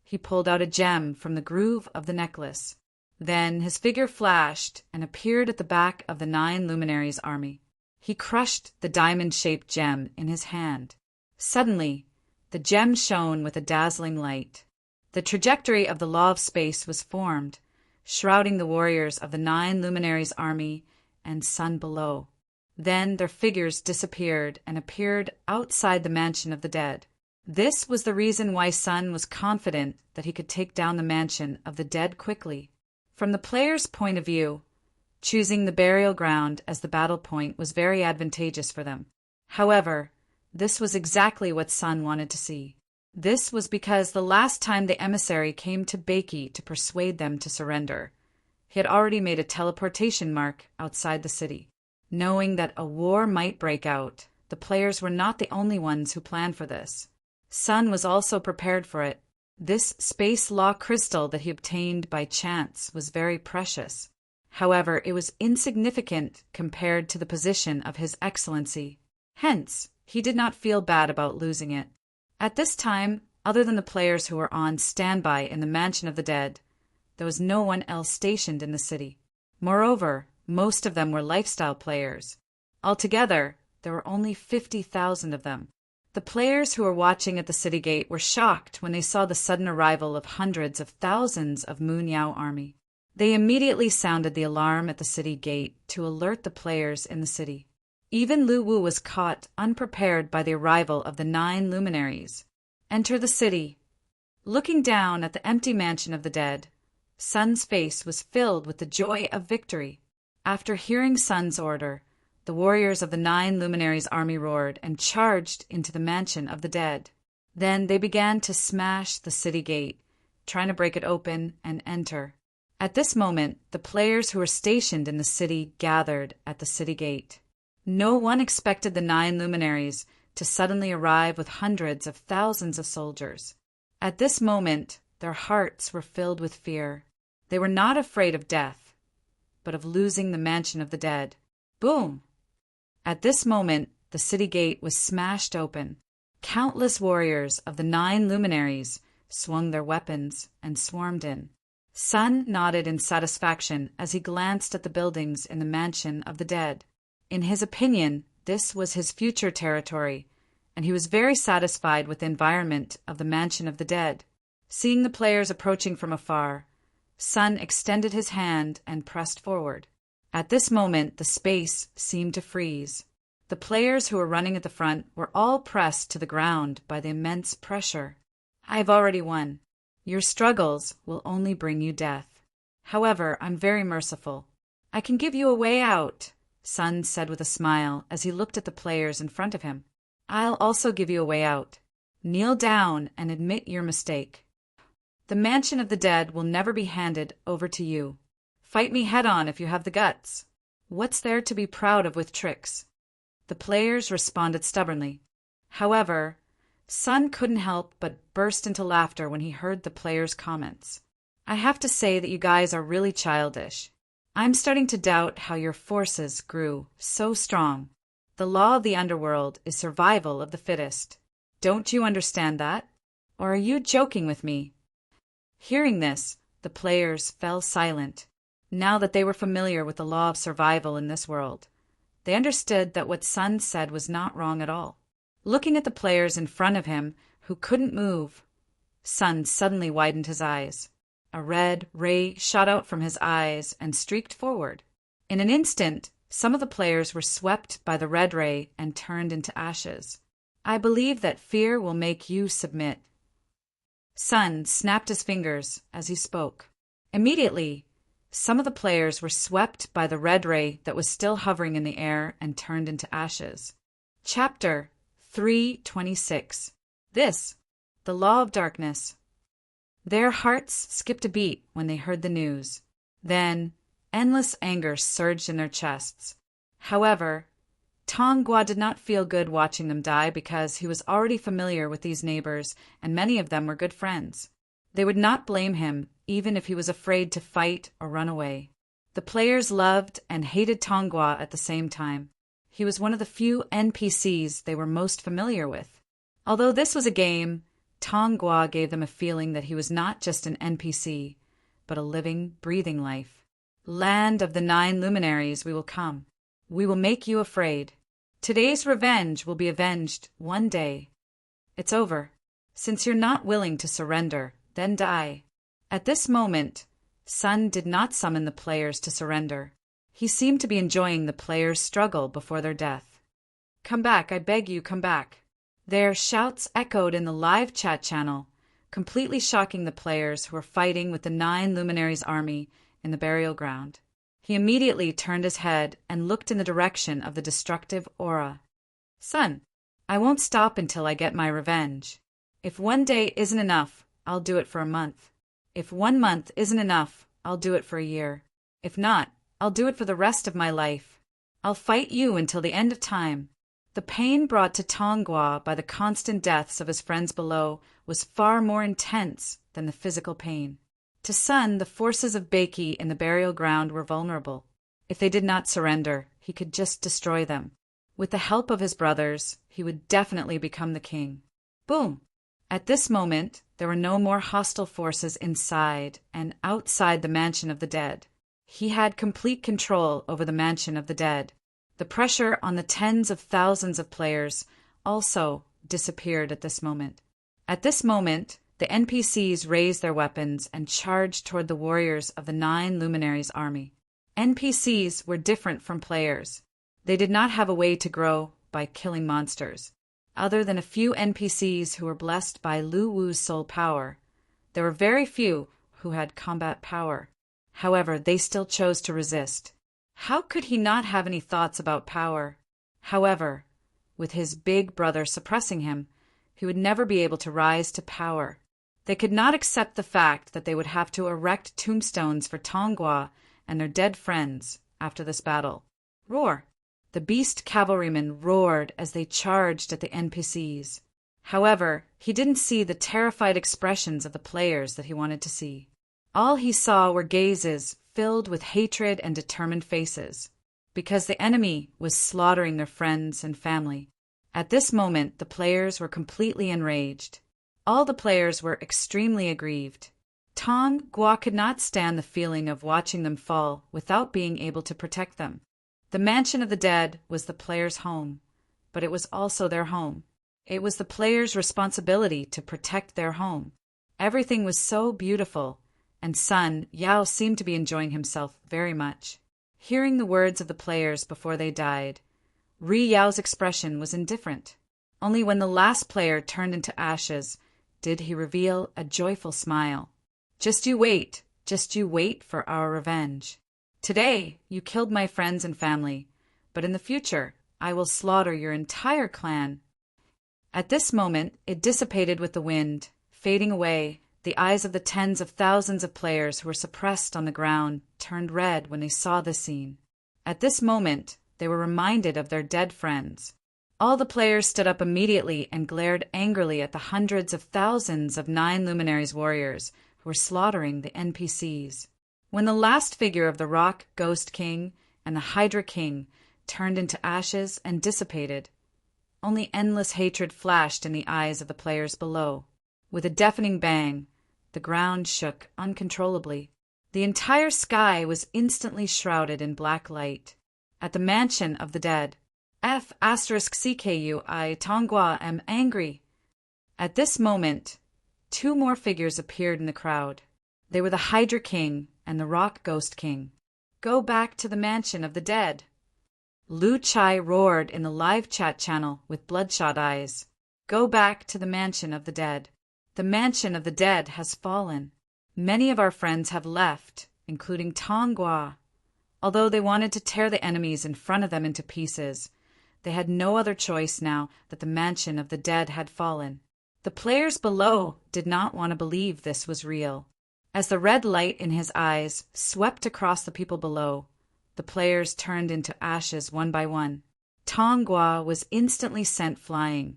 S1: he pulled out a gem from the groove of the necklace. Then his figure flashed and appeared at the back of the 9 luminaries' army. He crushed the diamond-shaped gem in his hand. Suddenly, the gem shone with a dazzling light. The trajectory of the law of space was formed, shrouding the warriors of the 9 luminaries' army and Sun below. Then their figures disappeared and appeared outside the mansion of the dead. This was the reason why Sun was confident that he could take down the mansion of the dead quickly. From the player's point of view, choosing the burial ground as the battle point was very advantageous for them. However, this was exactly what Sun wanted to see. This was because the last time the emissary came to Beiki to persuade them to surrender, he had already made a teleportation mark outside the city. Knowing that a war might break out, the players were not the only ones who planned for this. Sun was also prepared for it. This space law crystal that he obtained by chance was very precious. However, it was insignificant compared to the position of His Excellency. Hence, he did not feel bad about losing it. At this time, other than the players who were on standby in the Mansion of the Dead, there was no one else stationed in the city. Moreover, most of them were lifestyle players. Altogether, there were only 50,000 of them. The players who were watching at the city gate were shocked when they saw the sudden arrival of hundreds of thousands of Moon Yao army. They immediately sounded the alarm at the city gate to alert the players in the city. Even Lu Wu was caught unprepared by the arrival of the 9 luminaries. Enter the city. Looking down at the empty mansion of the dead, Sun's face was filled with the joy of victory. After hearing Sun's order, the warriors of the 9 luminaries' army roared and charged into the mansion of the dead. Then they began to smash the city gate, trying to break it open and enter. At this moment, the players who were stationed in the city gathered at the city gate. No one expected the 9 luminaries to suddenly arrive with hundreds of thousands of soldiers. At this moment, their hearts were filled with fear. They were not afraid of death, but of losing the mansion of the dead. Boom! At this moment, the city gate was smashed open. Countless warriors of the 9 luminaries swung their weapons and swarmed in. Sun nodded in satisfaction as he glanced at the buildings in the mansion of the dead. In his opinion, this was his future territory, and he was very satisfied with the environment of the mansion of the dead. Seeing the players approaching from afar, Sun extended his hand and pressed forward. At this moment, the space seemed to freeze. The players who were running at the front were all pressed to the ground by the immense pressure. "I've already won. Your struggles will only bring you death." However, I'm very merciful. I can give you a way out, Sun said with a smile as he looked at the players in front of him. I'll also give you a way out. Kneel down and admit your mistake. The mansion of the dead will never be handed over to you. Fight me head-on if you have the guts. What's there to be proud of with tricks? The players responded stubbornly. However, Sun couldn't help but burst into laughter when he heard the players' comments. I have to say that you guys are really childish. I'm starting to doubt how your forces grew so strong. The law of the underworld is survival of the fittest. Don't you understand that? Or are you joking with me? Hearing this, the players fell silent. Now that they were familiar with the law of survival in this world, they understood that what Sun said was not wrong at all. Looking at the players in front of him, who couldn't move, Sun suddenly widened his eyes. A red ray shot out from his eyes and streaked forward. In an instant, some of the players were swept by the red ray and turned into ashes. I believe that fear will make you submit. Sun snapped his fingers as he spoke. Immediately, some of the players were swept by the red ray that was still hovering in the air and turned into ashes. Chapter 326. This, the Law of Darkness. Their hearts skipped a beat when they heard the news. Then, endless anger surged in their chests. However, Tongua did not feel good watching them die because he was already familiar with these neighbors and many of them were good friends. They would not blame him even if he was afraid to fight or run away. The players loved and hated Tongua at the same time. He was one of the few NPCs they were most familiar with. Although this was a game, Tongua gave them a feeling that he was not just an NPC, but a living, breathing life. Land of the 9 luminaries, we will come. We will make you afraid. Today's revenge will be avenged one day. It's over. Since you're not willing to surrender, then die. At this moment, Sun did not summon the players to surrender. He seemed to be enjoying the players' struggle before their death. Come back, I beg you, come back. Their shouts echoed in the live chat channel, completely shocking the players who were fighting with the 9 luminaries' army in the burial ground. He immediately turned his head and looked in the direction of the destructive aura. Sun, I won't stop until I get my revenge. If one day isn't enough, I'll do it for a month. If 1 month isn't enough, I'll do it for a year. If not, I'll do it for the rest of my life. I'll fight you until the end of time. The pain brought to Tongua by the constant deaths of his friends below was far more intense than the physical pain. To Sun, the forces of Beiki in the burial ground were vulnerable. If they did not surrender, he could just destroy them. With the help of his brothers, he would definitely become the king. Boom! At this moment, there were no more hostile forces inside and outside the Mansion of the Dead. He had complete control over the Mansion of the Dead. The pressure on the tens of thousands of players also disappeared at this moment. At this moment, the NPCs raised their weapons and charged toward the warriors of the 9 luminaries' army. NPCs were different from players. They did not have a way to grow by killing monsters. Other than a few NPCs who were blessed by Lu Wu's soul power, there were very few who had combat power. However, they still chose to resist. How could he not have any thoughts about power? However, with his big brother suppressing him, he would never be able to rise to power. They could not accept the fact that they would have to erect tombstones for Tongua and their dead friends after this battle. Roar! The beast cavalrymen roared as they charged at the NPCs. However, he didn't see the terrified expressions of the players that he wanted to see. All he saw were gazes filled with hatred and determined faces, because the enemy was slaughtering their friends and family. At this moment, the players were completely enraged. All the players were extremely aggrieved. Tongua could not stand the feeling of watching them fall without being able to protect them. The Mansion of the Dead was the players' home, but it was also their home. It was the players' responsibility to protect their home. Everything was so beautiful, and Sun Yao seemed to be enjoying himself very much. Hearing the words of the players before they died, Ri Yao's expression was indifferent. Only when the last player turned into ashes did he reveal a joyful smile. Just you wait. Just you wait for our revenge. Today, you killed my friends and family, but in the future, I will slaughter your entire clan." At this moment, it dissipated with the wind, fading away. The eyes of the tens of thousands of players who were suppressed on the ground turned red when they saw the scene. At this moment, they were reminded of their dead friends. All the players stood up immediately and glared angrily at the hundreds of thousands of 9 Luminaries warriors who were slaughtering the NPCs. When the last figure of the Rock Ghost King and the Hydra King turned into ashes and dissipated, only endless hatred flashed in the eyes of the players below. With a deafening bang, the ground shook uncontrollably. The entire sky was instantly shrouded in black light. At the mansion of the dead, F*CKU I Tongua am angry. At this moment, 2 more figures appeared in the crowd. They were the Hydra King and the Rock Ghost King. "Go back to the mansion of the dead." Lu Chai roared in the live chat channel with bloodshot eyes. "Go back to the mansion of the dead. The mansion of the dead has fallen. Many of our friends have left, including Tongua. Although they wanted to tear the enemies in front of them into pieces, they had no other choice now that the mansion of the dead had fallen." The players below did not want to believe this was real. As the red light in his eyes swept across the people below, the players turned into ashes one by one. Tongua was instantly sent flying,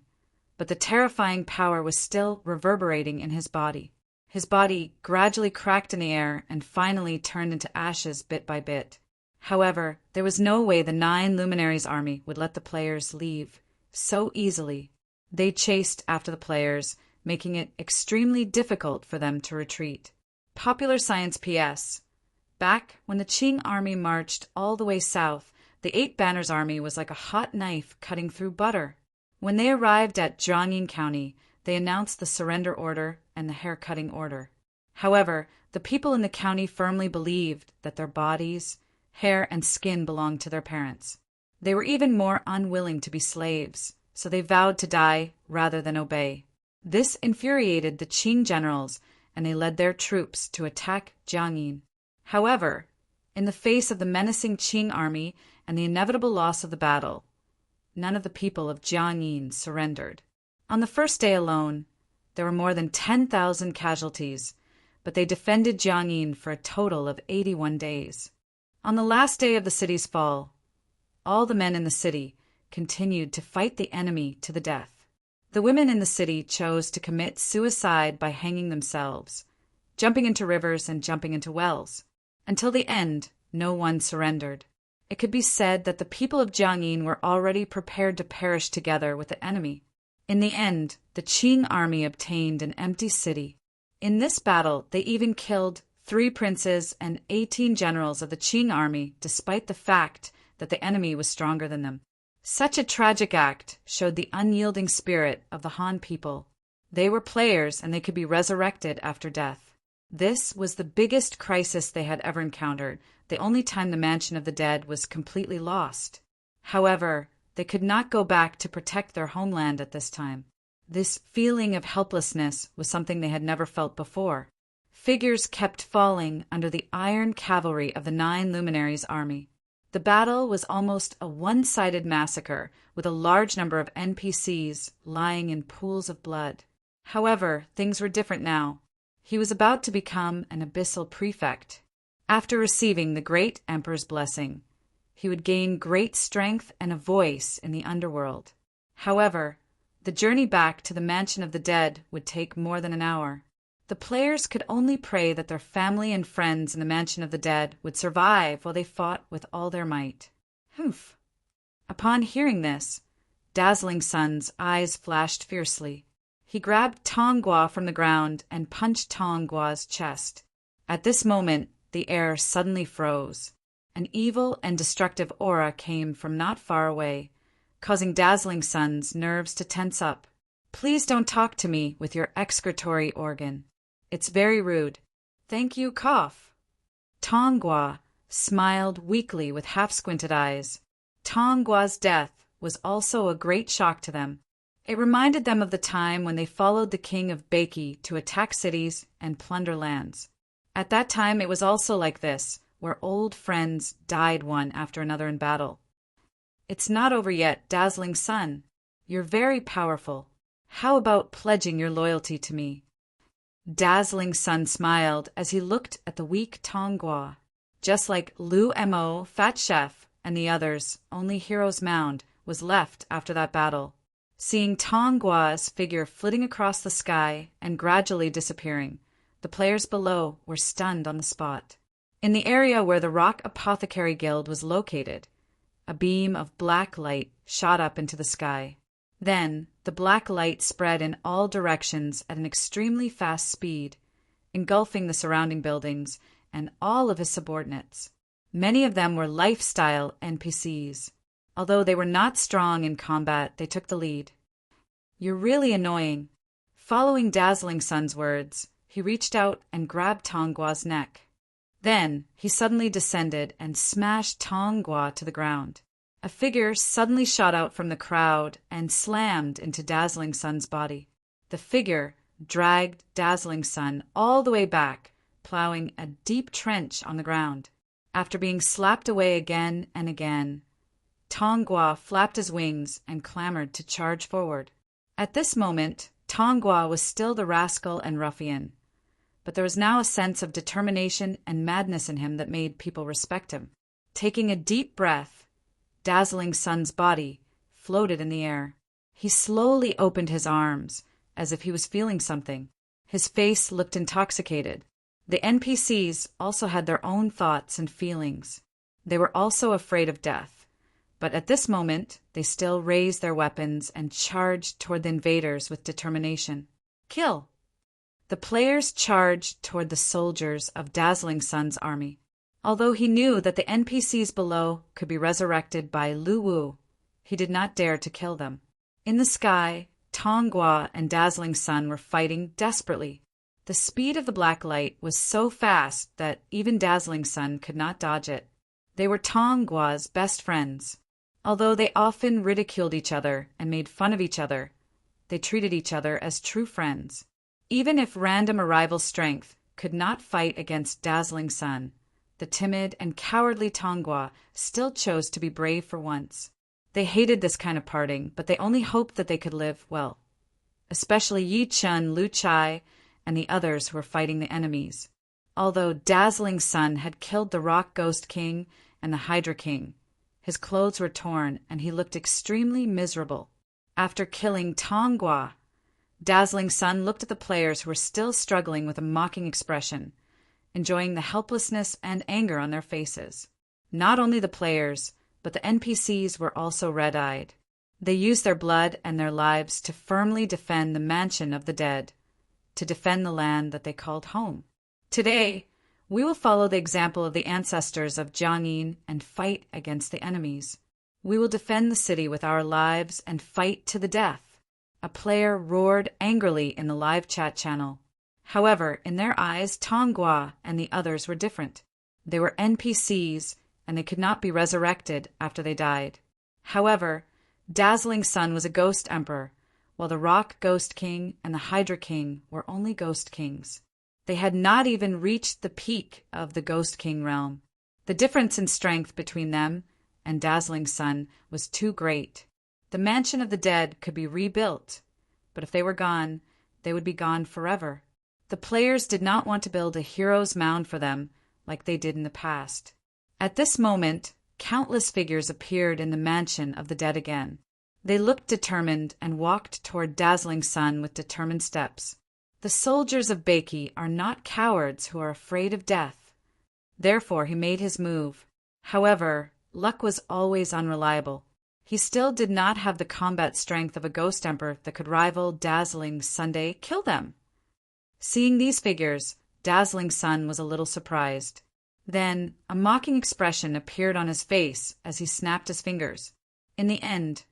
S1: but the terrifying power was still reverberating in his body. His body gradually cracked in the air and finally turned into ashes bit by bit. However, there was no way the 9 Luminaries army would let the players leave so easily. They chased after the players, making it extremely difficult for them to retreat. Popular Science PS. Back when the Qing army marched all the way south, the 8 Banners army was like a hot knife cutting through butter. When they arrived at Jiangyin County, they announced the surrender order and the hair-cutting order. However, the people in the county firmly believed that their bodies, hair, and skin belonged to their parents. They were even more unwilling to be slaves, so they vowed to die rather than obey. This infuriated the Qing generals, and they led their troops to attack Jiangyin. However, in the face of the menacing Qing army and the inevitable loss of the battle, none of the people of Jiangyin surrendered. On the first day alone, there were more than 10,000 casualties, but they defended Jiangyin for a total of 81 days. On the last day of the city's fall, all the men in the city continued to fight the enemy to the death. The women in the city chose to commit suicide by hanging themselves, jumping into rivers and jumping into wells. Until the end, no one surrendered. It could be said that the people of Jiangyin were already prepared to perish together with the enemy. In the end, the Qing army obtained an empty city. In this battle, they even killed 3 princes and 18 generals of the Qing army, despite the fact that the enemy was stronger than them. Such a tragic act showed the unyielding spirit of the Han people. They were players and they could be resurrected after death. This was the biggest crisis they had ever encountered, the only time the Mansion of the Dead was completely lost. However, they could not go back to protect their homeland at this time. This feeling of helplessness was something they had never felt before. Figures kept falling under the iron cavalry of the 9 Luminaries army. The battle was almost a one-sided massacre, with a large number of NPCs lying in pools of blood. However, things were different now. He was about to become an abyssal prefect. After receiving the great Emperor's blessing, he would gain great strength and a voice in the underworld. However, the journey back to the Mansion of the Dead would take more than an hour. The players could only pray that their family and friends in the Mansion of the Dead would survive while they fought with all their might. Humph! Upon hearing this, Dazzling Sun's eyes flashed fiercely. He grabbed Tongua from the ground and punched Tongua's chest. At this moment, the air suddenly froze. An evil and destructive aura came from not far away, causing Dazzling Sun's nerves to tense up. "Please don't talk to me with your excretory organ. It's very rude. Thank you, cough." Tongua smiled weakly with half-squinted eyes. Tongua's death was also a great shock to them. It reminded them of the time when they followed the king of Beiki to attack cities and plunder lands. At that time it was also like this, where old friends died one after another in battle. It's not over yet, dazzling sun. You're very powerful. How about pledging your loyalty to me? Dazzling Sun smiled as he looked at the weak Tongua. Just like Lu Mo, Fat Chef, and the others, only Hero's Mound was left after that battle. Seeing Tongua's figure flitting across the sky and gradually disappearing, the players below were stunned on the spot. In the area where the Rock Apothecary Guild was located, a beam of black light shot up into the sky. Then, the black light spread in all directions at an extremely fast speed, engulfing the surrounding buildings and all of his subordinates. Many of them were lifestyle NPCs. Although they were not strong in combat, they took the lead. You're really annoying. Following Dazzling Sun's words, he reached out and grabbed Tongua's neck. Then, he suddenly descended and smashed Tongua to the ground. A figure suddenly shot out from the crowd and slammed into Dazzling Sun's body. The figure dragged Dazzling Sun all the way back, plowing a deep trench on the ground. After being slapped away again and again, Tongua flapped his wings and clamored to charge forward. At this moment, Tongua was still the rascal and ruffian, but there was now a sense of determination and madness in him that made people respect him. Taking a deep breath, Dazzling Sun's body floated in the air. He slowly opened his arms, as if he was feeling something. His face looked intoxicated. The NPCs also had their own thoughts and feelings. They were also afraid of death, but at this moment they still raised their weapons and charged toward the invaders with determination. Kill! The players charged toward the soldiers of Dazzling Sun's army. Although he knew that the NPCs below could be resurrected by Lu Wu, he did not dare to kill them. In the sky, Tongua and Dazzling Sun were fighting desperately. The speed of the black light was so fast that even Dazzling Sun could not dodge it. They were Tongua's best friends. Although they often ridiculed each other and made fun of each other, they treated each other as true friends. Even if random arrival strength could not fight against Dazzling Sun, the timid and cowardly Tongua still chose to be brave for once. They hated this kind of parting, but they only hoped that they could live well. Especially Yi Chun, Lu Chai, and the others who were fighting the enemies. Although Dazzling Sun had killed the Rock Ghost King and the Hydra King, his clothes were torn and he looked extremely miserable. After killing Tongua, Dazzling Sun looked at the players who were still struggling with a mocking expression, enjoying the helplessness and anger on their faces. Not only the players, but the NPCs were also red-eyed. They used their blood and their lives to firmly defend the mansion of the dead, to defend the land that they called home. Today, we will follow the example of the ancestors of Jiangyin and fight against the enemies. We will defend the city with our lives and fight to the death. A player roared angrily in the live chat channel. However, in their eyes, Tongua and the others were different. They were NPCs, and they could not be resurrected after they died. However, Dazzling Sun was a ghost emperor, while the Rock Ghost King and the Hydra King were only ghost kings. They had not even reached the peak of the Ghost King realm. The difference in strength between them and Dazzling Sun was too great. The mansion of the dead could be rebuilt, but if they were gone, they would be gone forever. The players did not want to build a hero's mound for them like they did in the past. At this moment, countless figures appeared in the mansion of the dead again. They looked determined and walked toward Dazzling Sun with determined steps. The soldiers of Beiki are not cowards who are afraid of death. Therefore, he made his move. However, luck was always unreliable. He still did not have the combat strength of a ghost emperor that could rival Dazzling Sunday. Kill them! Seeing these figures, Dazzling Sun was a little surprised. Then, a mocking expression appeared on his face as he snapped his fingers. In the end,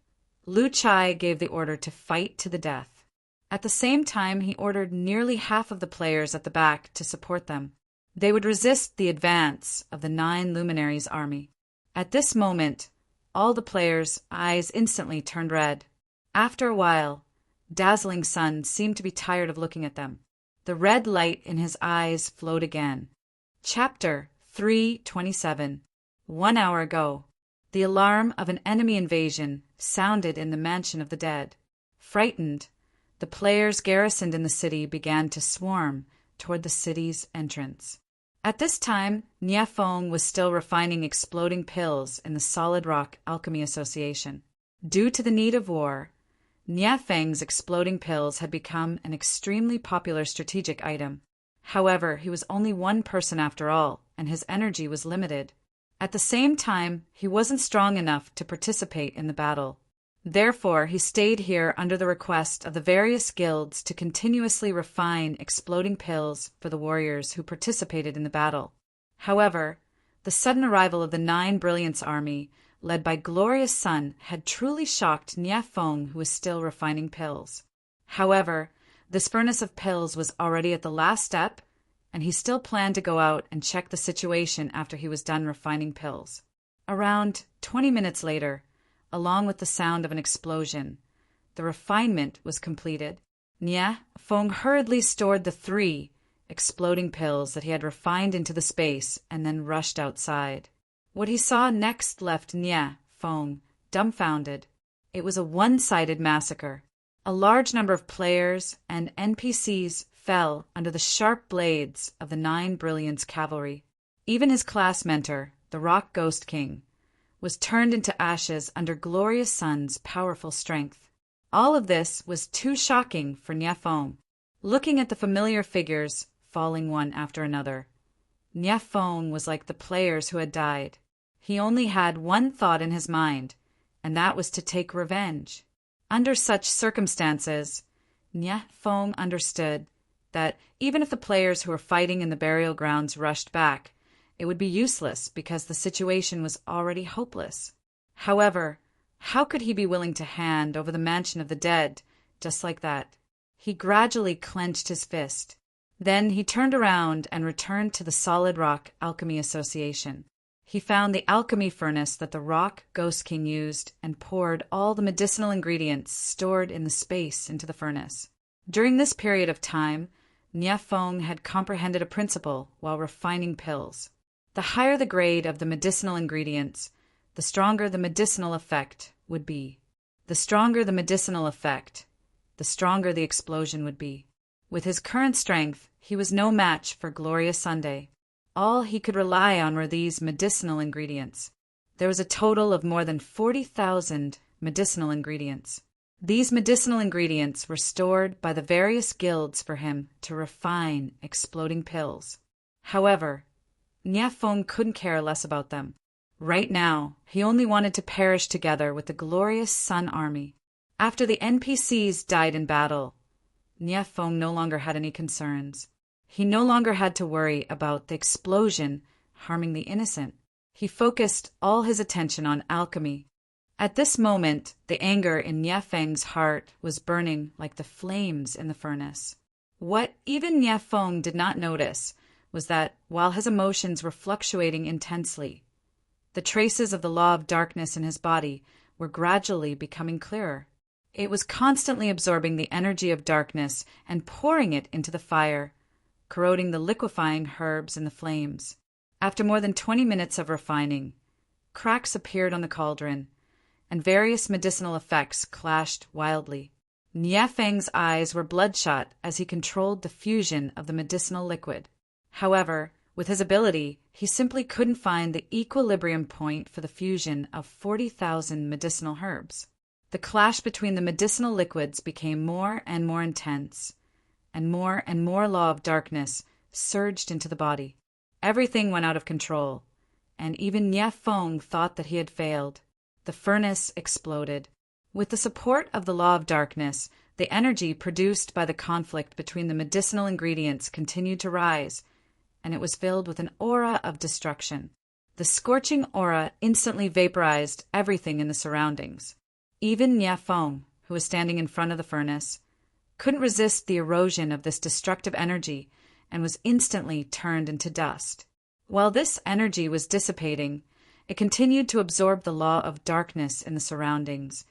S1: Lu Chai gave the order to fight to the death. At the same time, he ordered nearly half of the players at the back to support them. They would resist the advance of the 9 Luminaries' army. At this moment, all the players' eyes instantly turned red. After a while, Dazzling Sun seemed to be tired of looking at them. The red light in his eyes flowed again. Chapter 3:27. 1 hour ago. The alarm of an enemy invasion sounded in the mansion of the dead. Frightened, the players garrisoned in the city began to swarm toward the city's entrance. At this time, Niafeng was still refining exploding pills in the Solid Rock Alchemy Association. Due to the need of war, Niafeng's exploding pills had become an extremely popular strategic item. However, he was only one person after all, and his energy was limited. At the same time, he wasn't strong enough to participate in the battle. Therefore, he stayed here under the request of the various guilds to continuously refine exploding pills for the warriors who participated in the battle. However, the sudden arrival of the 9 Brilliance Army, led by Glorious Sun, had truly shocked Niafeng, who was still refining pills. However, this furnace of pills was already at the last step, and he still planned to go out and check the situation after he was done refining pills. Around 20 minutes later, along with the sound of an explosion, the refinement was completed. Niafeng hurriedly stored the 3 exploding pills that he had refined into the space and then rushed outside. What he saw next left Niafeng dumbfounded. It was a one-sided massacre. A large number of players and NPCs fell under the sharp blades of the 9 Brilliance cavalry. Even his class mentor, the Rock Ghost King, was turned into ashes under Glorious Sun's powerful strength. All of this was too shocking for Niafeng. Looking at the familiar figures falling one after another, Niafeng was like the players who had died. He only had one thought in his mind, and that was to take revenge. Under such circumstances, Niafeng understood that even if the players who were fighting in the burial grounds rushed back, it would be useless because the situation was already hopeless. However, how could he be willing to hand over the mansion of the dead just like that? He gradually clenched his fist. Then he turned around and returned to the Solid Rock Alchemy Association. He found the alchemy furnace that the Rock Ghost King used and poured all the medicinal ingredients stored in the space into the furnace. During this period of time, Niafeng had comprehended a principle while refining pills. The higher the grade of the medicinal ingredients, the stronger the medicinal effect would be. The stronger the medicinal effect, the stronger the explosion would be. With his current strength, he was no match for Glorious Sunday. All he could rely on were these medicinal ingredients. There was a total of more than 40,000 medicinal ingredients. These medicinal ingredients were stored by the various guilds for him to refine exploding pills. However, Niafeng couldn't care less about them. Right now, he only wanted to perish together with the Glorious Sun Army. After the NPCs died in battle, Niafeng no longer had any concerns. He no longer had to worry about the explosion harming the innocent. He focused all his attention on alchemy. At this moment, the anger in Niafeng's heart was burning like the flames in the furnace. What even Niafeng did not notice was that, while his emotions were fluctuating intensely, the traces of the law of darkness in his body were gradually becoming clearer. It was constantly absorbing the energy of darkness and pouring it into the fire, corroding the liquefying herbs in the flames. After more than 20 minutes of refining, cracks appeared on the cauldron, and various medicinal effects clashed wildly. Niafeng's eyes were bloodshot as he controlled the fusion of the medicinal liquid. However, with his ability, he simply couldn't find the equilibrium point for the fusion of 40,000 medicinal herbs. The clash between the medicinal liquids became more and more intense, and more law of darkness surged into the body. Everything went out of control, and even Niafeng thought that he had failed. The furnace exploded. With the support of the law of darkness, the energy produced by the conflict between the medicinal ingredients continued to rise, and it was filled with an aura of destruction. The scorching aura instantly vaporized everything in the surroundings. Even Niafeng, who was standing in front of the furnace, couldn't resist the erosion of this destructive energy and was instantly turned into dust. While this energy was dissipating, it continued to absorb the law of darkness in the surroundings,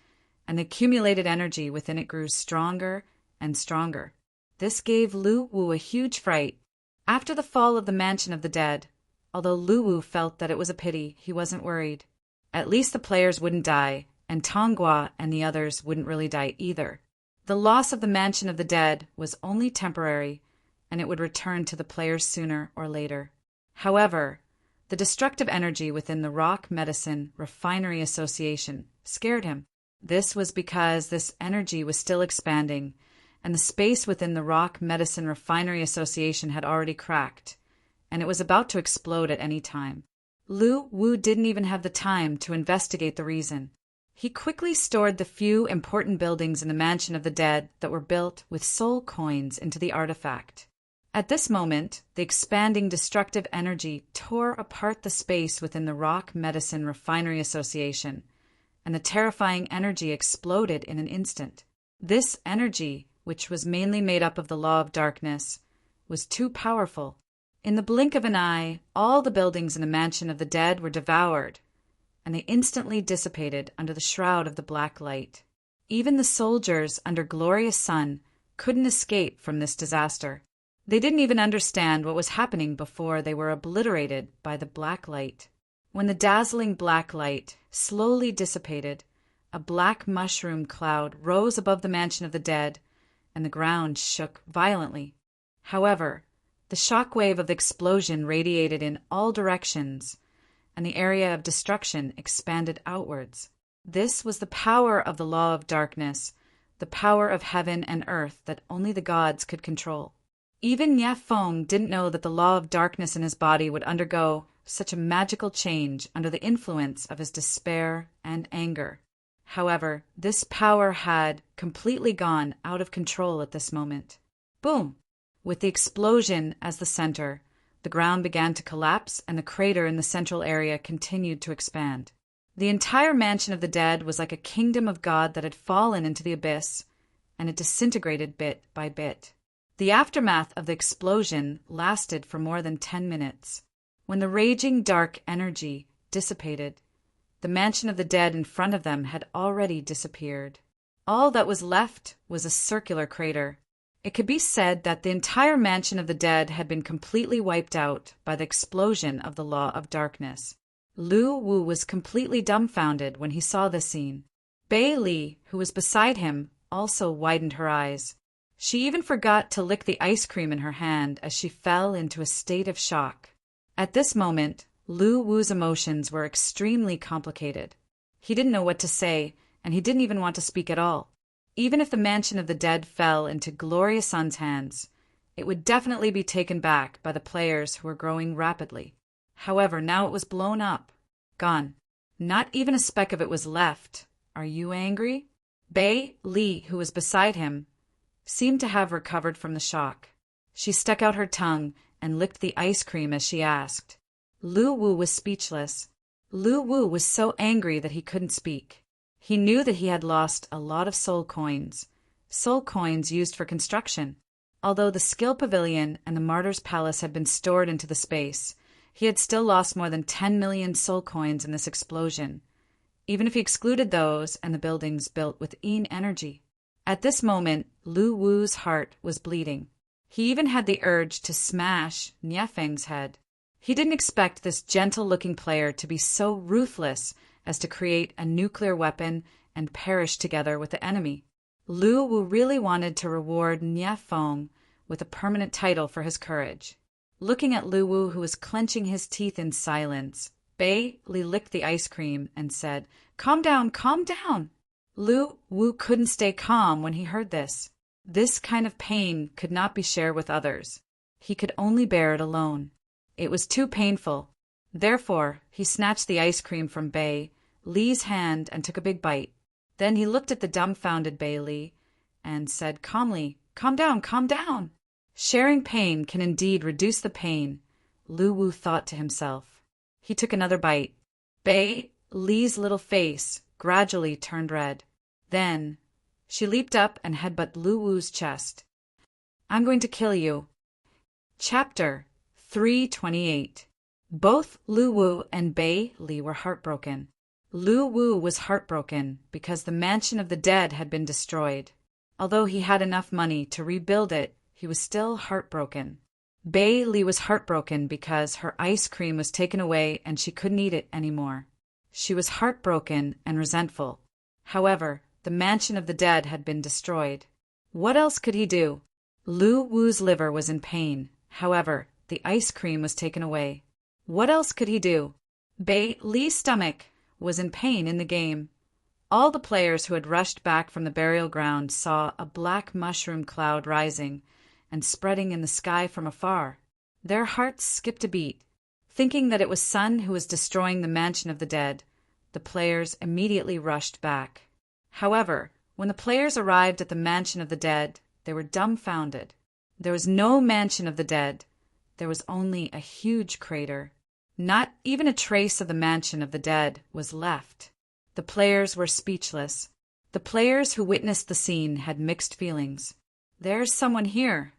S1: and the accumulated energy within it grew stronger and stronger. This gave Lu Wu a huge fright. After the fall of the Mansion of the Dead, although Lu Wu felt that it was a pity, he wasn't worried. At least the players wouldn't die, and Tonghua and the others wouldn't really die either. The loss of the Mansion of the Dead was only temporary, and it would return to the players sooner or later. However, the destructive energy within the Rock Medicine Refinery Association scared him. This was because this energy was still expanding, and the space within the Rock Medicine Refinery Association had already cracked, and it was about to explode at any time. Lu Wu didn't even have the time to investigate the reason. He quickly stored the few important buildings in the Mansion of the Dead that were built with soul coins into the artifact. At this moment, the expanding destructive energy tore apart the space within the Rock Medicine Refinery Association, and the terrifying energy exploded in an instant. This energy, which was mainly made up of the Law of Darkness, was too powerful. In the blink of an eye, all the buildings in the Mansion of the Dead were devoured, and they instantly dissipated under the shroud of the black light. Even the soldiers under Glorious Sun couldn't escape from this disaster. They didn't even understand what was happening before they were obliterated by the black light. When the dazzling black light slowly dissipated, a black mushroom cloud rose above the Mansion of the Dead, and the ground shook violently. However, the shock wave of the explosion radiated in all directions, and the area of destruction expanded outwards. This was the power of the Law of Darkness, the power of heaven and earth that only the gods could control. Even Nye Fong didn't know that the Law of Darkness in his body would undergo such a magical change under the influence of his despair and anger. However, this power had completely gone out of control at this moment. Boom! With the explosion as the center, the ground began to collapse and the crater in the central area continued to expand. The entire Mansion of the Dead was like a kingdom of God that had fallen into the abyss, and it disintegrated bit by bit. The aftermath of the explosion lasted for more than 10 minutes. When the raging dark energy dissipated, the Mansion of the Dead in front of them had already disappeared. All that was left was a circular crater. It could be said that the entire Mansion of the Dead had been completely wiped out by the explosion of the Law of Darkness. Lu Wu was completely dumbfounded when he saw this scene. Bei Li, who was beside him, also widened her eyes. She even forgot to lick the ice cream in her hand as she fell into a state of shock. At this moment, Lu Wu's emotions were extremely complicated. He didn't know what to say, and he didn't even want to speak at all. Even if the Mansion of the Dead fell into Glorious Sun's hands, it would definitely be taken back by the players who were growing rapidly. However, now it was blown up, gone. Not even a speck of it was left. Are you angry? Bei Li, who was beside him, seemed to have recovered from the shock. She stuck out her tongue and licked the ice cream as she asked. Lu Wu was speechless. Lu Wu was so angry that he couldn't speak. He knew that he had lost a lot of soul coins used for construction. Although the Skill Pavilion and the Martyr's Palace had been stored into the space, he had still lost more than 10 million soul coins in this explosion, even if he excluded those and the buildings built with Yin energy. At this moment, Lu Wu's heart was bleeding. He even had the urge to smash Nye Feng's head. He didn't expect this gentle-looking player to be so ruthless as to create a nuclear weapon and perish together with the enemy. Lu Wu really wanted to reward Nye Feng with a permanent title for his courage. Looking at Lu Wu, who was clenching his teeth in silence, Bei Li licked the ice cream and said, "Calm down, calm down." Lu Wu couldn't stay calm when he heard this. This kind of pain could not be shared with others. He could only bear it alone. It was too painful. Therefore, he snatched the ice cream from Bei Li's hand and took a big bite. Then he looked at the dumbfounded Bei Li and said calmly, "Calm down, calm down." Sharing pain can indeed reduce the pain, Lu Wu thought to himself. He took another bite. Bei Li's little face gradually turned red. Then she leaped up and headbutted Lu Wu's chest. "I'm going to kill you." Chapter 328. Both Lu Wu and Bei Li were heartbroken. Lu Wu was heartbroken because the Mansion of the Dead had been destroyed. Although he had enough money to rebuild it, he was still heartbroken. Bailey was heartbroken because her ice cream was taken away and she couldn't eat it anymore. She was heartbroken and resentful. However, the mansion of the dead had been destroyed. What else could he do? Lu Wu's liver was in pain. However, the ice cream was taken away. What else could he do? Bailey's stomach was in pain in the game. All the players who had rushed back from the burial ground saw a black mushroom cloud rising and spreading in the sky from afar. Their hearts skipped a beat. Thinking that it was Sun who was destroying the mansion of the dead, the players immediately rushed back. However, when the players arrived at the mansion of the dead, they were dumbfounded. There was no mansion of the dead. There was only a huge crater. Not even a trace of the mansion of the dead was left. The players were speechless. The players who witnessed the scene had mixed feelings. There's someone here.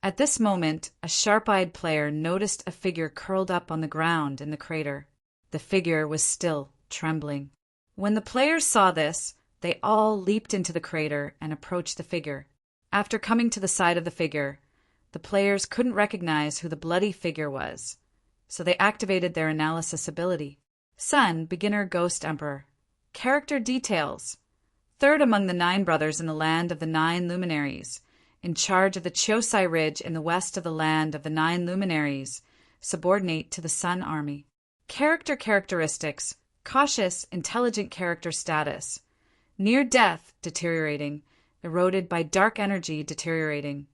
S1: At this moment, a sharp-eyed player noticed a figure curled up on the ground in the crater. The figure was still trembling. When the players saw this, they all leaped into the crater and approached the figure. After coming to the side of the figure, the players couldn't recognize who the bloody figure was, so they activated their analysis ability. Sun, beginner ghost emperor. Character details. Third among the 9 brothers in the land of the 9 luminaries, in charge of the Chosai Ridge in the west of the land of the 9 luminaries, subordinate to the Sun Army. Character characteristics. Cautious, intelligent character status. Near death, deteriorating, eroded by dark energy, deteriorating.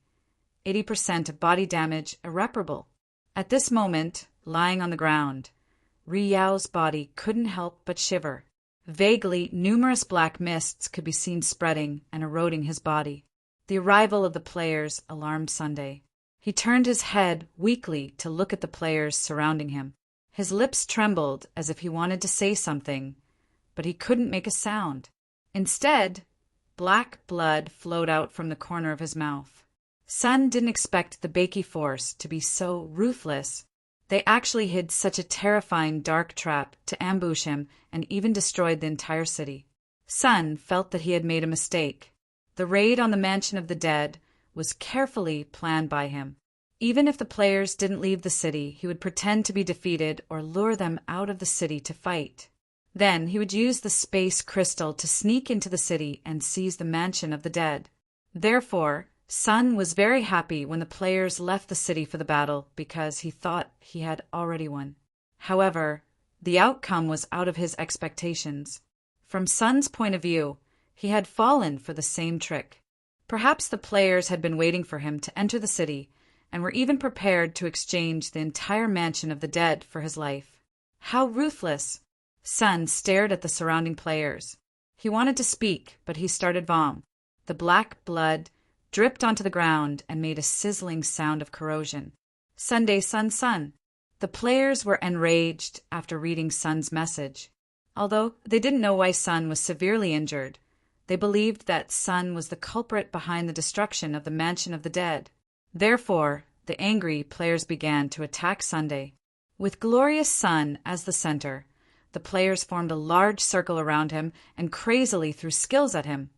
S1: 80% of body damage, irreparable. At this moment, lying on the ground, Riyao's body couldn't help but shiver. Vaguely, numerous black mists could be seen spreading and eroding his body. The arrival of the players alarmed Sunday. He turned his head weakly to look at the players surrounding him. His lips trembled as if he wanted to say something, but he couldn't make a sound. Instead, black blood flowed out from the corner of his mouth. Sun didn't expect the Baiki force to be so ruthless. They actually hid such a terrifying dark trap to ambush him and even destroyed the entire city. Sun felt that he had made a mistake. The raid on the mansion of the dead was carefully planned by him. Even if the players didn't leave the city, he would pretend to be defeated or lure them out of the city to fight. Then he would use the space crystal to sneak into the city and seize the mansion of the dead. Therefore, Sun was very happy when the players left the city for the battle because he thought he had already won. However, the outcome was out of his expectations. From Sun's point of view, he had fallen for the same trick. Perhaps the players had been waiting for him to enter the city and were even prepared to exchange the entire mansion of the dead for his life. How ruthless! Sun stared at the surrounding players. He wanted to speak, but he started vom. The black blood dripped onto the ground and made a sizzling sound of corrosion. Sunday, Sun, Sun. The players were enraged after reading Sun's message. Although they didn't know why Sun was severely injured, they believed that Sun was the culprit behind the destruction of the mansion of the dead. Therefore, the angry players began to attack Sunday. With glorious Sun as the center, the players formed a large circle around him and crazily threw skills at him,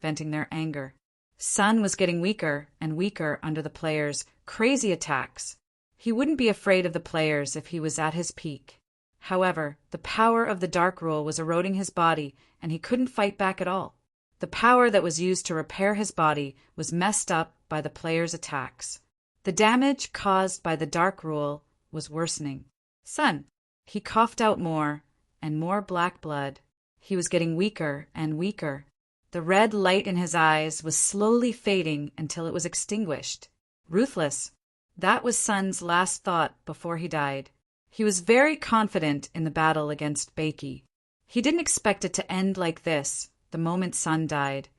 S1: venting their anger. Sun was getting weaker and weaker under the players' crazy attacks. He wouldn't be afraid of the players if he was at his peak. However, the power of the Dark Rule was eroding his body and he couldn't fight back at all. The power that was used to repair his body was messed up by the players' attacks. The damage caused by the Dark Rule was worsening. Sun. He coughed out more and more black blood. He was getting weaker and weaker. The red light in his eyes was slowly fading until it was extinguished. Ruthless. That was Sun's last thought before he died. He was very confident in the battle against Baiki. He didn't expect it to end like this the moment Sun died.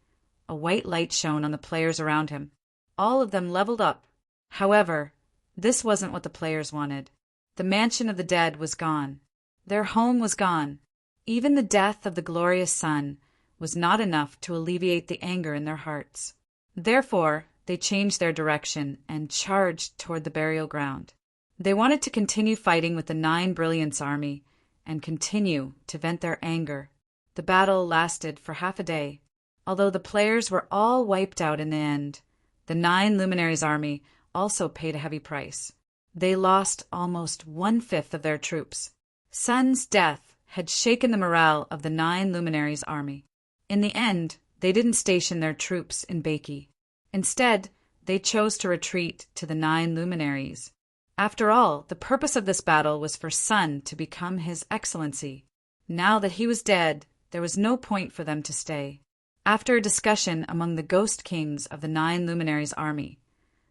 S1: A white light shone on the players around him. All of them leveled up. However, this wasn't what the players wanted. The mansion of the dead was gone. Their home was gone. Even the death of the glorious Sun was not enough to alleviate the anger in their hearts. Therefore, they changed their direction and charged toward the burial ground. They wanted to continue fighting with the 9 Brilliance Army and continue to vent their anger. The battle lasted for half a day. Although the players were all wiped out in the end, The 9 Luminaries' army also paid a heavy price. They lost almost 1/5 of their troops. Sun's death had shaken the morale of the 9 Luminaries' army. In the end, they didn't station their troops in Baiki. Instead, they chose to retreat to the 9 Luminaries. After all, the purpose of this battle was for Sun to become His Excellency. Now that he was dead, there was no point for them to stay. After a discussion among the ghost kings of the 9 Luminaries' army,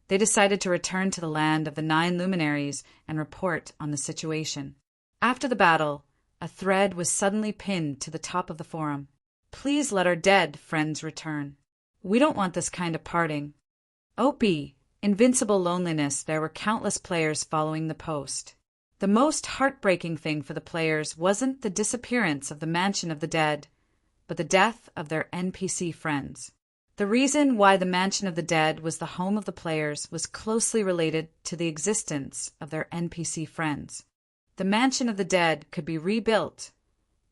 S1: they decided to return to the land of the 9 Luminaries and report on the situation. After the battle, a thread was suddenly pinned to the top of the forum. "Please let our dead friends return. We don't want this kind of parting." Opie, invincible loneliness, there were countless players following the post. The most heartbreaking thing for the players wasn't the disappearance of the Mansion of the Dead, but the death of their NPC friends. The reason why the Mansion of the Dead was the home of the players was closely related to the existence of their NPC friends. The Mansion of the Dead could be rebuilt,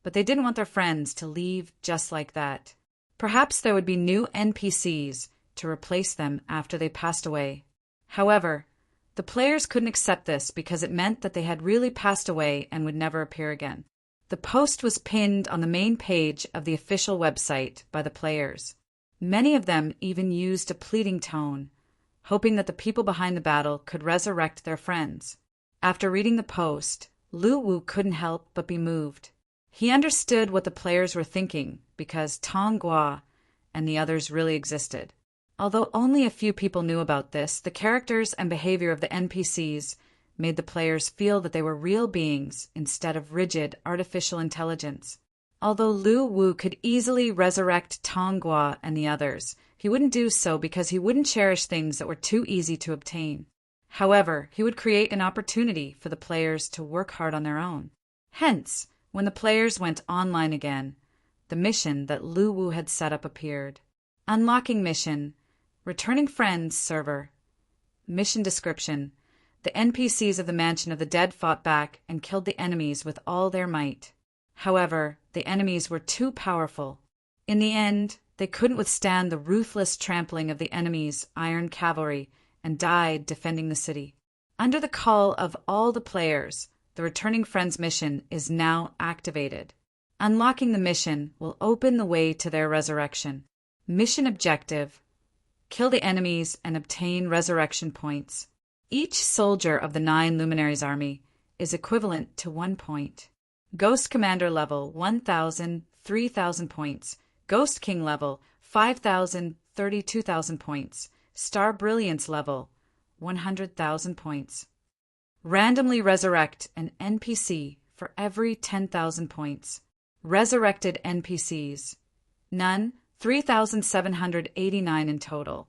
S1: but they didn't want their friends to leave just like that. Perhaps there would be new NPCs to replace them after they passed away. However, the players couldn't accept this because it meant that they had really passed away and would never appear again. The post was pinned on the main page of the official website by the players. Many of them even used a pleading tone, hoping that the people behind the battle could resurrect their friends. After reading the post, Lu Wu couldn't help but be moved. He understood what the players were thinking because Tong Gua and the others really existed. Although only a few people knew about this, the characters and behavior of the NPCs made the players feel that they were real beings instead of rigid artificial intelligence. Although Lu Wu could easily resurrect Tong Gua and the others, he wouldn't do so because he wouldn't cherish things that were too easy to obtain. However, he would create an opportunity for the players to work hard on their own. Hence, when the players went online again, the mission that Lu Wu had set up appeared. Unlocking mission, returning friends server. Mission description: the NPCs of the Mansion of the Dead fought back and killed the enemies with all their might. However, the enemies were too powerful. In the end, they couldn't withstand the ruthless trampling of the enemy's iron cavalry and died defending the city. Under the call of all the players, the Returning Friends mission is now activated. Unlocking the mission will open the way to their resurrection. Mission objective: kill the enemies and obtain resurrection points. Each soldier of the 9 Luminaries army is equivalent to 1 point. Ghost Commander level 1,000, 3,000 points. Ghost King level 5,000, 32,000 points. Star Brilliance level 100,000 points. Randomly resurrect an NPC for every 10,000 points. Resurrected NPCs. None, 3,789 in total.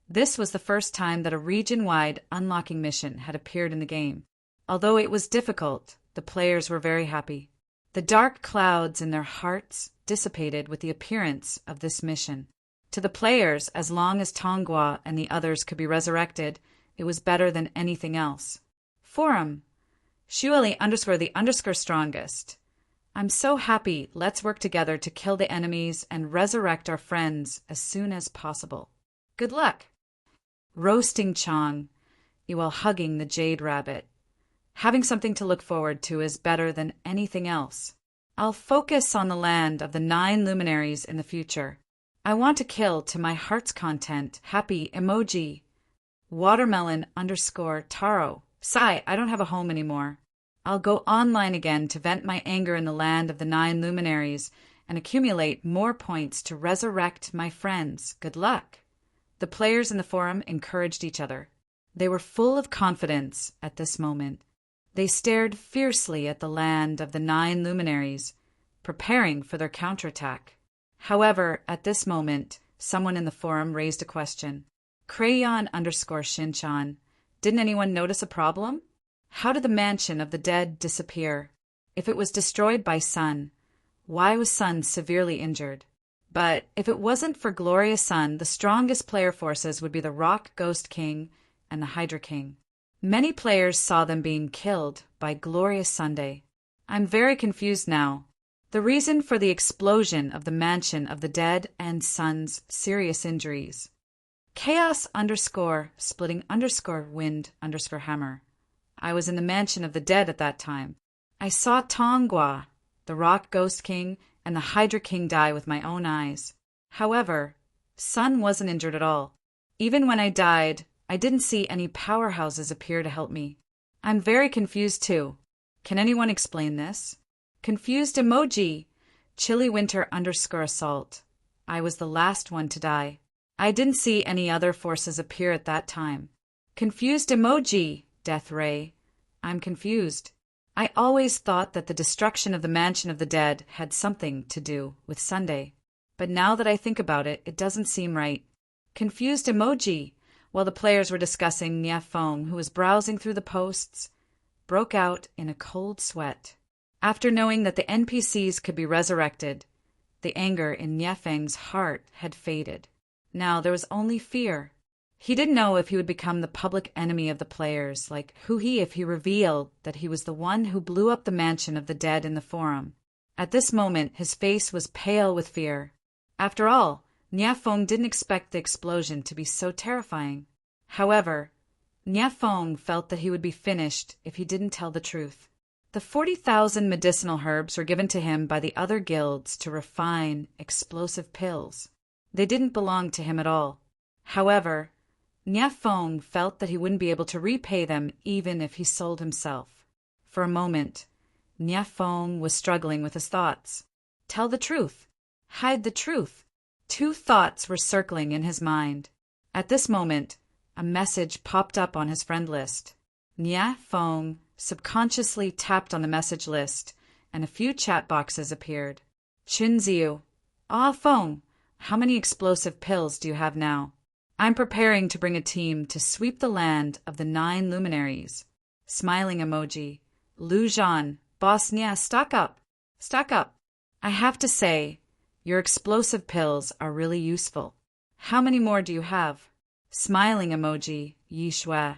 S1: This was the first time that a region-wide unlocking mission had appeared in the game. Although it was difficult, the players were very happy. The dark clouds in their hearts dissipated with the appearance of this mission. To the players, as long as Tong Gua and the others could be resurrected, it was better than anything else. Forum: Shuali_the_strongest. I'm so happy. Let's work together to kill the enemies and resurrect our friends as soon as possible. Good luck. Roasting Chong, while hugging the jade rabbit. Having something to look forward to is better than anything else. I'll focus on the land of the 9 Luminaries in the future. I want to kill to my heart's content. Happy emoji. Watermelon_Taro. Sigh, I don't have a home anymore. I'll go online again to vent my anger in the land of the 9 Luminaries and accumulate more points to resurrect my friends. Good luck. The players in the forum encouraged each other. They were full of confidence at this moment. They stared fiercely at the land of the 9 Luminaries, preparing for their counterattack. However, at this moment, someone in the forum raised a question. Crayon_Shinchan. Didn't anyone notice a problem? How did the Mansion of the Dead disappear? If it was destroyed by Sun, why was Sun severely injured? But if it wasn't for Glorious Sun, the strongest player forces would be the Rock Ghost King and the Hydra King. Many players saw them being killed by Glorious Sunday. I'm very confused now. The reason for the explosion of the Mansion of the Dead and Sun's serious injuries. Chaos underscore splitting underscore wind underscore hammer. I was in the mansion of the dead at that time. I saw Tongua, the Rock Ghost King, and the Hydra King die with my own eyes. However, Sun wasn't injured at all. Even when I died, I didn't see any powerhouses appear to help me. I'm very confused too. Can anyone explain this? Confused emoji. Chilly winter underscore assault. I was the last one to die. I didn't see any other forces appear at that time. Confused emoji. Death ray. I'm confused. I always thought that the destruction of the Mansion of the Dead had something to do with Sunday. But now that I think about it, it doesn't seem right. Confused emoji. While the players were discussing, Nia Feng, who was browsing through the posts, broke out in a cold sweat. After knowing that the NPCs could be resurrected, the anger in Nia Feng's heart had faded. Now there was only fear. He didn't know if he would become the public enemy of the players, like if he revealed that he was the one who blew up the Mansion of the Dead in the forum. At this moment, his face was pale with fear. After all, Nia Feng didn't expect the explosion to be so terrifying. However, Nia Feng felt that he would be finished if he didn't tell the truth. The 40,000 medicinal herbs were given to him by the other guilds to refine explosive pills. They didn't belong to him at all. However, Nia Feng felt that he wouldn't be able to repay them even if he sold himself. For a moment, Nia Feng was struggling with his thoughts. Tell the truth. Hide the truth. Two thoughts were circling in his mind. At this moment, a message popped up on his friend list. Nia Feng subconsciously tapped on the message list, and a few chat boxes appeared. Chinziu. Ah, Feng, how many explosive pills do you have now? I'm preparing to bring a team to sweep the land of the 9 luminaries. Smiling emoji. Lu Zhan, Boss Nia, stock up. Stock up. I have to say, your explosive pills are really useful. How many more do you have? Smiling emoji. Yi Shui.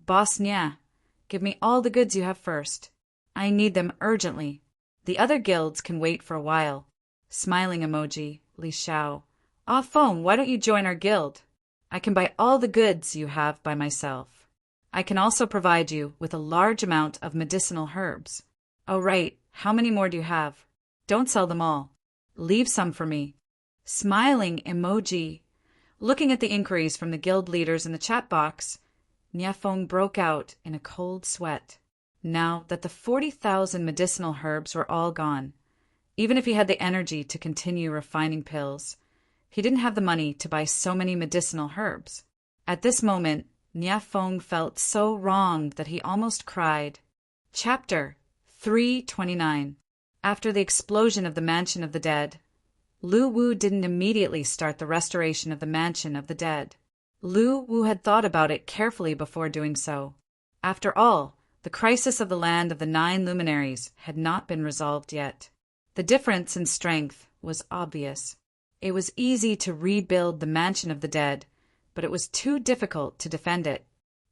S1: Boss Nia, give me all the goods you have first. I need them urgently. The other guilds can wait for a while. Smiling emoji. Li Xiao. Ah, Feng, why don't you join our guild? I can buy all the goods you have by myself. I can also provide you with a large amount of medicinal herbs. Oh, right. How many more do you have? Don't sell them all. Leave some for me. Smiling emoji. Looking at the inquiries from the guild leaders in the chat box, Nia Feng broke out in a cold sweat. Now that the 40,000 medicinal herbs were all gone, even if he had the energy to continue refining pills, he didn't have the money to buy so many medicinal herbs. At this moment, Nia Feng felt so wronged that he almost cried. Chapter 329. After the explosion of the Mansion of the Dead, Lu Wu didn't immediately start the restoration of the Mansion of the Dead. Lu Wu had thought about it carefully before doing so. After all, the crisis of the land of the 9 luminaries had not been resolved yet. The difference in strength was obvious. It was easy to rebuild the Mansion of the Dead, but it was too difficult to defend it.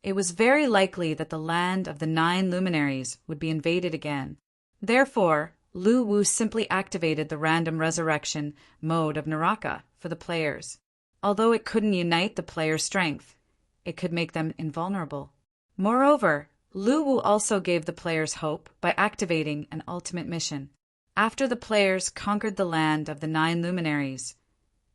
S1: It was very likely that the land of the 9 luminaries would be invaded again. Therefore, Lu Wu simply activated the random resurrection mode of Naraka for the players. Although it couldn't unite the players' strength, it could make them invulnerable. Moreover, Lu Wu also gave the players hope by activating an ultimate mission. After the players conquered the land of the 9 luminaries,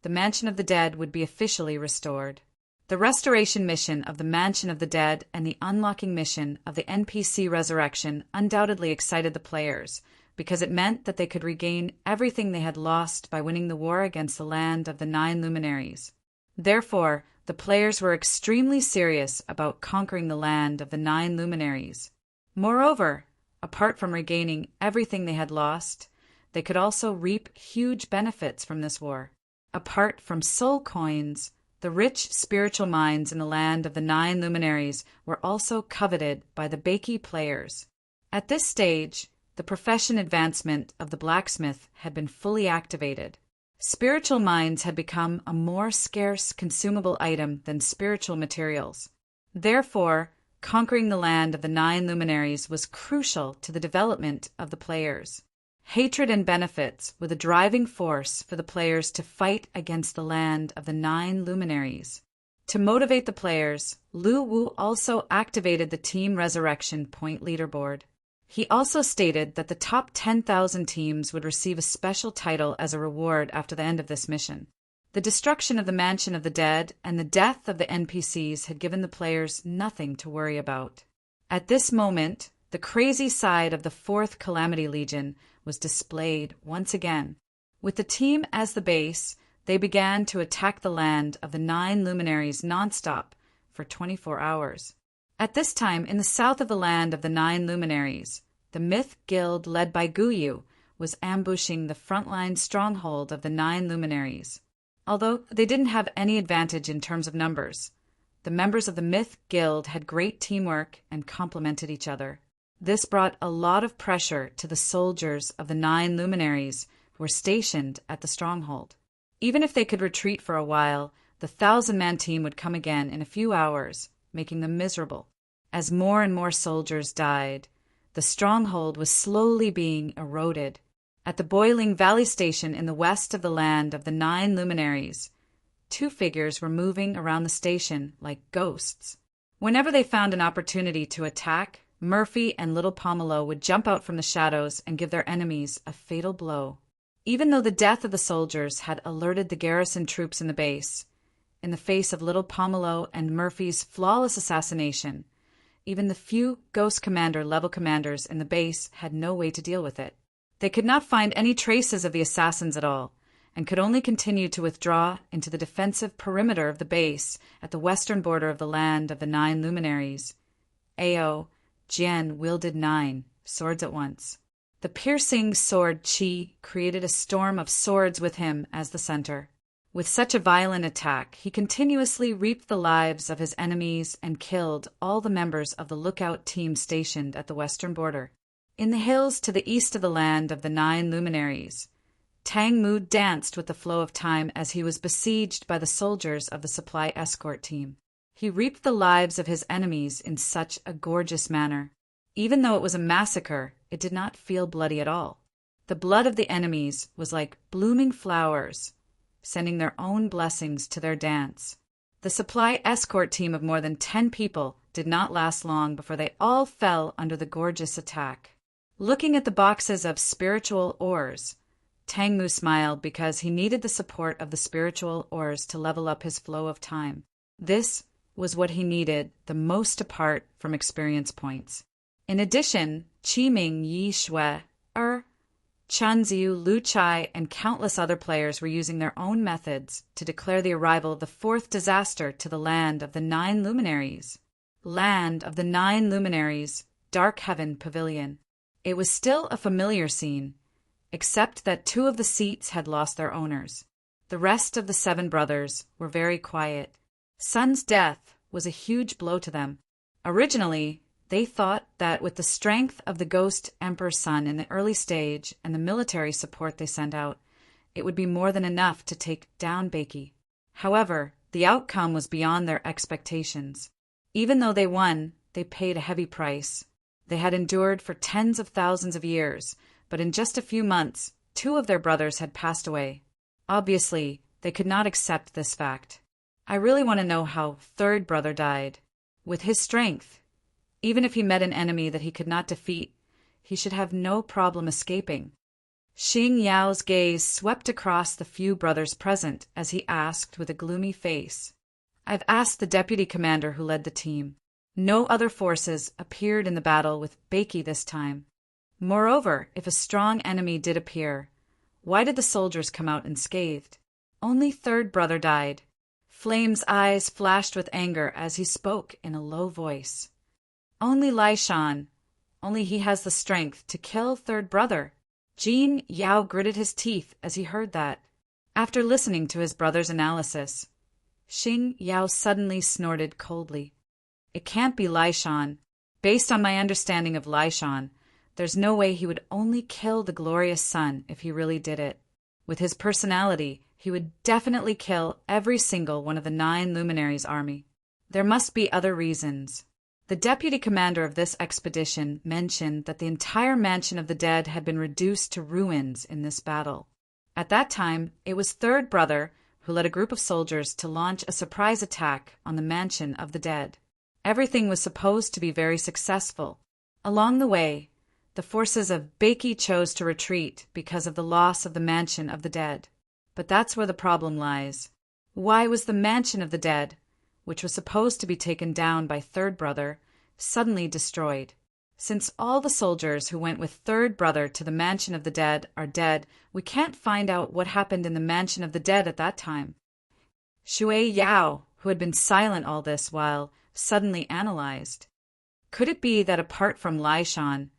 S1: the Mansion of the Dead would be officially restored. The restoration mission of the Mansion of the Dead and the unlocking mission of the NPC resurrection undoubtedly excited the players, because it meant that they could regain everything they had lost by winning the war against the land of the 9 luminaries. Therefore, the players were extremely serious about conquering the land of the 9 luminaries. Moreover, apart from regaining everything they had lost, they could also reap huge benefits from this war. Apart from soul coins, the rich spiritual mines in the land of the 9 luminaries were also coveted by the Baki players. At this stage, the profession advancement of the blacksmith had been fully activated. Spiritual mines had become a more scarce consumable item than spiritual materials. Therefore, conquering the land of the 9 luminaries was crucial to the development of the players. Hatred and benefits were the driving force for the players to fight against the land of the 9 luminaries. To motivate the players, Lu Wu also activated the Team Resurrection point leaderboard. He also stated that the top 10,000 teams would receive a special title as a reward after the end of this mission. The destruction of the Mansion of the Dead and the death of the NPCs had given the players nothing to worry about. At this moment, the crazy side of the 4th Calamity Legion was displayed once again. With the team as the base, they began to attack the land of the 9 luminaries nonstop for 24 hours. At this time, in the south of the land of the 9 luminaries, the Myth Guild led by Guyu was ambushing the frontline stronghold of the 9 luminaries. Although they didn't have any advantage in terms of numbers, the members of the Myth Guild had great teamwork and complemented each other. This brought a lot of pressure to the soldiers of the 9 luminaries who were stationed at the stronghold. Even if they could retreat for a while, the 1,000-man team would come again in a few hours, making them miserable. As more and more soldiers died, the stronghold was slowly being eroded. At the Boiling Valley Station in the west of the land of the 9 luminaries, 2 figures were moving around the station like ghosts. Whenever they found an opportunity to attack, Murphy and Little Pomelo would jump out from the shadows and give their enemies a fatal blow. Even though the death of the soldiers had alerted the garrison troops in the base, in the face of Little Pomelo and Murphy's flawless assassination, even the few Ghost Commander level commanders in the base had no way to deal with it. They could not find any traces of the assassins at all, and could only continue to withdraw into the defensive perimeter of the base at the western border of the land of the 9 luminaries. Ao Jian wielded 9 swords at once. The piercing sword Qi created a storm of swords with him as the center. With such a violent attack, he continuously reaped the lives of his enemies and killed all the members of the lookout team stationed at the western border. In the hills to the east of the land of the 9 luminaries, Tang Mu danced with the flow of time as he was besieged by the soldiers of the supply escort team. He reaped the lives of his enemies in such a gorgeous manner. Even though it was a massacre, it did not feel bloody at all. The blood of the enemies was like blooming flowers, sending their own blessings to their dance. The supply escort team of more than 10 people did not last long before they all fell under the gorgeous attack. Looking at the boxes of spiritual ores, Tang Mu smiled because he needed the support of the spiritual ores to level up his flow of time. This was what he needed the most apart from experience points. In addition, Qiming, Yi Shui, Chanziu, Lu Chai, and countless other players were using their own methods to declare the arrival of the 4th disaster to the land of the 9 luminaries. Land of the 9 luminaries, Dark Heaven Pavilion. It was still a familiar scene, except that 2 of the seats had lost their owners. The rest of the 7 brothers were very quiet. Sun's death was a huge blow to them. Originally, they thought that with the strength of the Ghost Emperor Sun in the early stage and the military support they sent out, it would be more than enough to take down Beiki. However, the outcome was beyond their expectations. Even though they won, they paid a heavy price. They had endured for tens of thousands of years, but in just a few months, 2 of their brothers had passed away. Obviously, they could not accept this fact. I really want to know how 3rd brother died. With his strength, even if he met an enemy that he could not defeat, he should have no problem escaping. Xing Yao's gaze swept across the few brothers present as he asked with a gloomy face, "I've asked the deputy commander who led the team. No other forces appeared in the battle with Beiki this time. Moreover, if a strong enemy did appear, why did the soldiers come out unscathed? Only 3rd brother died." Flame's eyes flashed with anger as he spoke in a low voice. "Only Lai Shan. Only he has the strength to kill 3rd brother." Jin Yao gritted his teeth as he heard that. After listening to his brother's analysis, Xing Yao suddenly snorted coldly. "It can't be Lai Shan. Based on my understanding of Lai Shan, there's no way he would only kill the glorious sun if he really did it. With his personality, he would definitely kill every single one of the 9 luminaries' army. There must be other reasons." The deputy commander of this expedition mentioned that the entire mansion of the dead had been reduced to ruins in this battle. At that time, it was Third Brother who led a group of soldiers to launch a surprise attack on the mansion of the dead. Everything was supposed to be very successful. Along the way, the forces of Beiki chose to retreat because of the loss of the mansion of the dead. But that's where the problem lies. Why was the mansion of the dead, which was supposed to be taken down by Third Brother, suddenly destroyed? Since all the soldiers who went with Third Brother to the mansion of the dead are dead, we can't find out what happened in the mansion of the dead at that time. Shui Yao, who had been silent all this while, suddenly analyzed. Could it be that apart from Lai Shan,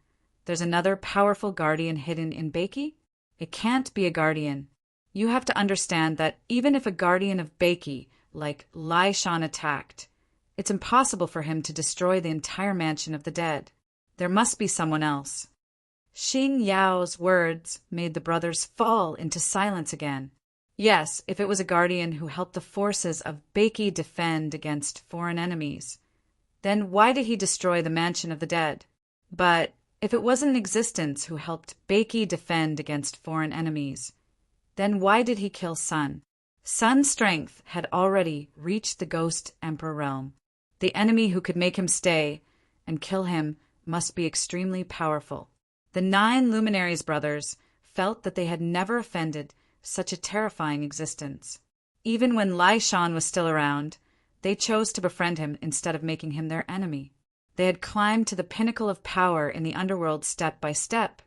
S1: there's another powerful guardian hidden in Beiki? It can't be a guardian. You have to understand that even if a guardian of Beiki, like Lai Shan, attacked, it's impossible for him to destroy the entire mansion of the dead. There must be someone else. Xing Yao's words made the brothers fall into silence again. Yes, if it was a guardian who helped the forces of Beiki defend against foreign enemies, then why did he destroy the mansion of the dead? But if it was an existence who helped Beiki defend against foreign enemies, then why did he kill Sun? Sun's strength had already reached the Ghost Emperor realm. The enemy who could make him stay and kill him must be extremely powerful. The 9 Luminaries brothers felt that they had never offended such a terrifying existence. Even when Lai Shan was still around, they chose to befriend him instead of making him their enemy. They had climbed to the pinnacle of power in the underworld step by step,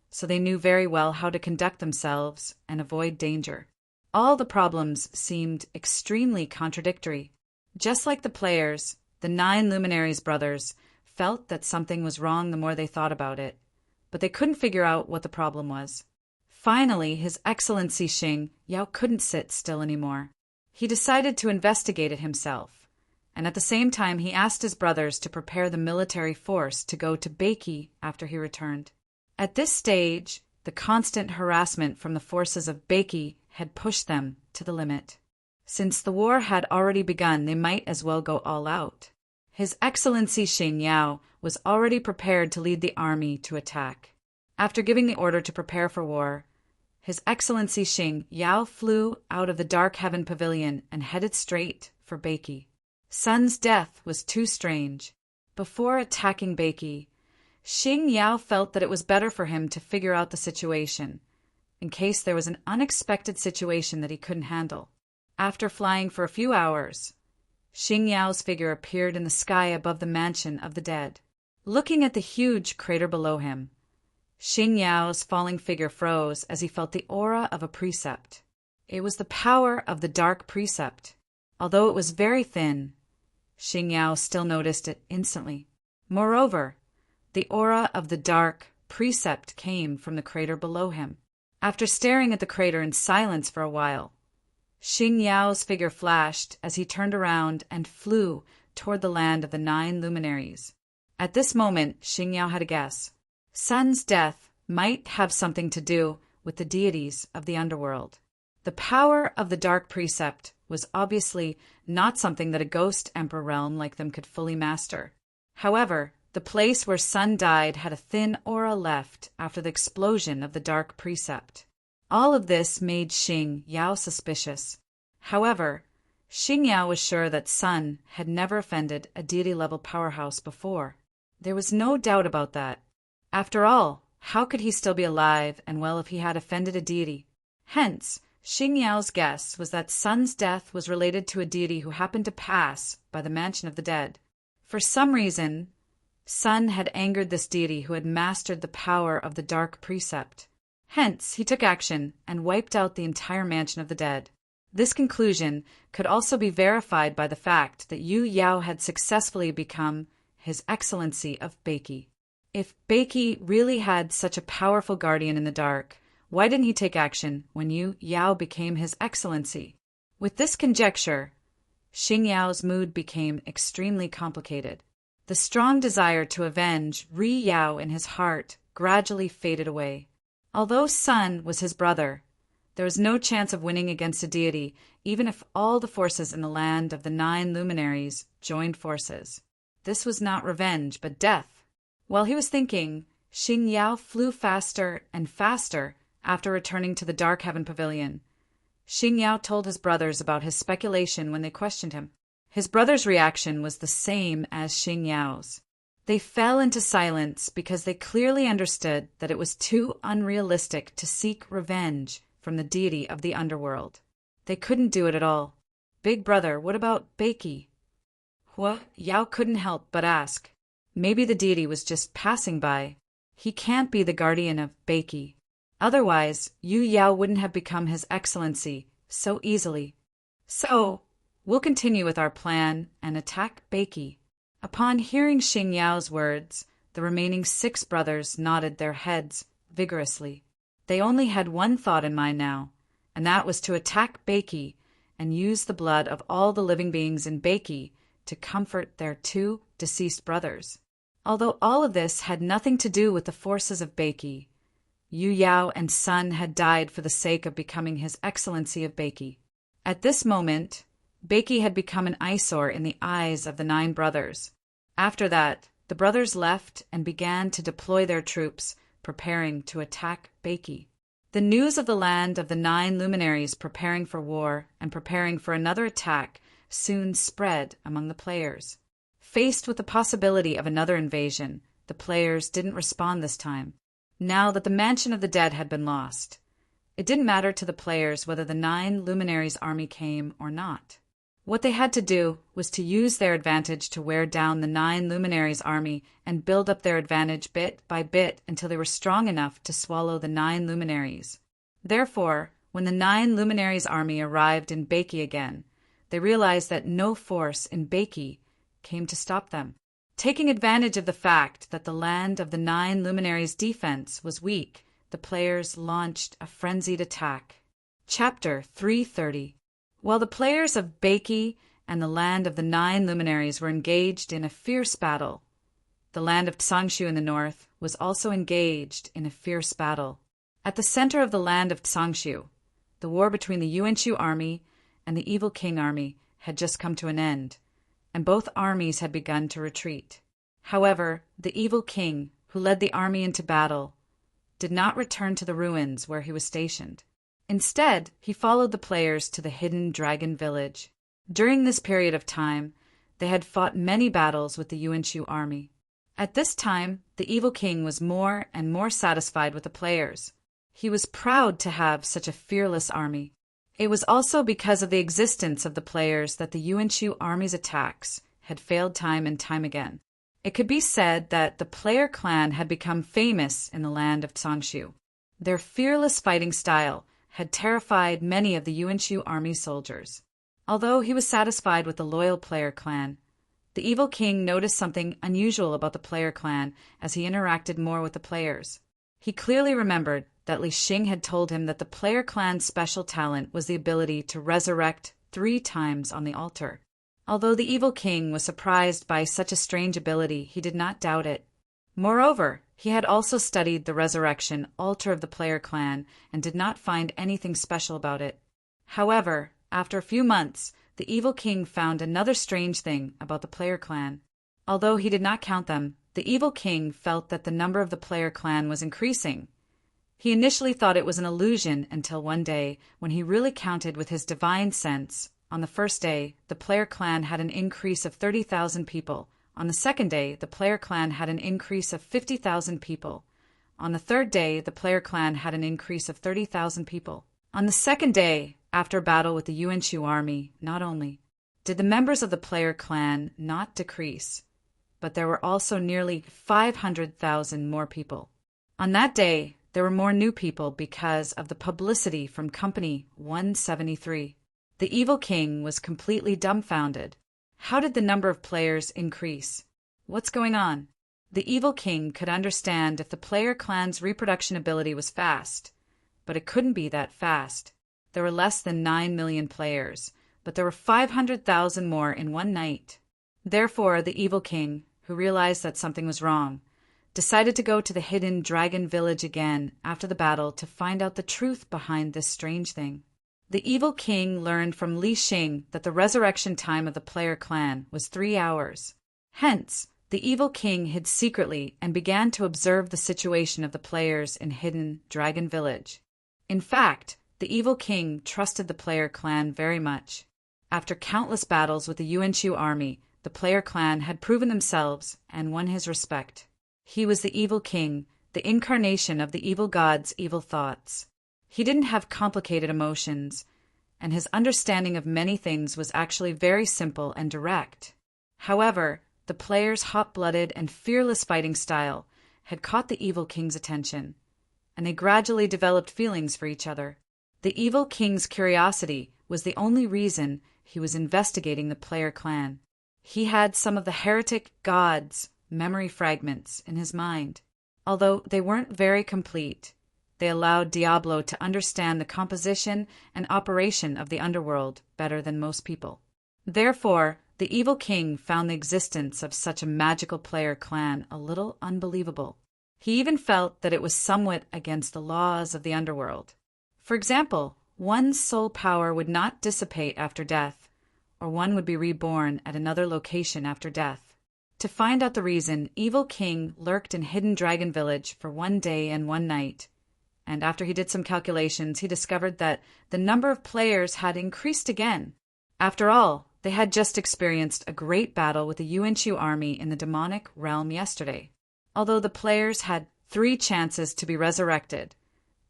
S1: so they knew very well how to conduct themselves and avoid danger. All the problems seemed extremely contradictory. Just like the players, the 9 Luminaries brothers felt that something was wrong the more they thought about it, but they couldn't figure out what the problem was. Finally, His Excellency Xing Yao couldn't sit still anymore. He decided to investigate it himself, and at the same time he asked his brothers to prepare the military force to go to Beiki after he returned. At this stage, the constant harassment from the forces of Beiki had pushed them to the limit. Since the war had already begun, they might as well go all out. His Excellency Xing Yao was already prepared to lead the army to attack. After giving the order to prepare for war, His Excellency Xing Yao flew out of the Dark Heaven Pavilion and headed straight for Beiki. Sun's death was too strange. Before attacking Beiki, Xing Yao felt that it was better for him to figure out the situation, in case there was an unexpected situation that he couldn't handle. After flying for a few hours, Xing Yao's figure appeared in the sky above the mansion of the dead. Looking at the huge crater below him, Xing Yao's falling figure froze as he felt the aura of a precept. It was the power of the dark precept. Although it was very thin, Xing Yao still noticed it instantly. Moreover, the aura of the dark precept came from the crater below him. After staring at the crater in silence for a while, Xing Yao's figure flashed as he turned around and flew toward the land of the 9 Luminaries. At this moment, Xing Yao had a guess. Sun's death might have something to do with the deities of the underworld. The power of the dark precept was obviously not something that a Ghost Emperor realm like them could fully master. However, the place where Sun died had a thin aura left after the explosion of the dark precept. All of this made Xing Yao suspicious. However, Xing Yao was sure that Sun had never offended a deity-level powerhouse before. There was no doubt about that. After all, how could he still be alive and well if he had offended a deity? Hence, Xing Yao's guess was that Sun's death was related to a deity who happened to pass by the mansion of the dead. For some reason, Sun had angered this deity who had mastered the power of the dark precept. Hence, he took action and wiped out the entire mansion of the dead. This conclusion could also be verified by the fact that Yu Yao had successfully become His Excellency of Beiki. If Beiki really had such a powerful guardian in the dark, why didn't he take action when Yu Yao became His Excellency? With this conjecture, Xing Yao's mood became extremely complicated. The strong desire to avenge Ri Yao in his heart gradually faded away. Although Sun was his brother, there was no chance of winning against a deity, even if all the forces in the land of the 9 Luminaries joined forces. this was not revenge, but death. While he was thinking, Xing Yao flew faster and faster after returning to the Dark Heaven Pavilion. Xing Yao told his brothers about his speculation when they questioned him. His brothers' reaction was the same as Xing Yao's. They fell into silence because they clearly understood that it was too unrealistic to seek revenge from the deity of the underworld. They couldn't do it at all. Big brother, what about Beiki? Hua Yao couldn't help but ask. Maybe the deity was just passing by. He can't be the guardian of Beiki. Otherwise, Yu Yao wouldn't have become His Excellency so easily. So, we'll continue with our plan and attack Beiki. Upon hearing Xing Yao's words, the remaining 6 brothers nodded their heads vigorously. They only had one thought in mind now, and that was to attack Beiki and use the blood of all the living beings in Beiki to comfort their 2 deceased brothers. Although all of this had nothing to do with the forces of Beiki, Yu Yao and Sun had died for the sake of becoming His Excellency of Beiki. At this moment, Beiki had become an eyesore in the eyes of the 9 brothers. After that, the brothers left and began to deploy their troops, preparing to attack Beiki. The news of the land of the 9 luminaries preparing for war and preparing for another attack soon spread among the players. Faced with the possibility of another invasion, the players didn't respond this time. Now that the Mansion of the Dead had been lost, it didn't matter to the players whether the 9 luminaries' army came or not. What they had to do was to use their advantage to wear down the 9 luminaries' army and build up their advantage bit by bit until they were strong enough to swallow the 9 luminaries. Therefore, when the 9 luminaries' army arrived in Beiki again, they realized that no force in Beiki came to stop them. Taking advantage of the fact that the land of the 9 luminaries' defense was weak, the players launched a frenzied attack. Chapter 330. While the players of Beiki and the land of the 9 luminaries were engaged in a fierce battle, the land of Tsangshu in the north was also engaged in a fierce battle. At the center of the land of Tsangshu, the war between the Yuanshu army and the Evil King army had just come to an end, and both armies had begun to retreat. However, the Evil King, who led the army into battle, did not return to the ruins where he was stationed. Instead, he followed the players to the hidden dragon village. During this period of time, they had fought many battles with the Yuanshu army. At this time, the Evil King was more and more satisfied with the players. He was proud to have such a fearless army. It was also because of the existence of the players that the Yuanshu army's attacks had failed time and time again. It could be said that the player clan had become famous in the land of Tsangshu. Their fearless fighting style had terrified many of the Yuanshu army soldiers. Although he was satisfied with the loyal player clan, the Evil King noticed something unusual about the player clan as he interacted more with the players. He clearly remembered that Li Xing had told him that the player clan's special talent was the ability to resurrect 3 times on the altar. Although the Evil King was surprised by such a strange ability, he did not doubt it. Moreover, he had also studied the resurrection altar of the player clan and did not find anything special about it. However, after a few months, the Evil King found another strange thing about the player clan. Although he did not count them, the Evil King felt that the number of the player clan was increasing. He initially thought it was an illusion until one day, when he really counted with his divine sense. On the first day, the player clan had an increase of 30,000 people. On the second day, the player clan had an increase of 50,000 people. On the third day, the player clan had an increase of 30,000 people. On the second day, after battle with the Yuanshu army, not only did the members of the player clan not decrease, but there were also nearly 500,000 more people. On that day, there were more new people because of the publicity from Company 173. The Evil King was completely dumbfounded. How did the number of players increase? What's going on? The Evil King could understand if the player clan's reproduction ability was fast, but it couldn't be that fast. There were less than 9 million players, but there were 500,000 more in one night. Therefore, the Evil King, who realized that something was wrong, decided to go to the hidden dragon village again after the battle to find out the truth behind this strange thing. The Evil King learned from Li Xing that the resurrection time of the player clan was 3 hours. Hence, the evil king hid secretly and began to observe the situation of the players in hidden Dragon Village. In fact, the evil king trusted the player clan very much. After countless battles with the Yuan-Shu army, the player clan had proven themselves and won his respect. He was the evil king, the incarnation of the evil god's evil thoughts. He didn't have complicated emotions, and his understanding of many things was actually very simple and direct. However, the players' hot-blooded and fearless fighting style had caught the evil king's attention, and they gradually developed feelings for each other. The evil king's curiosity was the only reason he was investigating the player clan. He had some of the heretic gods' memory fragments in his mind. Although they weren't very complete, they allowed Diablo to understand the composition and operation of the underworld better than most people. Therefore, the evil king found the existence of such a magical player clan a little unbelievable. He even felt that it was somewhat against the laws of the underworld. For example, one's soul power would not dissipate after death, or one would be reborn at another location after death. To find out the reason, Evil King lurked in Hidden Dragon Village for 1 day and 1 night, and after he did some calculations, he discovered that the number of players had increased again. After all, they had just experienced a great battle with the Yuan-Shu army in the demonic realm yesterday. Although the players had 3 chances to be resurrected,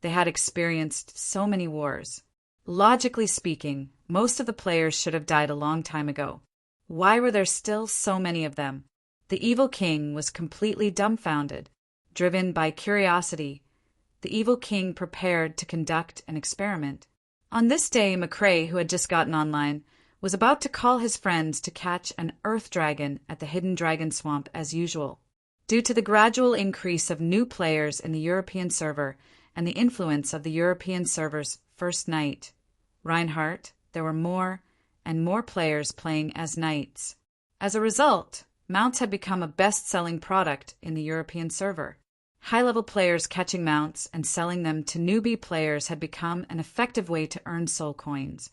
S1: they had experienced so many wars. Logically speaking, most of the players should have died a long time ago. Why were there still so many of them? The evil king was completely dumbfounded. Driven by curiosity, the evil king prepared to conduct an experiment. On this day, McCrae, who had just gotten online, was about to call his friends to catch an earth dragon at the Hidden Dragon Swamp as usual. Due to the gradual increase of new players in the European server and the influence of the European server's first night, Reinhardt, there were more and more players playing as knights. As a result, mounts had become a best-selling product in the European server. High-level players catching mounts and selling them to newbie players had become an effective way to earn soul coins,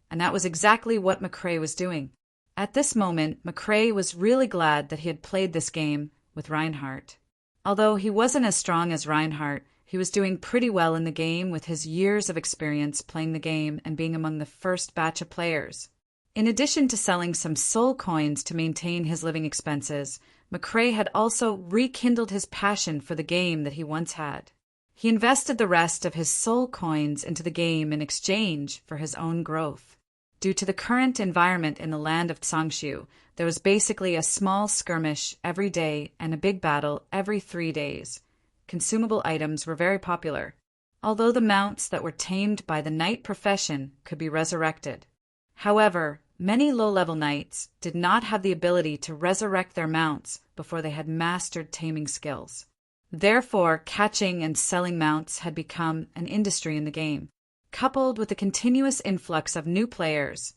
S1: and that was exactly what McCrae was doing. At this moment, McCrae was really glad that he had played this game with Reinhardt. Although he wasn't as strong as Reinhardt, he was doing pretty well in the game with his years of experience playing the game and being among the first batch of players. In addition to selling some soul coins to maintain his living expenses, McCrae had also rekindled his passion for the game that he once had. He invested the rest of his soul coins into the game in exchange for his own growth. Due to the current environment in the land of Tsangshu, there was basically a small skirmish every day and a big battle every 3 days. Consumable items were very popular, although the mounts that were tamed by the knight profession could be resurrected. However, many low-level knights did not have the ability to resurrect their mounts before they had mastered taming skills. Therefore, catching and selling mounts had become an industry in the game. Coupled with the continuous influx of new players,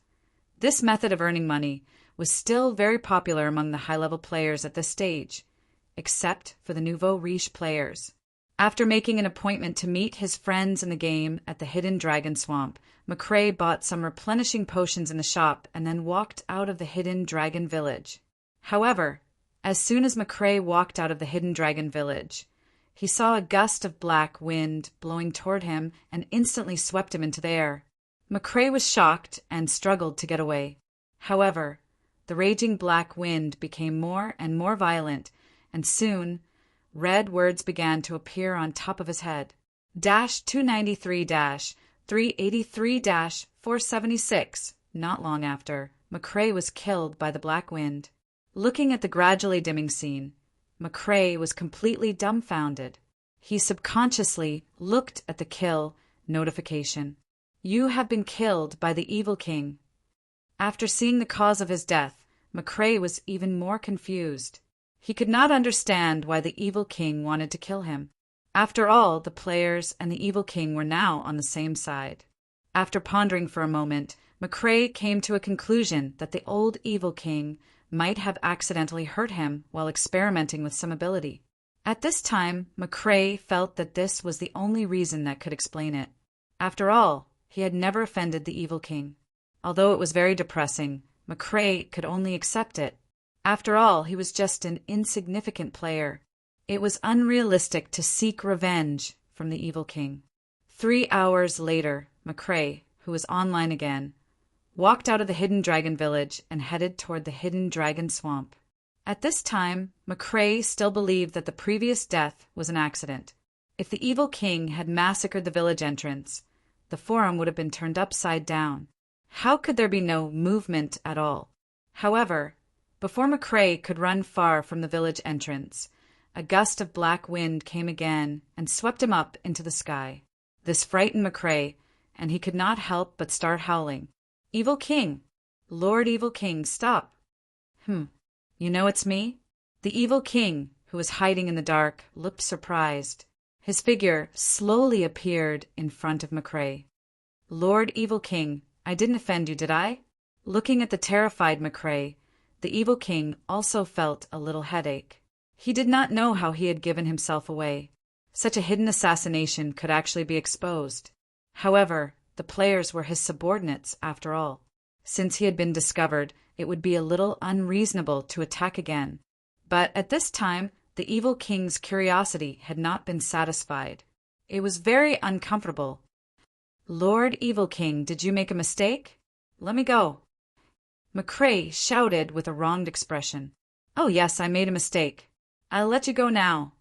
S1: this method of earning money was still very popular among the high-level players at this stage, except for the nouveau riche players. After making an appointment to meet his friends in the game at the Hidden Dragon Swamp, McCrae bought some replenishing potions in the shop and then walked out of the Hidden Dragon Village. However, as soon as McCrae walked out of the Hidden Dragon Village, he saw a gust of black wind blowing toward him and instantly swept him into the air. McCrae was shocked and struggled to get away. However, the raging black wind became more and more violent, and soon red words began to appear on top of his head. -293-383-476. Not long after, McCrae was killed by the black wind. Looking at the gradually dimming scene, McCrae was completely dumbfounded. He subconsciously looked at the kill notification. You have been killed by the Evil King. After seeing the cause of his death, McCrae was even more confused. He could not understand why the Evil King wanted to kill him. After all, the players and the Evil King were now on the same side. After pondering for a moment, McCrae came to a conclusion that the old Evil King might have accidentally hurt him while experimenting with some ability. At this time, McCrae felt that this was the only reason that could explain it. After all, he had never offended the Evil King. Although it was very depressing, McCrae could only accept it. After all, he was just an insignificant player. It was unrealistic to seek revenge from the evil king. 3 hours later, McCrae, who was online again, walked out of the Hidden Dragon Village and headed toward the Hidden Dragon Swamp. At this time, McCrae still believed that the previous death was an accident. If the evil king had massacred the village entrance, the forum would have been turned upside down. How could there be no movement at all? However, before McCrae could run far from the village entrance, a gust of black wind came again and swept him up into the sky. This frightened McCrae, and he could not help but start howling. "Evil King! Lord Evil King, stop!" You know it's me?" The evil king, who was hiding in the dark, looked surprised. His figure slowly appeared in front of McCrae. "Lord Evil King, I didn't offend you, did I?" Looking at the terrified McCrae, the evil king also felt a little headache. He did not know how he had given himself away. Such a hidden assassination could actually be exposed. However, the players were his subordinates after all. Since he had been discovered, it would be a little unreasonable to attack again. But at this time, the evil king's curiosity had not been satisfied. It was very uncomfortable. "Lord Evil King, did you make a mistake? Let me go." McCrae shouted with a wronged expression. "Oh yes, I made a mistake. I'll let you go now."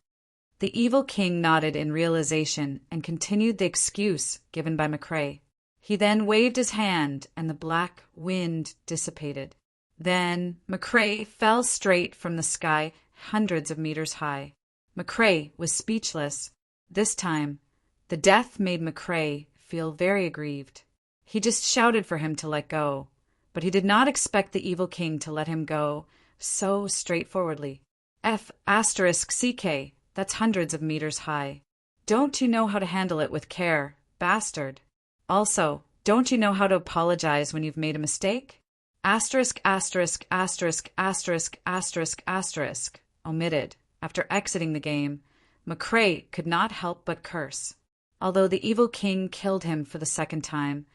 S1: The evil king nodded in realization and continued the excuse given by McCrae. He then waved his hand and the black wind dissipated. Then McCrae fell straight from the sky hundreds of meters high. McCrae was speechless. This time, the death made McCrae feel very aggrieved. He just shouted for him to let go, but he did not expect the evil king to let him go so straightforwardly. F***CK, that's hundreds of meters high. Don't you know how to handle it with care, bastard? Also, don't you know how to apologize when you've made a mistake? ********** omitted. After exiting the game, McCrae could not help but curse. Although the evil king killed him for the second time,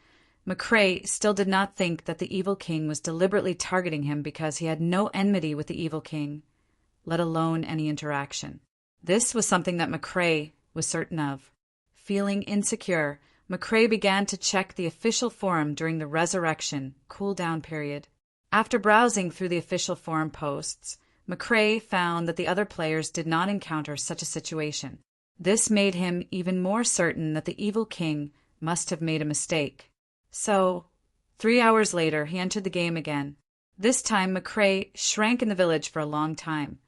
S1: McCrae still did not think that the evil king was deliberately targeting him because he had no enmity with the evil king, let alone any interaction. This was something that McCrae was certain of. Feeling insecure, McCrae began to check the official forum during the Resurrection cooldown period. After browsing through the official forum posts, McCrae found that the other players did not encounter such a situation. This made him even more certain that the evil king must have made a mistake. So, 3 hours later, he entered the game again. This time, McCrae shrank in the village for a long time,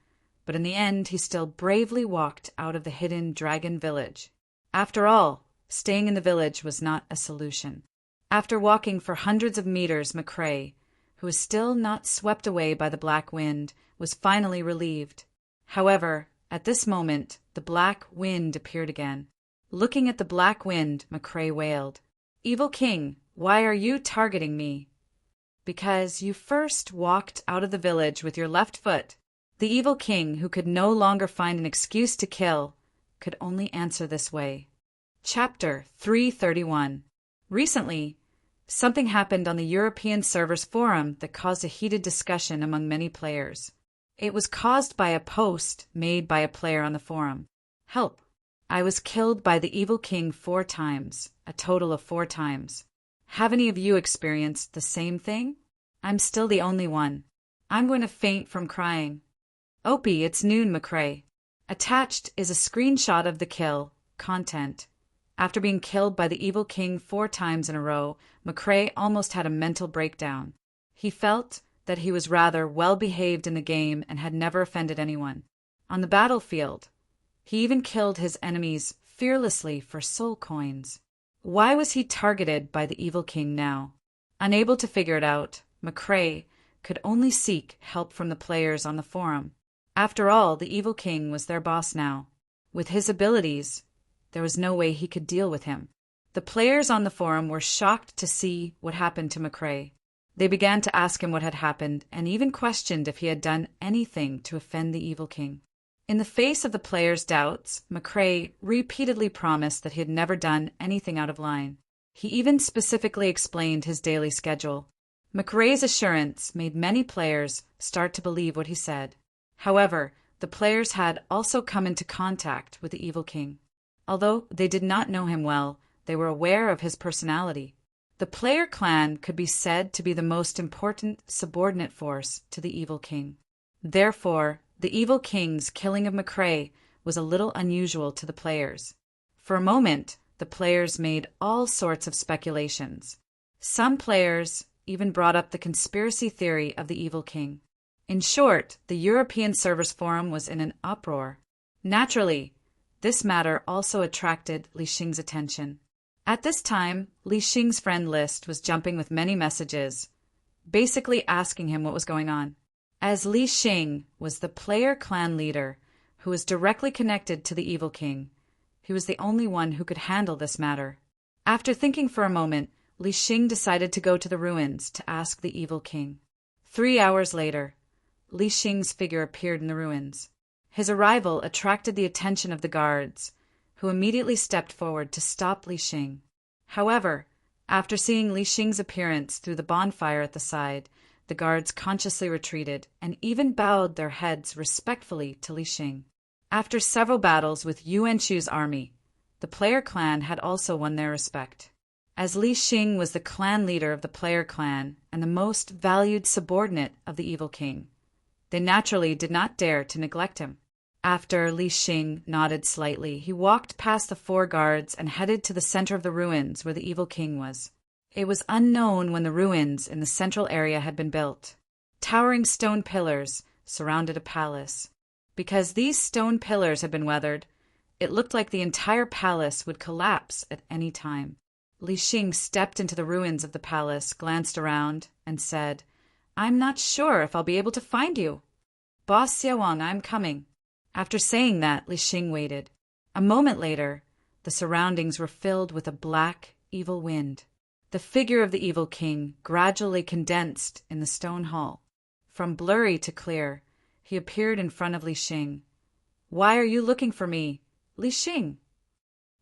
S1: but in the end, he still bravely walked out of the Hidden Dragon Village. After all, staying in the village was not a solution. After walking for hundreds of meters, McCrae, who was still not swept away by the black wind, was finally relieved. However, at this moment, the black wind appeared again. Looking at the black wind, McCrae wailed, "Evil King, why are you targeting me?" "Because you first walked out of the village with your left foot." The evil king, who could no longer find an excuse to kill, could only answer this way. Chapter 331. Recently, something happened on the European servers forum that caused a heated discussion among many players. It was caused by a post made by a player on the forum. "Help! I was killed by the evil king 4 times, a total of 4 times. Have any of you experienced the same thing? I'm still the only one. I'm going to faint from crying. Opie, it's noon, McCrae." Attached is a screenshot of the kill. Content. After being killed by the evil king 4 times in a row, McCrae almost had a mental breakdown. He felt that he was rather well-behaved in the game and had never offended anyone. On the battlefield, he even killed his enemies fearlessly for soul coins. Why was he targeted by the evil king now? Unable to figure it out, McCrae could only seek help from the players on the forum. After all, the evil king was their boss now. With his abilities, there was no way he could deal with him. The players on the forum were shocked to see what happened to McCrae. They began to ask him what had happened and even questioned if he had done anything to offend the evil king. In the face of the players' doubts, McCrae repeatedly promised that he had never done anything out of line. He even specifically explained his daily schedule. McRae's assurance made many players start to believe what he said. However, the players had also come into contact with the Evil King. Although they did not know him well, they were aware of his personality. The player clan could be said to be the most important subordinate force to the Evil King. Therefore, the Evil King's killing of McRae was a little unusual to the players. For a moment, the players made all sorts of speculations. Some players even brought up the conspiracy theory of the Evil King. In short, the European Servers Forum was in an uproar. Naturally, this matter also attracted Li Xing's attention. At this time, Li Xing's friend list was jumping with many messages, basically asking him what was going on. As Li Xing was the player clan leader who was directly connected to the Evil King, he was the only one who could handle this matter. After thinking for a moment, Li Xing decided to go to the ruins to ask the Evil King. 3 hours later, Li Xing's figure appeared in the ruins. His arrival attracted the attention of the guards, who immediately stepped forward to stop Li Xing. However, after seeing Li Xing's appearance through the bonfire at the side, the guards consciously retreated and even bowed their heads respectfully to Li Xing. After several battles with Yuan Shu's army, the player clan had also won their respect. As Li Xing was the clan leader of the player clan and the most valued subordinate of the Evil King, they naturally did not dare to neglect him. After Li Xing nodded slightly, he walked past the 4 guards and headed to the center of the ruins where the Evil King was. It was unknown when the ruins in the central area had been built. Towering stone pillars surrounded a palace. Because these stone pillars had been weathered, it looked like the entire palace would collapse at any time. Li Xing stepped into the ruins of the palace, glanced around, and said, "I'm not sure if I'll be able to find you." "Boss Xiaowang, I'm coming." After saying that, Li Xing waited. A moment later, the surroundings were filled with a black, evil wind. The figure of the Evil King gradually condensed in the stone hall. From blurry to clear, he appeared in front of Li Xing. "Why are you looking for me, Li Xing?"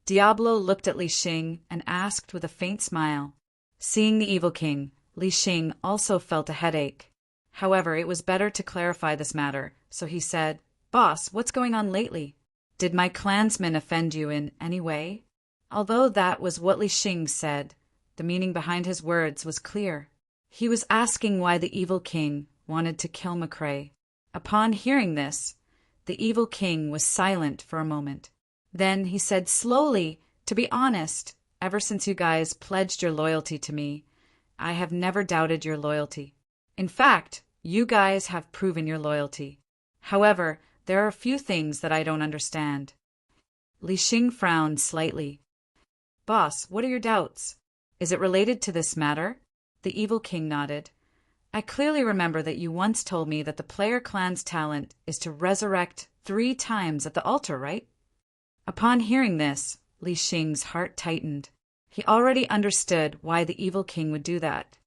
S1: Diablo looked at Li Xing and asked with a faint smile. Seeing the Evil King, Li Xing also felt a headache. However, it was better to clarify this matter, so he said, "Boss, what's going on lately? Did my clansmen offend you in any way?" Although that was what Li Xing said, the meaning behind his words was clear. He was asking why the Evil King wanted to kill McRae. Upon hearing this, the Evil King was silent for a moment. Then he said slowly, "To be honest, ever since you guys pledged your loyalty to me, I have never doubted your loyalty. In fact, you guys have proven your loyalty. However, there are a few things that I don't understand." Li Xing frowned slightly. "Boss, what are your doubts? Is it related to this matter?" The Evil King nodded. "I clearly remember that you once told me that the player clan's talent is to resurrect 3 times at the altar, right?" Upon hearing this, Li Xing's heart tightened. He already understood why the Evil King would do that.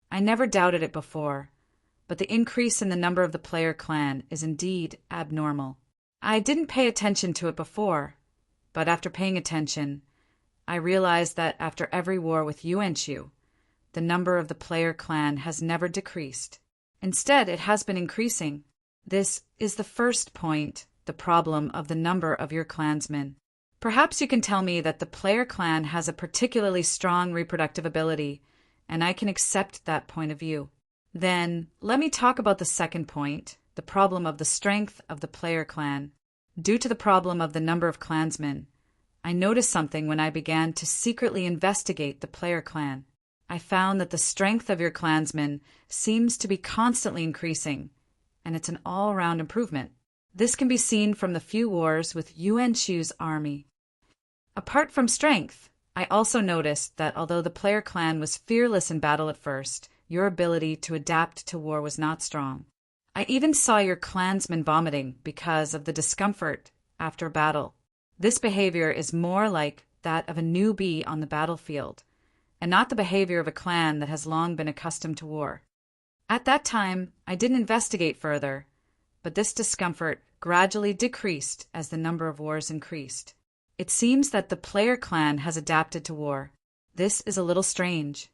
S1: "I never doubted it before, but the increase in the number of the player clan is indeed abnormal. I didn't pay attention to it before, but after paying attention, I realized that after every war with Yuan Shu, the number of the player clan has never decreased. Instead, it has been increasing. This is the first point, the problem of the number of your clansmen. Perhaps you can tell me that the player clan has a particularly strong reproductive ability, and I can accept that point of view. Then, let me talk about the second point, the problem of the strength of the player clan. Due to the problem of the number of clansmen, I noticed something when I began to secretly investigate the player clan. I found that the strength of your clansmen seems to be constantly increasing, and it's an all-round improvement. This can be seen from the few wars with Yuan Shu's army. Apart from strength, I also noticed that although the player clan was fearless in battle at first, your ability to adapt to war was not strong. I even saw your clansmen vomiting because of the discomfort after battle. This behavior is more like that of a newbie on the battlefield, and not the behavior of a clan that has long been accustomed to war. At that time, I didn't investigate further, but this discomfort gradually decreased as the number of wars increased. It seems that the player clan has adapted to war. This is a little strange.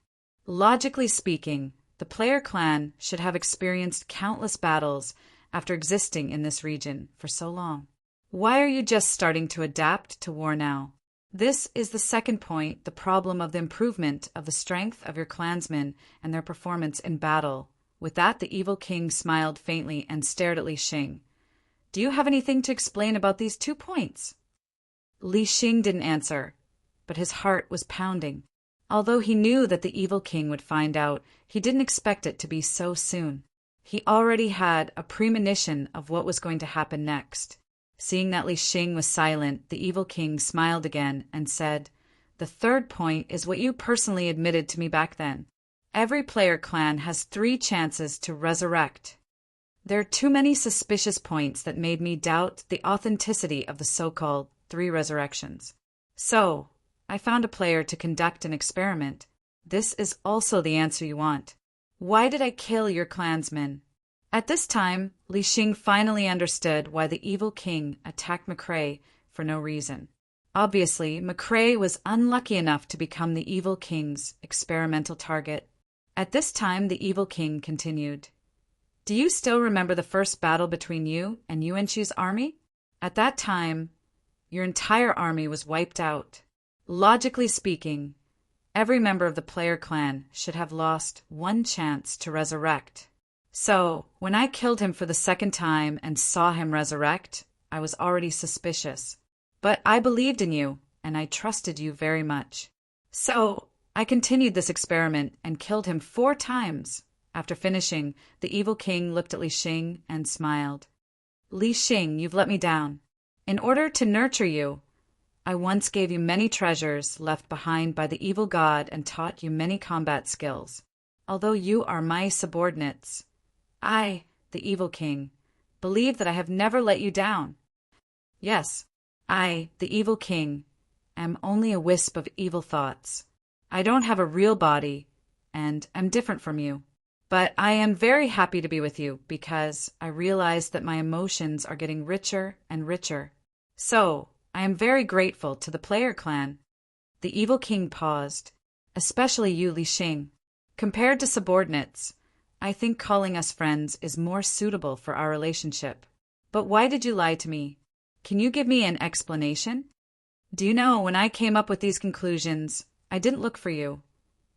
S1: Logically speaking, The player clan should have experienced countless battles after existing in this region for so long. Why are you just starting to adapt to war now? This is the second point, the problem of the improvement of the strength of your clansmen and their performance in battle. With that, the evil king smiled faintly and stared at Li Xing. Do you have anything to explain about these 2 points? Li Xing didn't answer, but his heart was pounding. Although he knew that the evil king would find out, he didn't expect it to be so soon. He already had a premonition of what was going to happen next. Seeing that Li Xing was silent, the evil king smiled again and said, "The third point is what you personally admitted to me back then. Every player clan has 3 chances to resurrect. There are too many suspicious points that made me doubt the authenticity of the so-called 3 resurrections. So, I found a player to conduct an experiment. This is also the answer you want. Why did I kill your clansmen?" At this time, Li Xing finally understood why the evil king attacked McCrae for no reason. Obviously, McCrae was unlucky enough to become the evil king's experimental target. At this time, the evil king continued, "Do you still remember the first battle between you and Yuanqi's army? At that time, your entire army was wiped out. Logically speaking, every member of the player clan should have lost 1 chance to resurrect. So, when I killed him for the second time and saw him resurrect, I was already suspicious. But I believed in you, and I trusted you very much. So, I continued this experiment and killed him 4 times. After finishing, the evil king looked at Li Xing and smiled. Li Xing, you've let me down. In order to nurture you, I once gave you many treasures left behind by the evil god and taught you many combat skills. Although you are my subordinates, I, the evil king, believe that I have never let you down. Yes, I, the evil king, am only a wisp of evil thoughts. I don't have a real body, and am different from you. But I am very happy to be with you because I realize that my emotions are getting richer and richer. So, I am very grateful to the player clan." The evil king paused. "Especially you, Li Xing. Compared to subordinates, I think calling us friends is more suitable for our relationship. But why did you lie to me? Can you give me an explanation? Do you know, when I came up with these conclusions, I didn't look for you,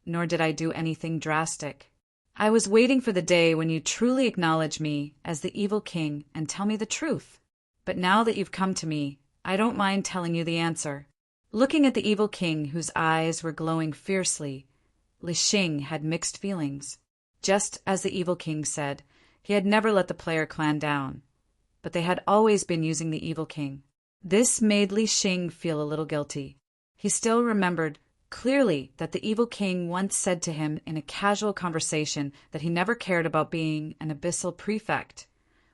S1: nor did I do anything drastic. I was waiting for the day when you truly acknowledge me as the evil king and tell me the truth. But now that you've come to me, I don't mind telling you the answer." Looking at the evil king, whose eyes were glowing fiercely, Li Xing had mixed feelings. Just as the evil king said, he had never let the player clan down, but they had always been using the evil king. This made Li Xing feel a little guilty. He still remembered clearly that the evil king once said to him in a casual conversation that he never cared about being an abyssal prefect,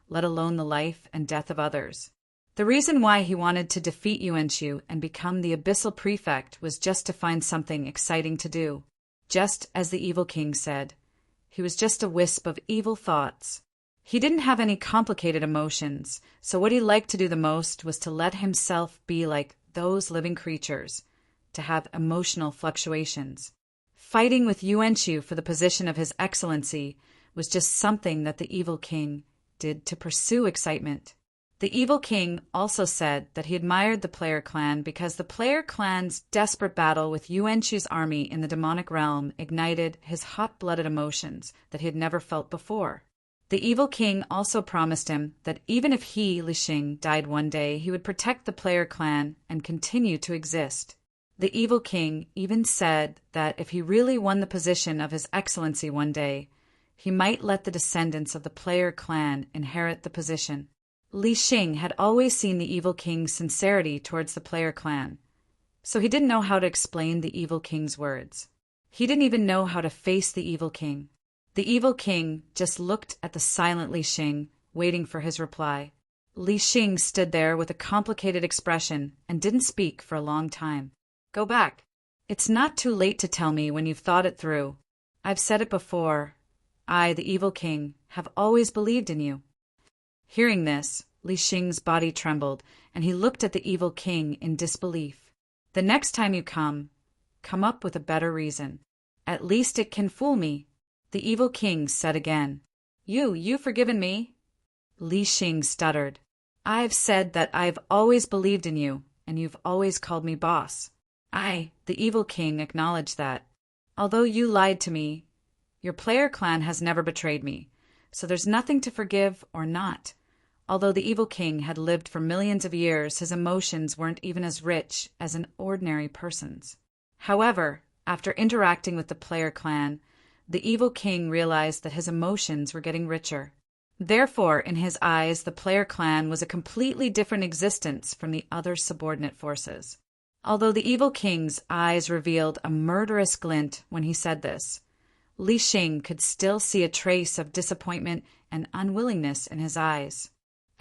S1: let alone the life and death of others. The reason why he wanted to defeat Yuanqiu and become the abyssal prefect was just to find something exciting to do. Just as the evil king said, he was just a wisp of evil thoughts. He didn't have any complicated emotions, so what he liked to do the most was to let himself be like those living creatures, to have emotional fluctuations. Fighting with Yuanqiu for the position of His Excellency was just something that the evil king did to pursue excitement. The evil king also said that he admired the player clan because the player clan's desperate battle with Yuanqiu's army in the demonic realm ignited his hot-blooded emotions that he had never felt before. The evil king also promised him that even if he, Li Xing, died one day, he would protect the player clan and continue to exist. The evil king even said that if he really won the position of His Excellency one day, he might let the descendants of the player clan inherit the position. Li Xing had always seen the evil king's sincerity towards the player clan, so he didn't know how to explain the evil king's words. He didn't even know how to face the evil king. The evil king just looked at the silent Li Xing, waiting for his reply. Li Xing stood there with a complicated expression and didn't speak for a long time. "Go back. It's not too late to tell me when you've thought it through. I've said it before. I, the evil king, have always believed in you." Hearing this, Li Xing's body trembled, and he looked at the evil king in disbelief. "The next time you come up with a better reason. At least it can fool me. The evil king said again. You forgiven me? Li Xing stuttered. I've said that I've always believed in you, and you've always called me boss. The evil king acknowledged that. Although you lied to me, your player clan has never betrayed me, so there's nothing to forgive or not. Although the evil king had lived for millions of years, his emotions weren't even as rich as an ordinary person's. However, after interacting with the player clan, the evil king realized that his emotions were getting richer. Therefore, in his eyes, the player clan was a completely different existence from the other subordinate forces. Although the evil king's eyes revealed a murderous glint when he said this, Li Xing could still see a trace of disappointment and unwillingness in his eyes.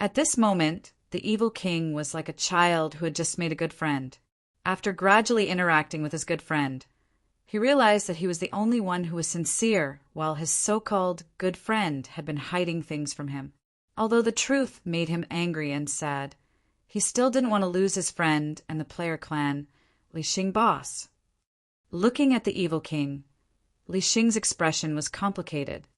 S1: At this moment, the evil king was like a child who had just made a good friend. After gradually interacting with his good friend, he realized that he was the only one who was sincere, while his so-called good friend had been hiding things from him. Although the truth made him angry and sad, he still didn't want to lose his friend and the player clan, Li Xing boss. Looking at the evil king, Li Xing's expression was complicated.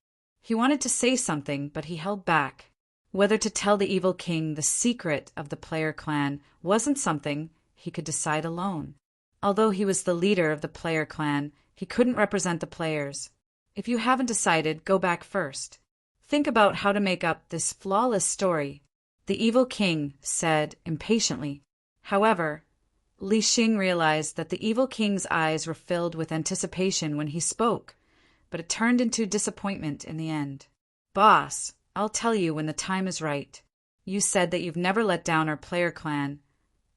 S1: He wanted to say something, but he held back. Whether to tell the evil king the secret of the player clan wasn't something he could decide alone. Although he was the leader of the player clan, he couldn't represent the players. If you haven't decided, go back first. Think about how to make up this flawless story, the evil king said impatiently. However, Li Xing realized that the evil king's eyes were filled with anticipation when he spoke, but it turned into disappointment in the end. Boss, I'll tell you when the time is right. You said that you've never let down our player clan,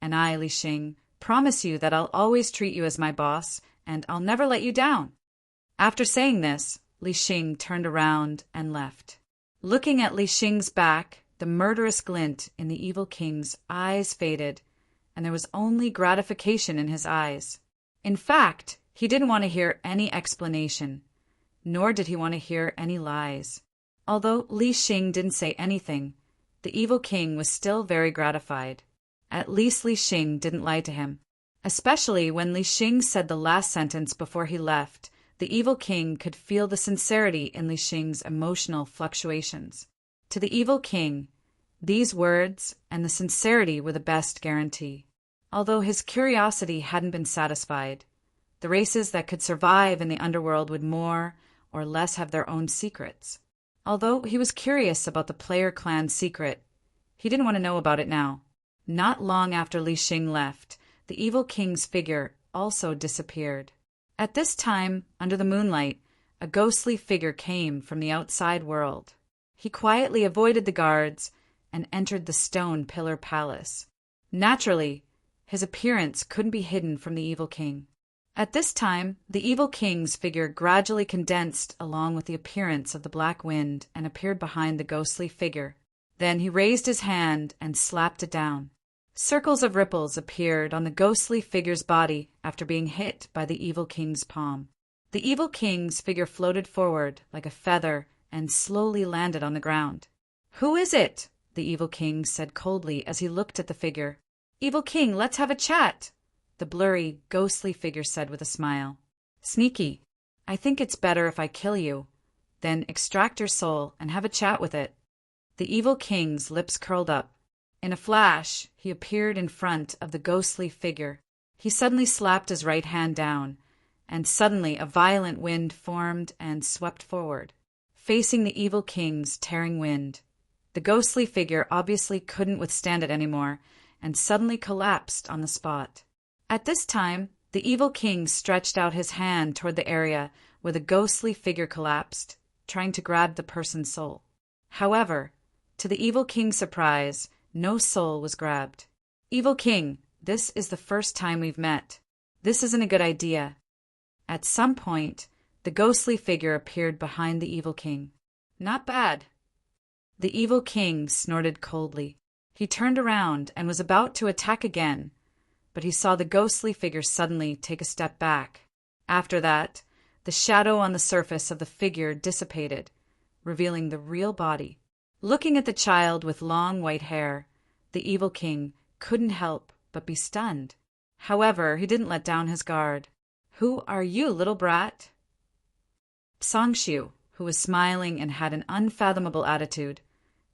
S1: and I, Li Xing, promise you that I'll always treat you as my boss, and I'll never let you down. After saying this, Li Xing turned around and left. Looking at Li Xing's back, the murderous glint in the evil king's eyes faded, and there was only gratification in his eyes. In fact, he didn't want to hear any explanation, nor did he want to hear any lies. Although Li Xing didn't say anything, the evil king was still very gratified. At least Li Xing didn't lie to him. Especially when Li Xing said the last sentence before he left, the evil king could feel the sincerity in Li Xing's emotional fluctuations. To the evil king, these words and the sincerity were the best guarantee. Although his curiosity hadn't been satisfied, the races that could survive in the underworld would more or less have their own secrets. Although he was curious about the player clan's secret, he didn't want to know about it now. Not long after Li Xing left, the evil king's figure also disappeared. At this time, under the moonlight, a ghostly figure came from the outside world. He quietly avoided the guards and entered the stone pillar palace. Naturally, his appearance couldn't be hidden from the evil king. At this time, the evil king's figure gradually condensed along with the appearance of the black wind and appeared behind the ghostly figure. Then he raised his hand and slapped it down. Circles of ripples appeared on the ghostly figure's body after being hit by the evil king's palm. The evil king's figure floated forward like a feather and slowly landed on the ground. "Who is it?" the evil king said coldly as he looked at the figure. "Evil king, let's have a chat," the blurry, ghostly figure said with a smile. "Sneaky. I think it's better if I kill you, then extract your soul and have a chat with it." The evil king's lips curled up. In a flash, he appeared in front of the ghostly figure. He suddenly slapped his right hand down, and suddenly a violent wind formed and swept forward, facing the evil king's tearing wind. The ghostly figure obviously couldn't withstand it anymore, and suddenly collapsed on the spot. At this time, the evil king stretched out his hand toward the area where the ghostly figure collapsed, trying to grab the person's soul. However, to the evil king's surprise, no soul was grabbed. "Evil king, this is the first time we've met. This isn't a good idea." At some point, the ghostly figure appeared behind the evil king. "Not bad." The evil king snorted coldly. He turned around and was about to attack again, but he saw the ghostly figure suddenly take a step back. After that, the shadow on the surface of the figure dissipated, revealing the real body. Looking at the child with long white hair, the evil king couldn't help but be stunned. However, he didn't let down his guard. "Who are you, little brat?" "Psangshu, who was smiling and had an unfathomable attitude,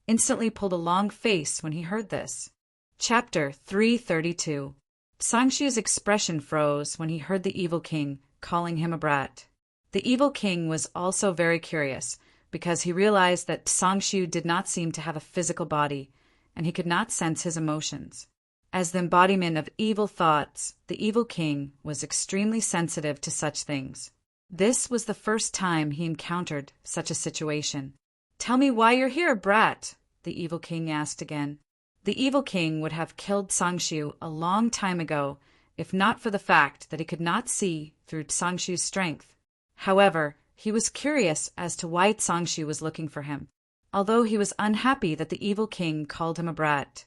S1: instantly pulled a long face when he heard this. Chapter 332. Sangshu's expression froze when he heard the evil king calling him a brat. The evil king was also very curious, because he realized that Sangshu did not seem to have a physical body, and he could not sense his emotions. As the embodiment of evil thoughts, the evil king was extremely sensitive to such things. This was the first time he encountered such a situation. "Tell me why you're here, brat," the evil king asked again. The evil king would have killed Sangshu a long time ago, if not for the fact that he could not see through Sangshu's strength. However, he was curious as to why Sangshu was looking for him. Although he was unhappy that the evil king called him a brat,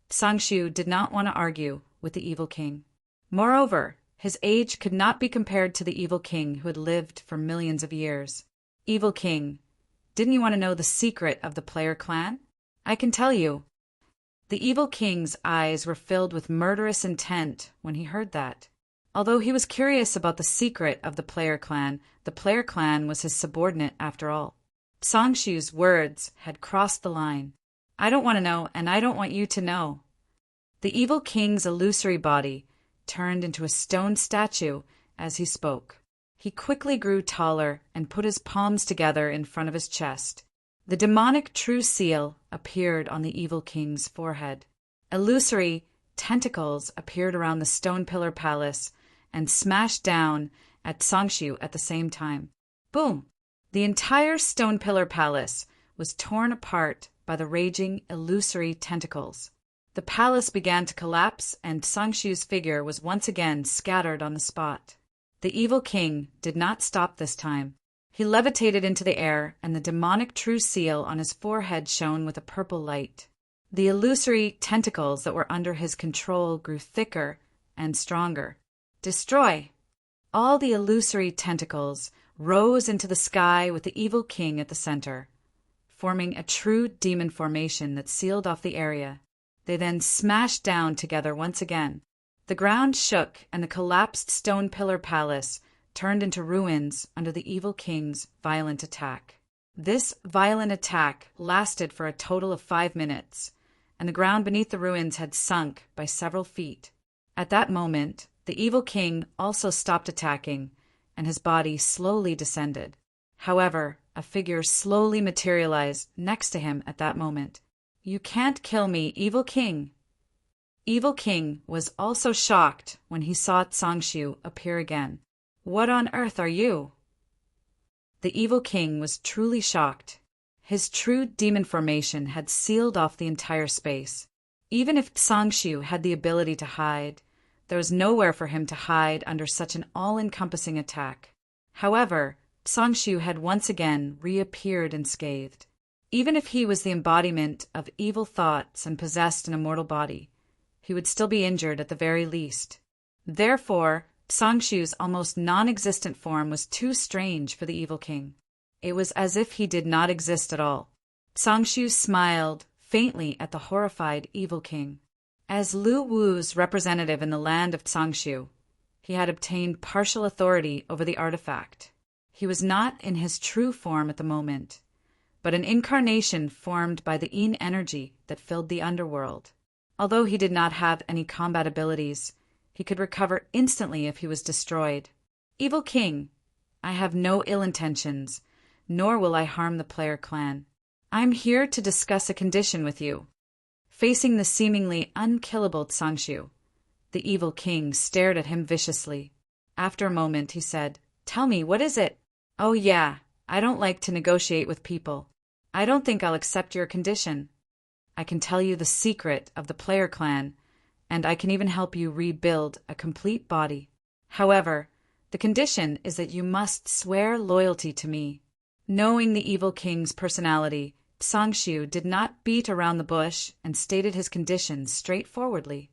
S1: Sangshu did not want to argue with the evil king. Moreover, his age could not be compared to the evil king who had lived for millions of years. "Evil king, didn't you want to know the secret of the player clan? I can tell you." The evil king's eyes were filled with murderous intent when he heard that. Although he was curious about the secret of the player clan was his subordinate after all. Sangshu's words had crossed the line. "I don't want to know, and I don't want you to know." The evil king's illusory body turned into a stone statue as he spoke. He quickly grew taller and put his palms together in front of his chest. The demonic true seal appeared on the evil king's forehead. Illusory tentacles appeared around the stone pillar palace and smashed down at Sangshu at the same time. Boom! The entire stone pillar palace was torn apart by the raging illusory tentacles. The palace began to collapse, and Sangshu's figure was once again scattered on the spot. The evil king did not stop this time. He levitated into the air, and the demonic true seal on his forehead shone with a purple light. The illusory tentacles that were under his control grew thicker and stronger. "Destroy!" All the illusory tentacles rose into the sky with the evil king at the center, forming a true demon formation that sealed off the area. They then smashed down together once again. The ground shook, and the collapsed stone pillar palace turned into ruins under the evil king's violent attack. This violent attack lasted for a total of 5 minutes, and the ground beneath the ruins had sunk by several feet. At that moment, the evil king also stopped attacking, and his body slowly descended. However, a figure slowly materialized next to him at that moment. "You can't kill me, evil king." Evil king was also shocked when he saw Sangshu appear again. "What on earth are you?" The evil king was truly shocked. His true demon formation had sealed off the entire space. Even if Sangshu had the ability to hide, there was nowhere for him to hide under such an all-encompassing attack. However, Sangshu had once again reappeared unscathed. Even if he was the embodiment of evil thoughts and possessed an immortal body, he would still be injured at the very least. Therefore, Sangshu's almost non-existent form was too strange for the evil king. It was as if he did not exist at all. Sangshu smiled faintly at the horrified evil king. As Lu Wu's representative in the land of Sangshu, he had obtained partial authority over the artifact. He was not in his true form at the moment, but an incarnation formed by the Yin energy that filled the underworld. Although he did not have any combat abilities, he could recover instantly if he was destroyed. "Evil king, I have no ill intentions, nor will I harm the player clan. I'm here to discuss a condition with you." Facing the seemingly unkillable Sangshu, the evil king stared at him viciously. After a moment, he said, "Tell me, what is it?" "Oh yeah, I don't like to negotiate with people. I don't think I'll accept your condition. I can tell you the secret of the player clan, and I can even help you rebuild a complete body. However, the condition is that you must swear loyalty to me." Knowing the evil king's personality, Sangshu did not beat around the bush and stated his conditions straightforwardly.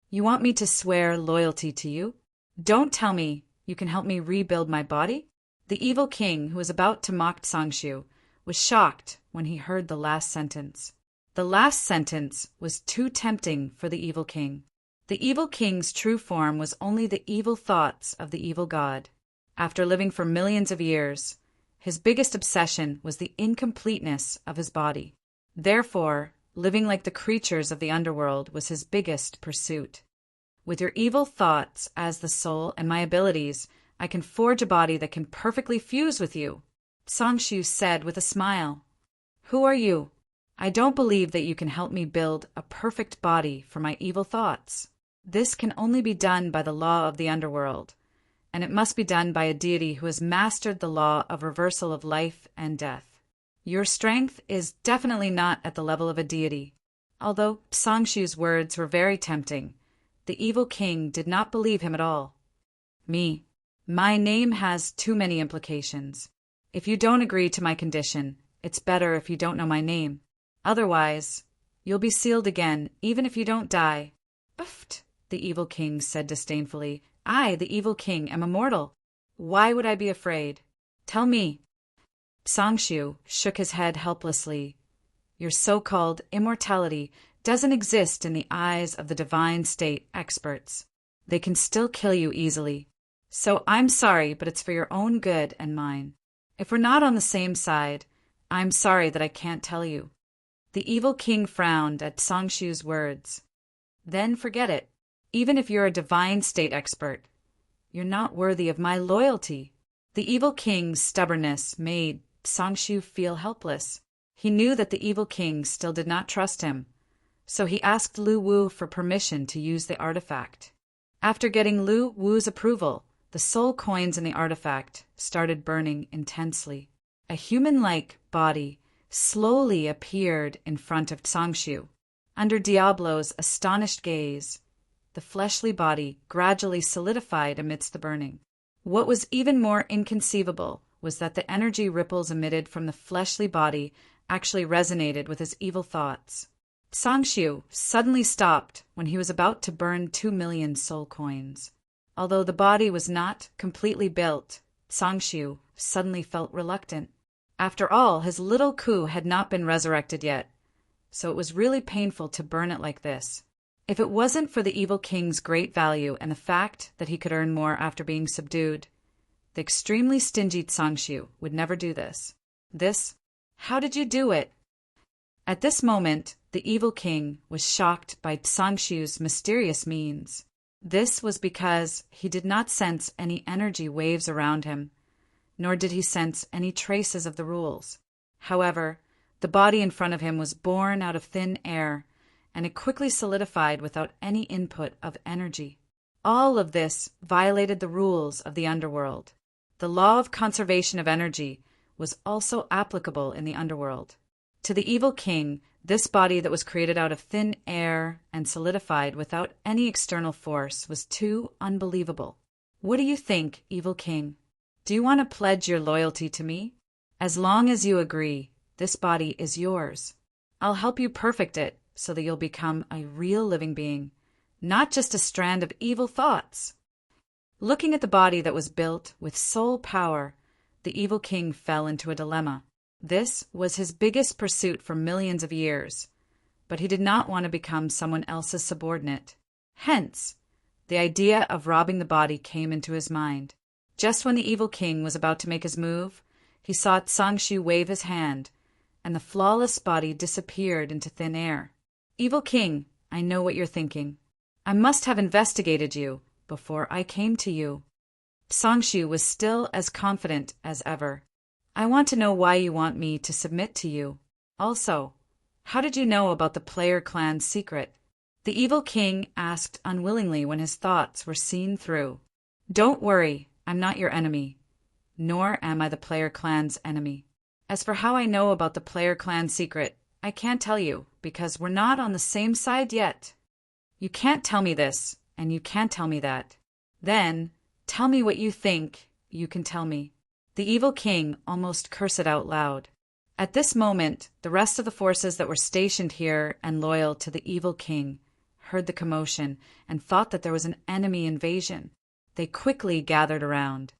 S1: "You want me to swear loyalty to you? Don't tell me you can help me rebuild my body?" The evil king, who was about to mock Sangshu, was shocked when he heard the last sentence. The last sentence was too tempting for the evil king. The evil king's true form was only the evil thoughts of the evil god. After living for millions of years, His biggest obsession was the incompleteness of his body. Therefore, living like the creatures of the underworld was his biggest pursuit. With your evil thoughts as the soul and my abilities, I can forge a body that can perfectly fuse with you, Sangshu said with a smile. Who are you? I don't believe that you can help me build a perfect body for my evil thoughts. This can only be done by the law of the underworld, and it must be done by a deity who has mastered the law of reversal of life and death. Your strength is definitely not at the level of a deity. Although Sangshu's words were very tempting, the evil king did not believe him at all. My name has too many implications. If you don't agree to my condition, it's better if you don't know my name. Otherwise, you'll be sealed again, even if you don't die. Uft, the evil king said disdainfully. I, the evil king, am immortal. Why would I be afraid? Tell me. Sangshu shook his head helplessly. Your so-called immortality doesn't exist in the eyes of the divine state experts. They can still kill you easily. So I'm sorry, but it's for your own good and mine. If we're not on the same side, I'm sorry that I can't tell you. The evil king frowned at Sangshu's words. Then forget it. Even if you're a divine state expert, you're not worthy of my loyalty. The evil king's stubbornness made Sangshu feel helpless. He knew that the evil king still did not trust him, so he asked Lu Wu for permission to use the artifact. After getting Lu Wu's approval, the soul coins in the artifact started burning intensely. A human-like body slowly appeared in front of Sangshu. Under Diablo's astonished gaze, the fleshly body gradually solidified amidst the burning. What was even more inconceivable was that the energy ripples emitted from the fleshly body actually resonated with his evil thoughts. Sangshu suddenly stopped when he was about to burn 2 million soul coins. Although the body was not completely built, Sangshu suddenly felt reluctant. After all, his little Ku had not been resurrected yet, so it was really painful to burn it like this. If it wasn't for the evil king's great value and the fact that he could earn more after being subdued, the extremely stingy Sangshu would never do this. How did you do it? At this moment, the evil king was shocked by Sangshu's mysterious means. This was because he did not sense any energy waves around him, nor did he sense any traces of the rules. However, the body in front of him was born out of thin air, and it quickly solidified without any input of energy. All of this violated the rules of the underworld. The law of conservation of energy was also applicable in the underworld. To the evil king, this body that was created out of thin air and solidified without any external force was too unbelievable. What do you think, evil king? Do you want to pledge your loyalty to me? As long as you agree, this body is yours. I'll help you perfect it so that you'll become a real living being, not just a strand of evil thoughts. Looking at the body that was built with soul power, the evil king fell into a dilemma. This was his biggest pursuit for millions of years, but he did not want to become someone else's subordinate. Hence, the idea of robbing the body came into his mind. Just when the evil king was about to make his move, he saw Sangshu wave his hand, and the flawless body disappeared into thin air. Evil king, I know what you're thinking. I must have investigated you before I came to you. Sangshu was still as confident as ever. I want to know why you want me to submit to you. Also, how did you know about the player clan's secret? The evil king asked unwillingly when his thoughts were seen through. Don't worry, I'm not your enemy, nor am I the player clan's enemy. As for how I know about the player clan secret, I can't tell you, because we're not on the same side yet. You can't tell me this, and you can't tell me that. Then, tell me what you think you can tell me. The evil king almost cursed out loud. At this moment, the rest of the forces that were stationed here and loyal to the evil king heard the commotion and thought that there was an enemy invasion. They quickly gathered around.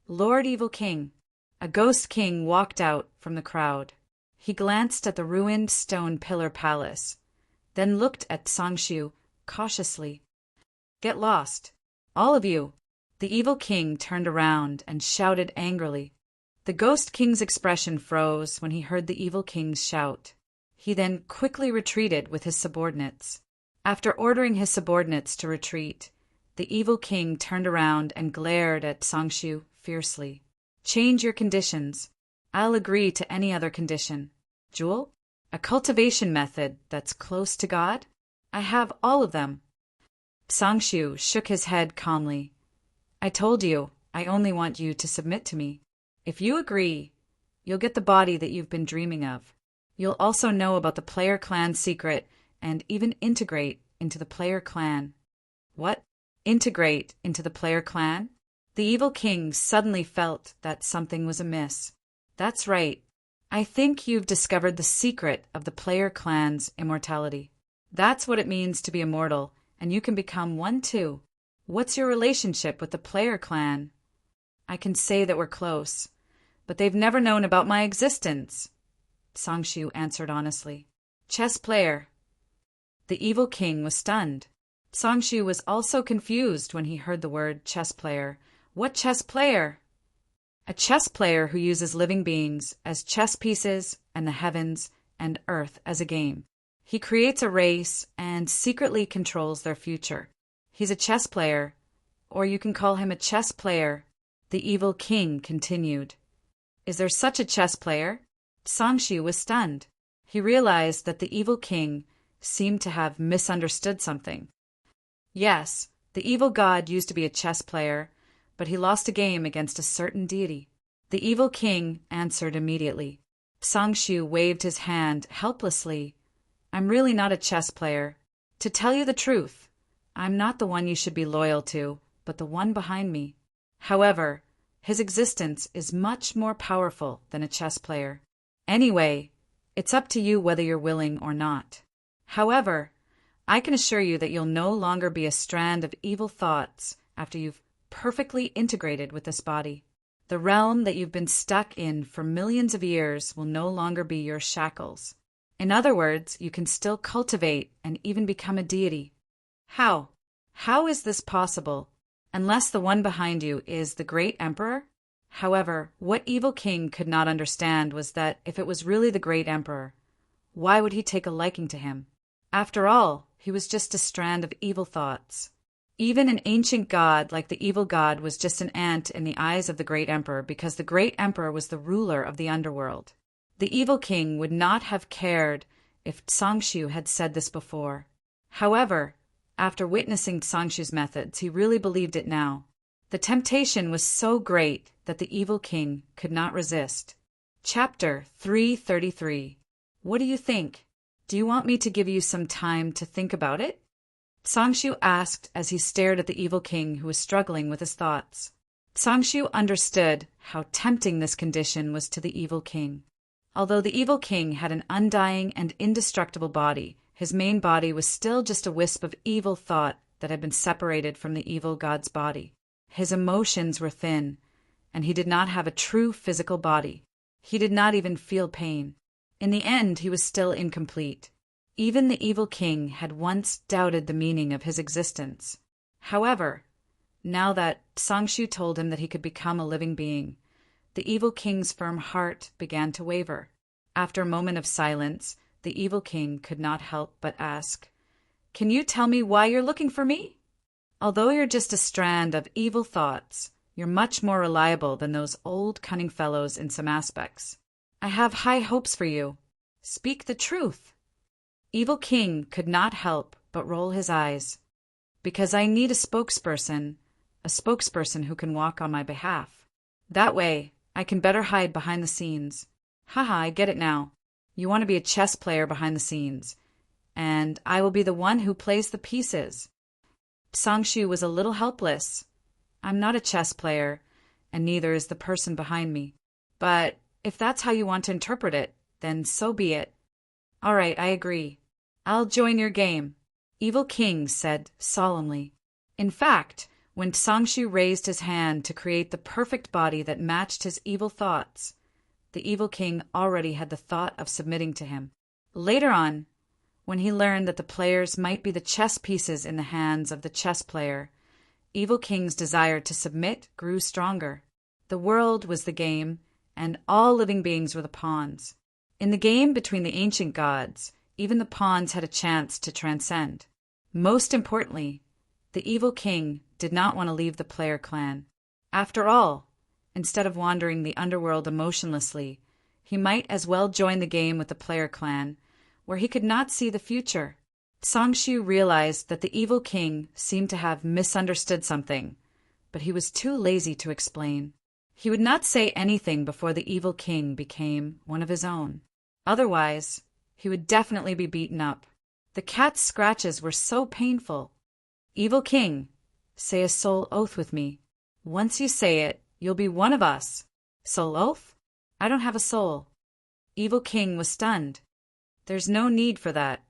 S1: Lord Evil King, a ghost king walked out from the crowd. He glanced at the ruined stone pillar palace, then looked at Sangshu cautiously. Get lost, all of you. The evil king turned around and shouted angrily. The Ghost King's expression froze when he heard the Evil King's shout. He then quickly retreated with his subordinates. After ordering his subordinates to retreat, the Evil King turned around and glared at Sangshu fiercely. Change your conditions. I'll agree to any other condition. Jewel? A cultivation method that's close to God? I have all of them. Sangshu shook his head calmly. I told you, I only want you to submit to me. If you agree, you'll get the body that you've been dreaming of. You'll also know about the player clan secret and even integrate into the player clan. What? Integrate into the player clan? The Evil King suddenly felt that something was amiss. That's right. I think you've discovered the secret of the player clan's immortality. That's what it means to be immortal, and you can become one too. What's your relationship with the player clan? I can say that we're close, but they've never known about my existence, Sangshu answered honestly. Chess player. The Evil King was stunned. Sangshu was also confused when he heard the word chess player. What chess player? A chess player who uses living beings as chess pieces and the heavens and earth as a game. He creates a race and secretly controls their future. He's a chess player, or you can call him a chess player, the Evil King continued. Is there such a chess player? Sangshu was stunned. He realized that the Evil King seemed to have misunderstood something. Yes, the evil god used to be a chess player, but he lost a game against a certain deity. The Evil King answered immediately. Sangshu waved his hand helplessly. I'm really not a chess player. To tell you the truth, I'm not the one you should be loyal to, but the one behind me. However, his existence is much more powerful than a chess player. Anyway, it's up to you whether you're willing or not. However, I can assure you that you'll no longer be a strand of evil thoughts after you've perfectly integrated with this body. The realm that you've been stuck in for millions of years will no longer be your shackles. In other words, you can still cultivate and even become a deity. How? How is this possible? Unless the one behind you is the great emperor? However, what Evil King could not understand was that if it was really the great emperor, why would he take a liking to him? After all, he was just a strand of evil thoughts. Even an ancient god like the evil god was just an ant in the eyes of the great emperor because the great emperor was the ruler of the underworld. The Evil King would not have cared if Sangshu had said this before. However, after witnessing Sangshu's methods, he really believed it now. The temptation was so great that the Evil King could not resist. Chapter 333. What do you think? Do you want me to give you some time to think about it? Sangshu asked as he stared at the Evil King who was struggling with his thoughts. Sangshu understood how tempting this condition was to the Evil King. Although the Evil King had an undying and indestructible body, his main body was still just a wisp of evil thought that had been separated from the evil god's body. His emotions were thin, and he did not have a true physical body. He did not even feel pain. In the end, he was still incomplete. Even the Evil King had once doubted the meaning of his existence. However, now that Sangshu told him that he could become a living being, the Evil King's firm heart began to waver. After a moment of silence, the Evil King could not help but ask, Can you tell me why you're looking for me? Although you're just a strand of evil thoughts, you're much more reliable than those old cunning fellows in some aspects. I have high hopes for you. Speak the truth. Evil King could not help but roll his eyes. Because I need a spokesperson who can walk on my behalf. That way, I can better hide behind the scenes. Haha, I get it now. You want to be a chess player behind the scenes, and I will be the one who plays the pieces. Sangshu was a little helpless. I'm not a chess player, and neither is the person behind me. But if that's how you want to interpret it, then so be it. All right, I agree. I'll join your game, Evil King said solemnly. In fact, when Sangshu raised his hand to create the perfect body that matched his evil thoughts, the Evil King already had the thought of submitting to him. Later on, when he learned that the players might be the chess pieces in the hands of the chess player, Evil King's desire to submit grew stronger. The world was the game, and all living beings were the pawns. In the game between the ancient gods, even the pawns had a chance to transcend. Most importantly, the evil king did not want to leave the player clan. After all, instead of wandering the underworld emotionlessly, he might as well join the game with the player clan, where he could not see the future. Songshu realized that the evil king seemed to have misunderstood something, but he was too lazy to explain. He would not say anything before the evil king became one of his own. Otherwise, he would definitely be beaten up. The cat's scratches were so painful. Evil king, say a soul oath with me. Once you say it, you'll be one of us. Soul oath? I don't have a soul. Evil king was stunned. There's no need for that.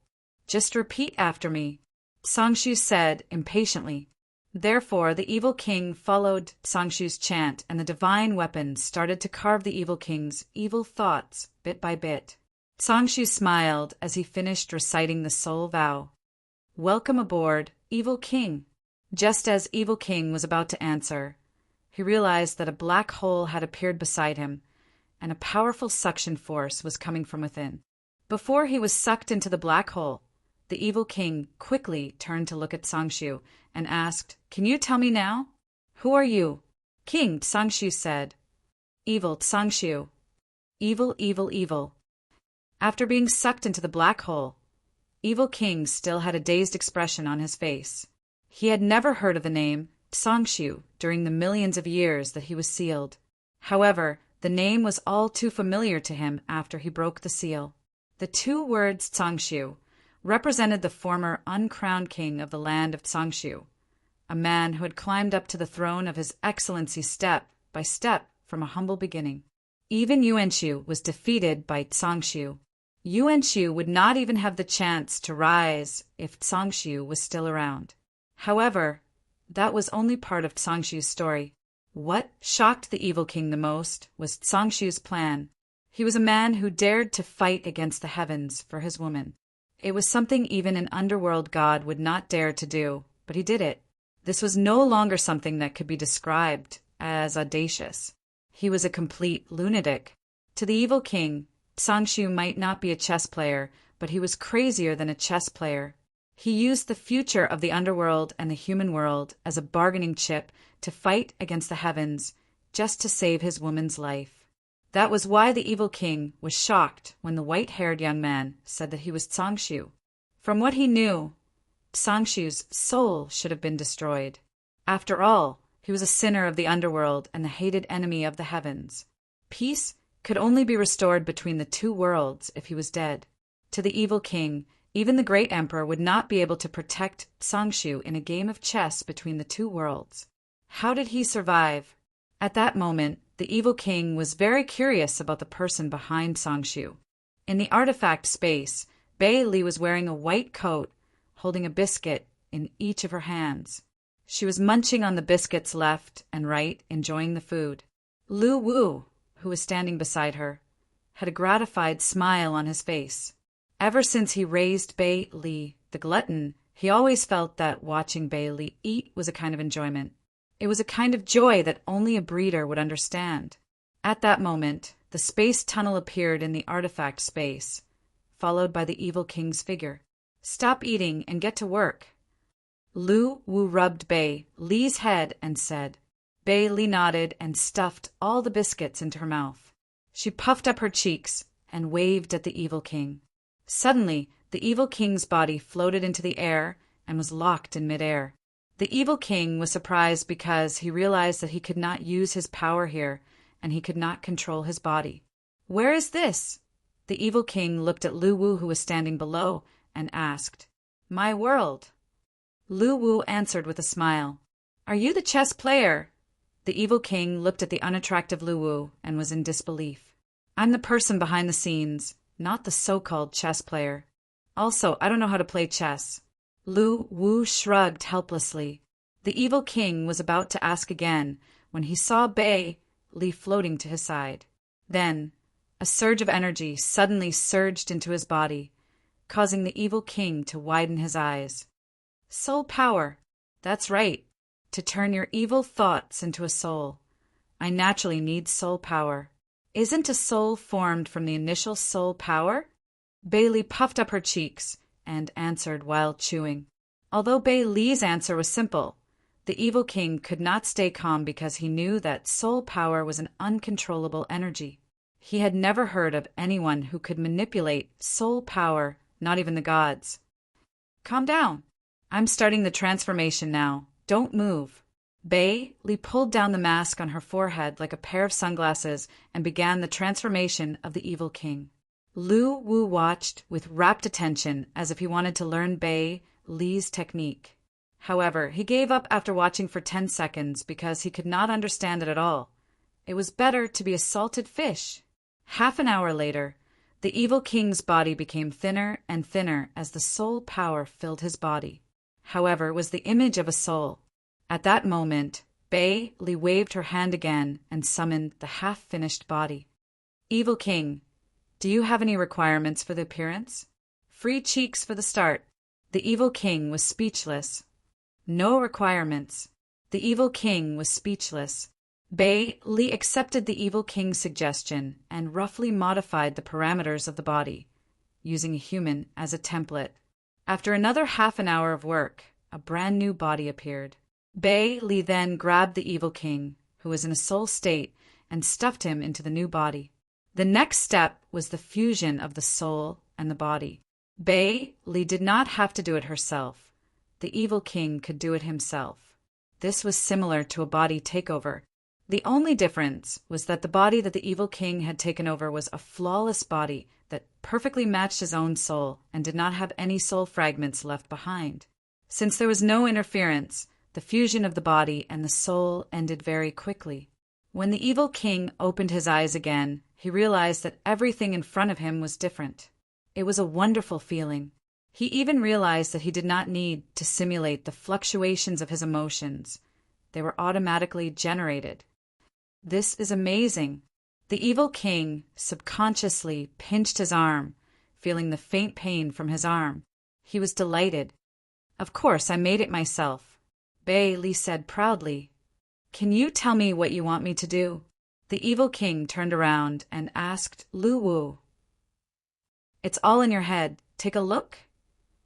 S1: Just repeat after me, Songshu said impatiently. Therefore, the evil king followed Songshu's chant, and the divine weapons started to carve the evil king's evil thoughts bit by bit. Songshu smiled as he finished reciting the soul vow. Welcome aboard, evil king. Just as evil king was about to answer, he realized that a black hole had appeared beside him, and a powerful suction force was coming from within. Before he was sucked into the black hole, the evil king quickly turned to look at Songshu and asked, Can you tell me now? Who are you? King, Songshu said. Evil, Songshu. Evil, evil, evil. After being sucked into the black hole, Evil King still had a dazed expression on his face. He had never heard of the name Songshu during the millions of years that he was sealed. However, the name was all too familiar to him after he broke the seal. The two words Songshu represented the former uncrowned king of the land of Songshu, a man who had climbed up to the throne of his excellency step by step from a humble beginning. Even Yuanshu was defeated by Songshu. Yuanshu would not even have the chance to rise if Songshu was still around. However, that was only part of Songshu's story. What shocked the evil king the most was Songshu's plan. He was a man who dared to fight against the heavens for his woman. It was something even an underworld god would not dare to do, but he did it. This was no longer something that could be described as audacious. He was a complete lunatic. To the evil king, Songshu might not be a chess player, but he was crazier than a chess player. He used the future of the underworld and the human world as a bargaining chip to fight against the heavens just to save his woman's life. That was why the evil king was shocked when the white-haired young man said that he was Songshu. From what he knew, Songshu's soul should have been destroyed. After all, he was a sinner of the underworld and the hated enemy of the heavens. Peace could only be restored between the two worlds if he was dead. To the evil king, even the great emperor would not be able to protect Songshu in a game of chess between the two worlds. How did he survive? At that moment, the evil king was very curious about the person behind Songshu. In the artifact space, Bei Li was wearing a white coat, holding a biscuit in each of her hands. She was munching on the biscuits left and right, enjoying the food. Lu Wu, who was standing beside her, had a gratified smile on his face. Ever since he raised Bei Li, the glutton, he always felt that watching Bei Li eat was a kind of enjoyment. It was a kind of joy that only a breeder would understand. At that moment, the space tunnel appeared in the artifact space, followed by the evil king's figure. Stop eating and get to work. Lu Wu rubbed Bei Li's head and said. Bei Li nodded and stuffed all the biscuits into her mouth. She puffed up her cheeks and waved at the evil king. Suddenly, the evil king's body floated into the air and was locked in midair. The evil king was surprised because he realized that he could not use his power here, and he could not control his body. Where is this? The evil king looked at Lu Wu, who was standing below, and asked, My world. Lu Wu answered with a smile. Are you the chess player? The evil king looked at the unattractive Lu Wu and was in disbelief. I'm the person behind the scenes, not the so-called chess player. Also, I don't know how to play chess. Lu Wu shrugged helplessly. The evil king was about to ask again when he saw Bei Li floating to his side. Then, a surge of energy suddenly surged into his body, causing the evil king to widen his eyes. Soul power. That's right. To turn your evil thoughts into a soul. I naturally need soul power. Isn't a soul formed from the initial soul power? Bailey puffed up her cheeks and answered while chewing. Although Bailey's answer was simple, the evil king could not stay calm because he knew that soul power was an uncontrollable energy. He had never heard of anyone who could manipulate soul power, not even the gods. Calm down. I'm starting the transformation now. Don't move. Bailey pulled down the mask on her forehead like a pair of sunglasses and began the transformation of the evil king. Lu Wu watched with rapt attention as if he wanted to learn Bailey's technique. However, he gave up after watching for 10 seconds because he could not understand it at all. It was better to be a salted fish. Half an hour later, the evil king's body became thinner and thinner as the soul power filled his body. However, it was the image of a soul. At that moment, Bailey waved her hand again and summoned the half-finished body. Evil king, do you have any requirements for the appearance? Free cheeks for the start. The evil king was speechless. No requirements. The evil king was speechless. Bailey accepted the evil king's suggestion and roughly modified the parameters of the body, using a human as a template. After another half an hour of work, a brand new body appeared. Bailey then grabbed the evil king, who was in a soul state, and stuffed him into the new body. The next step was the fusion of the soul and the body. Bailey did not have to do it herself. The evil king could do it himself. This was similar to a body takeover. The only difference was that the body that the evil king had taken over was a flawless body that perfectly matched his own soul and did not have any soul fragments left behind. Since there was no interference, the fusion of the body and the soul ended very quickly. When the evil king opened his eyes again, he realized that everything in front of him was different. It was a wonderful feeling. He even realized that he did not need to simulate the fluctuations of his emotions. They were automatically generated. This is amazing. The evil king subconsciously pinched his arm, feeling the faint pain from his arm. He was delighted. Of course, I made it myself, Bailey said proudly. Can you tell me what you want me to do? The evil king turned around and asked Lu Wu. It's all in your head. Take a look,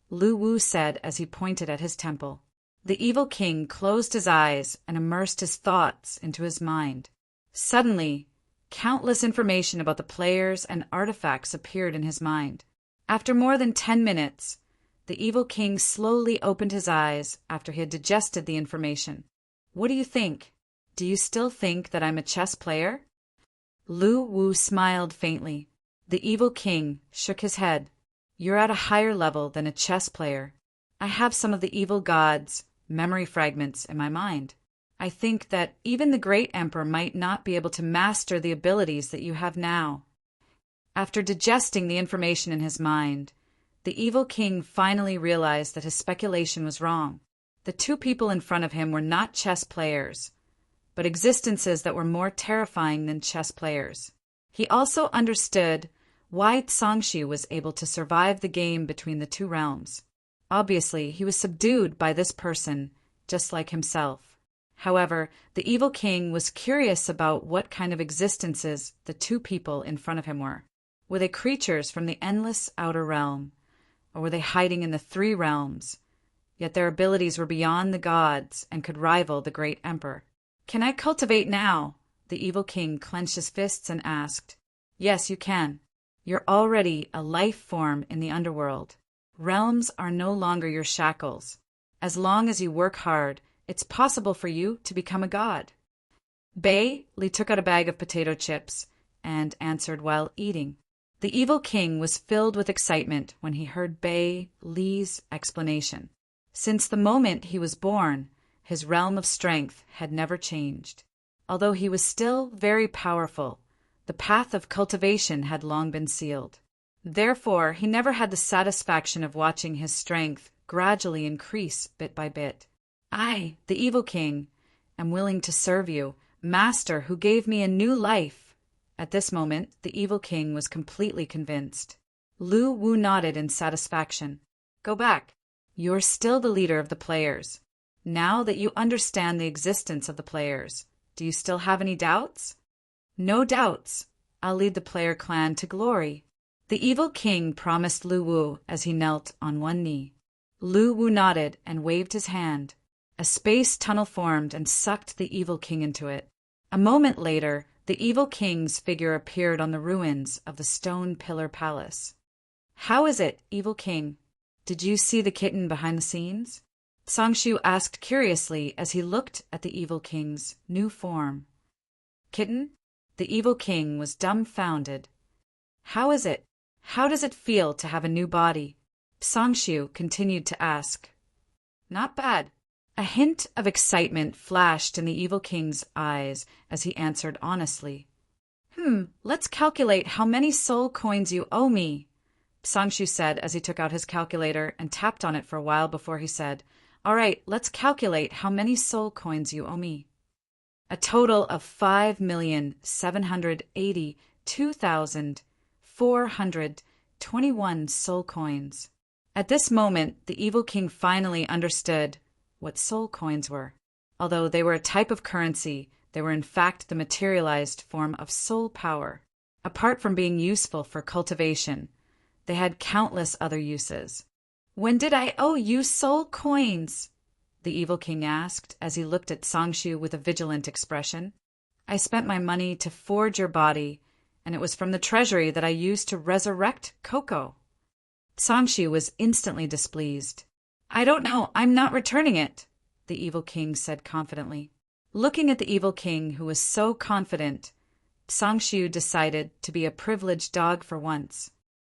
S1: Lu Wu said as he pointed at his temple. The evil king closed his eyes and immersed his thoughts into his mind. Suddenly, countless information about the players and artifacts appeared in his mind. After more than 10 minutes, the evil king slowly opened his eyes after he had digested the information. What do you think? Do you still think that I'm a chess player? Lu Wu smiled faintly. The evil king shook his head. You're at a higher level than a chess player. I have some of the evil gods' memory fragments in my mind. I think that even the great emperor might not be able to master the abilities that you have now. After digesting the information in his mind, the evil king finally realized that his speculation was wrong. The two people in front of him were not chess players, but existences that were more terrifying than chess players. He also understood why Zhangxi was able to survive the game between the two realms. Obviously, he was subdued by this person, just like himself. However, the evil king was curious about what kind of existences the two people in front of him were. Were they creatures from the endless outer realm, or were they hiding in the three realms? Yet their abilities were beyond the gods and could rival the great emperor. Can I cultivate now? The evil king clenched his fists and asked. Yes, you can. You're already a life form in the underworld. Realms are no longer your shackles. As long as you work hard, it's possible for you to become a god. Bailey took out a bag of potato chips and answered while eating. The evil king was filled with excitement when he heard Bailey's explanation. Since the moment he was born, his realm of strength had never changed. Although he was still very powerful, the path of cultivation had long been sealed. Therefore, he never had the satisfaction of watching his strength gradually increase bit by bit. I, the evil king, am willing to serve you, master who gave me a new life. At this moment, the evil king was completely convinced. Lu Wu nodded in satisfaction. Go back. You're still the leader of the players. Now that you understand the existence of the players, do you still have any doubts? No doubts. I'll lead the player clan to glory." The evil king promised Lu Wu as he knelt on one knee. Lu Wu nodded and waved his hand. A space tunnel formed and sucked the evil king into it. A moment later, the evil king's figure appeared on the ruins of the stone pillar palace. "How is it, evil king? Did you see the kitten behind the scenes?" Sangshu asked curiously as he looked at the evil king's new form. "Kitten?" The evil king was dumbfounded. "How is it? How does it feel to have a new body?" Sangshu continued to ask. "Not bad." A hint of excitement flashed in the evil king's eyes as he answered honestly. Let's calculate how many soul coins you owe me," Sangshu said as he took out his calculator and tapped on it for a while before he said, "All right, let's calculate how many soul coins you owe me." A total of 5,782,421 soul coins. At this moment, the evil king finally understood what soul coins were. Although they were a type of currency, they were in fact the materialized form of soul power. Apart from being useful for cultivation, they had countless other uses. "When did I owe you soul coins?" the evil king asked as he looked at Sangshu with a vigilant expression. "I spent my money to forge your body, and it was from the treasury that I used to resurrect Coco." Sangshu was instantly displeased. "I don't know. I'm not returning it," the evil king said confidently. Looking at the evil king, who was so confident, Sangshu decided to be a privileged dog for once.